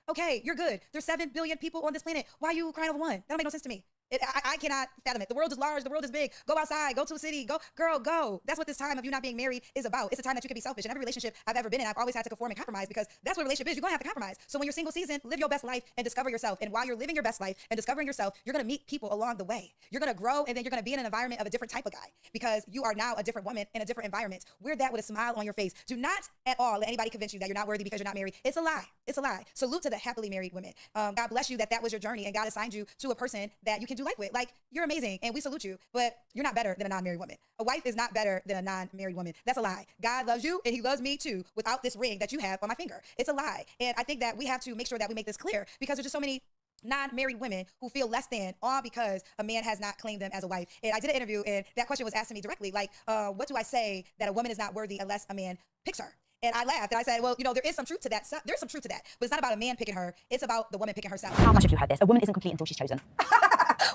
Okay, you're good. There's 7 billion people on this planet. Why are you crying over one? That don't make no sense to me. I cannot fathom it. The world is large. The world is big. Go outside. Go to a city. Go, girl, go. That's what this time of you not being married is about. It's a time that you can be selfish. In every relationship I've ever been in, I've always had to conform and compromise, because that's what a relationship is. You're going to have to compromise. So when you're single season, live your best life and discover yourself. And while you're living your best life and discovering yourself, you're going to meet people along the way. You're going to grow, and then you're going to be in an environment of a different type of guy, because you are now a different woman in a different environment. Wear that with a smile on your face. Do not at all let anybody convince you that you're not worthy because you're not married. It's a lie. It's a lie. Salute to the happily married women. God bless you that was your journey, and God assigned you to a person that you can do life with. Like, you're amazing, and we salute you, but you're not better than a non-married woman. A wife is not better than a non-married woman. That's a lie. God loves you, and he loves me too, without this ring that you have on my finger. It's a lie. And I think that we have to make sure that we make this clear, because there's just so many non-married women who feel less than, all because a man has not claimed them as a wife. And I did an interview, and that question was asked to me directly, like, what do I say that a woman is not worthy unless a man picks her? And I laughed, and I said, well, you know, there is some truth to that. There's some truth to that, but it's not about a man picking her. It's about the woman picking herself. How much have you heard this? A woman isn't complete until she's chosen.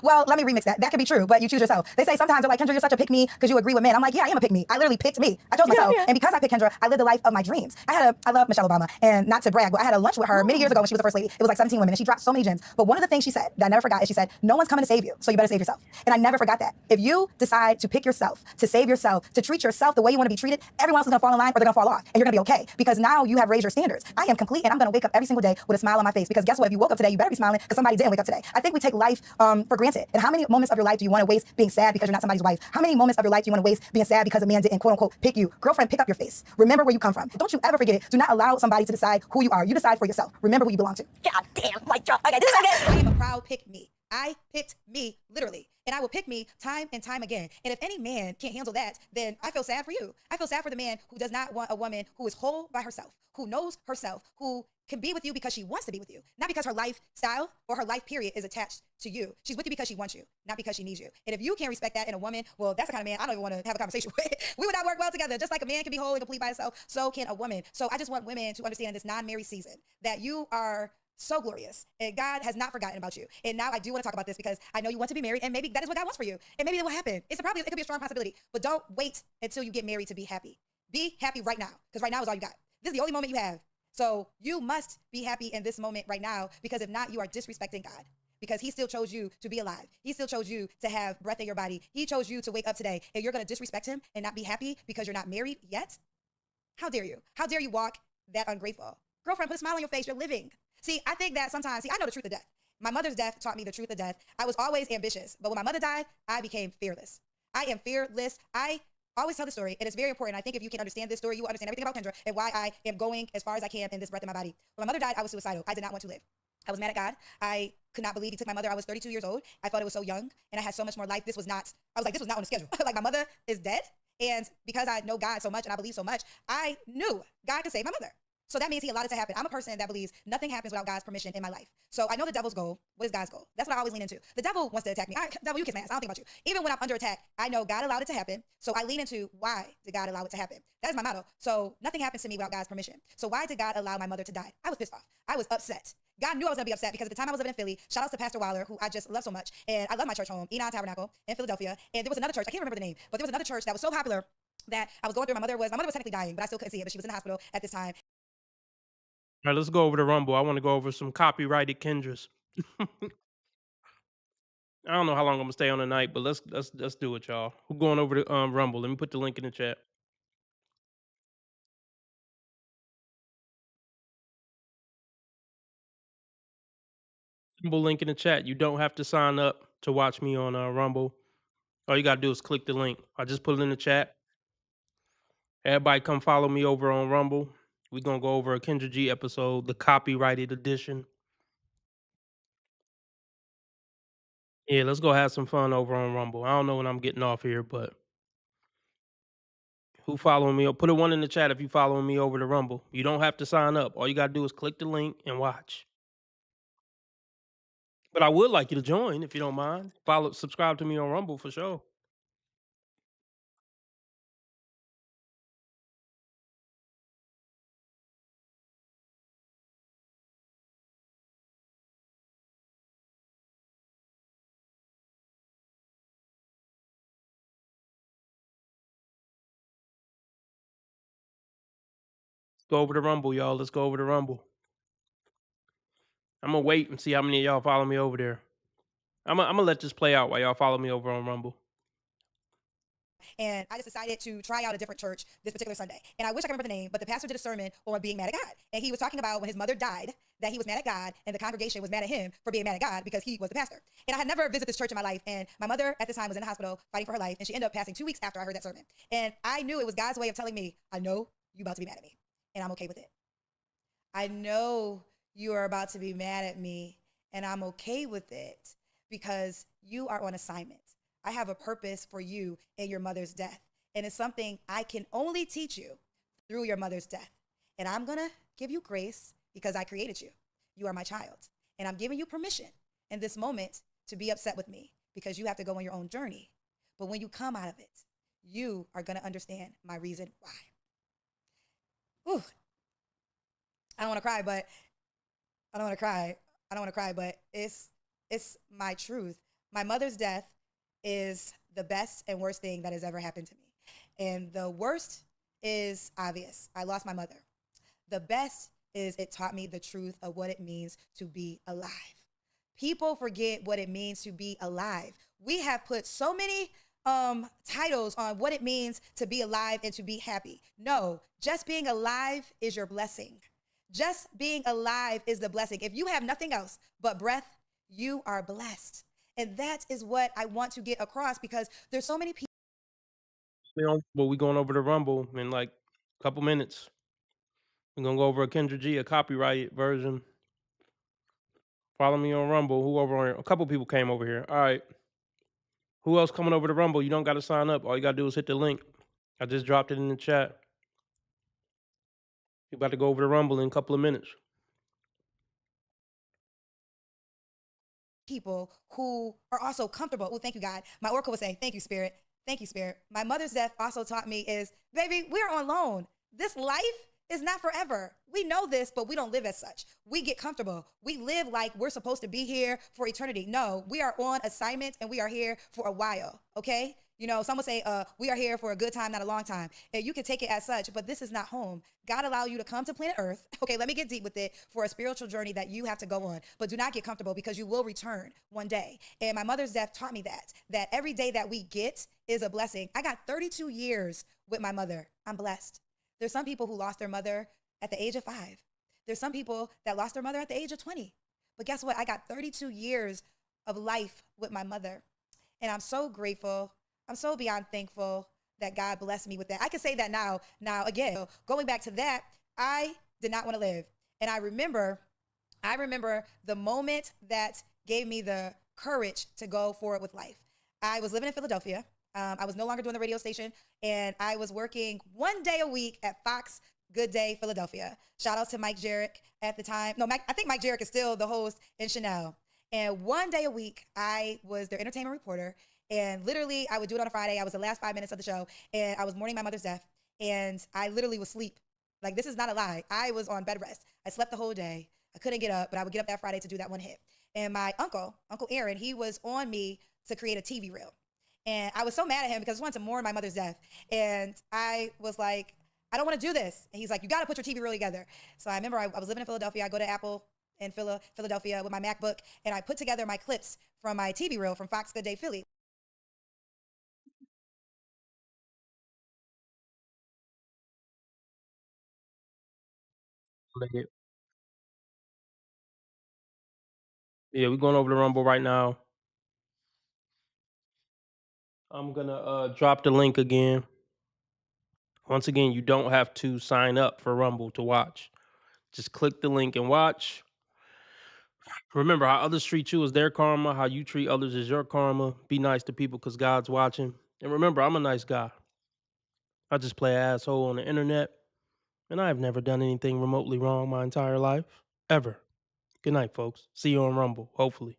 Well, let me remix that. That could be true, but you choose yourself. They say sometimes they're like, Kendra, you're such a pick-me because you agree with men. I'm like, yeah, I am a pick-me. I literally picked me. I chose myself. And because I picked Kendra, I lived the life of my dreams. I love Michelle Obama, and not to brag, but I had a lunch with her many years ago when she was the first lady. It was like 17 women, and she dropped so many gems. But one of the things she said that I never forgot is she said, no one's coming to save you, so you better save yourself. And I never forgot that. If you decide to pick yourself, to save yourself, to treat yourself the way you want to be treated, everyone else is going to fall in line, or they're going to fall off, and you're going to be okay, because now you have raised your standards. I am complete, and I'm going to wake up every single day with a smile on my face, because guess what? If you woke up today, you better be smiling, because somebody didn't wake up today. I think we take life for granted. And how many moments of your life do you want to waste being sad because you're not somebody's wife? How many moments of your life do you want to waste being sad because a man didn't, quote unquote, pick you? Girlfriend, pick up your face. Remember where you come from. Don't you ever forget it. Do not allow somebody to decide who you are. You decide for yourself. Remember who you belong to. God damn, mic drop. Okay, this is okay. I am a proud pick me. I picked me literally, and I will pick me time and time again. And if any man can't handle that, then I feel sad for you. I feel sad for the man who does not want a woman who is whole by herself, who knows herself, who can be with you because she wants to be with you, not because her lifestyle or her life period is attached to you. She's with you because she wants you, not because she needs you. And if you can't respect that in a woman, well, that's the kind of man I don't even want to have a conversation with. We would not work well together. Just like a man can be whole and complete by himself, so can a woman. So I just want women to understand this non-married season that you are so glorious, and God has not forgotten about you. And now I do want to talk about this because I know you want to be married, and maybe that is what God wants for you, and maybe that will happen. It could be a strong possibility, but don't wait until you get married to be happy. Be happy right now, because right now is all you got. This is the only moment you have. So you must be happy in this moment right now, because if not, you are disrespecting God. Because he still chose you to be alive. He still chose you to have breath in your body. He chose you to wake up today, and you're going to disrespect him and not be happy because you're not married yet? How dare you? How dare you walk that ungrateful? Girlfriend, put a smile on your face. You're living. See, I think that sometimes, I know the truth of death. My mother's death taught me the truth of death. I was always ambitious, but when my mother died, I became fearless. I am fearless. I always tell the story, and it's very important. I think if you can understand this story, you will understand everything about Kendra and why I am going as far as I can in this breath in my body. When my mother died, I was suicidal. I did not want to live. I was mad at God. I could not believe he took my mother. I was 32 years old. I thought it was so young, and I had so much more life. I was like, this was not on the schedule. Like, my mother is dead, and because I know God so much and I believe so much, I knew God could save my mother. So that means he allowed it to happen. I'm a person that believes nothing happens without God's permission in my life. So I know the devil's goal. What is God's goal? That's what I always lean into. The devil wants to attack me. Devil, you kiss my ass. I don't think about you. Even when I'm under attack, I know God allowed it to happen. So I lean into, why did God allow it to happen? That is my motto. So nothing happens to me without God's permission. So why did God allow my mother to die? I was pissed off. I was upset. God knew I was going to be upset because at the time I was living in Philly, shout outs to Pastor Wilder, who I just love so much. And I love my church home, Enon Tabernacle in Philadelphia. And there was another church, I can't remember the name, but there was another church that was so popular that I was going through. My mother was technically dying, but I still couldn't see it, but she was in the hospital at this time. All right, let's go over the Rumble. I want to go over some copyrighted Kendras. I don't know how long I'm gonna stay on tonight, but let's do it, y'all. Who going over the Rumble? Let me put the link in the chat. Rumble link in the chat. You don't have to sign up to watch me on Rumble. All you gotta do is click the link. I just put it in the chat. Everybody come follow me over on Rumble. We're gonna go over a Kendra G episode, the copyrighted edition. Yeah, let's go have some fun over on Rumble. I don't know when I'm getting off here, but who following me? Put a one in the chat if you following me over to Rumble. You don't have to sign up. All you gotta do is click the link and watch. But I would like you to join if you don't mind. Subscribe to me on Rumble for sure. Go over to Rumble, y'all. Let's go over to Rumble. I'm gonna wait and see how many of y'all follow me over there. I'm gonna let this play out while y'all follow me over on Rumble. And I just decided to try out a different church this particular Sunday. And I wish I could remember the name, but the pastor did a sermon on being mad at God. And he was talking about when his mother died, that he was mad at God, and the congregation was mad at him for being mad at God because he was the pastor. And I had never visited this church in my life. And my mother at the time was in the hospital fighting for her life, and she ended up passing 2 weeks after I heard that sermon. And I knew it was God's way of telling me, I know you about to be mad at me, and I'm okay with it. I know you are about to be mad at me, and I'm okay with it because you are on assignment. I have a purpose for you in your mother's death. And it's something I can only teach you through your mother's death. And I'm going to give you grace because I created you. You are my child. And I'm giving you permission in this moment to be upset with me because you have to go on your own journey. But when you come out of it, you are going to understand my reason why. Whew. I don't want to cry, but it's my truth. My mother's death is the best and worst thing that has ever happened to me. And the worst is obvious. I lost my mother. The best is it taught me the truth of what it means to be alive. People forget what it means to be alive. We have put so many titles on what it means to be alive and to be happy. No, just being alive is your blessing. Just being alive is the blessing. If you have nothing else but breath, you are blessed. And that is what I want to get across because there's so many people. Well, we going over to Rumble in like a couple minutes. We're gonna go over a Kendra G, a copyrighted version. Follow me on Rumble. Who over on here? A couple people came over here. All right. Who else coming over to Rumble? You don't got to sign up. All you got to do is hit the link. I just dropped it in the chat. You about to go over to Rumble in a couple of minutes. People who are also comfortable. Oh, thank you, God. My oracle was saying, thank you, Spirit. Thank you, Spirit. My mother's death also taught me is, baby, we're on loan. This life is not forever. We know this, but we don't live as such. We get comfortable. We live like we're supposed to be here for eternity. No, we are on assignment and we are here for a while, okay? You know, some will say, we are here for a good time, not a long time. And you can take it as such, but this is not home. God allowed you to come to planet Earth. Okay, let me get deep with it for a spiritual journey that you have to go on. But do not get comfortable because you will return one day. And my mother's death taught me that every day that we get is a blessing. I got 32 years with my mother. I'm blessed. There's some people who lost their mother at the age of 5. There's some people that lost their mother at the age of 20. But guess what? I got 32 years of life with my mother. And I'm so grateful. I'm so beyond thankful that God blessed me with that. I can say that now. Now, again, going back to that, I did not want to live. And I remember the moment that gave me the courage to go forward with life. I was living in Philadelphia. I was no longer doing the radio station, and I was working one day a week at Fox Good Day Philadelphia. Shout out to Mike Jarrett at the time. No, I think Mike Jarrett is still the host in Chanel. And one day a week, I was their entertainment reporter. And literally, I would do it on a Friday. I was the last 5 minutes of the show, and I was mourning my mother's death. And I literally was asleep. Like, this is not a lie. I was on bed rest. I slept the whole day. I couldn't get up, but I would get up that Friday to do that one hit. And my Uncle Aaron, he was on me to create a TV reel. And I was so mad at him because I just wanted to mourn my mother's death. And I was like, I don't want to do this. And he's like, you got to put your TV reel together. So I remember I was living in Philadelphia. I go to Apple in Philadelphia with my MacBook, and I put together my clips from my TV reel from Fox Good Day Philly. Yeah, we're going over to Rumble right now. I'm gonna drop the link again. Once again, you don't have to sign up for Rumble to watch. Just click the link and watch. Remember, how others treat you is their karma. How you treat others is your karma. Be nice to people because God's watching. And remember, I'm a nice guy. I just play asshole on the internet. And I have never done anything remotely wrong my entire life. Ever. Good night, folks. See you on Rumble, hopefully.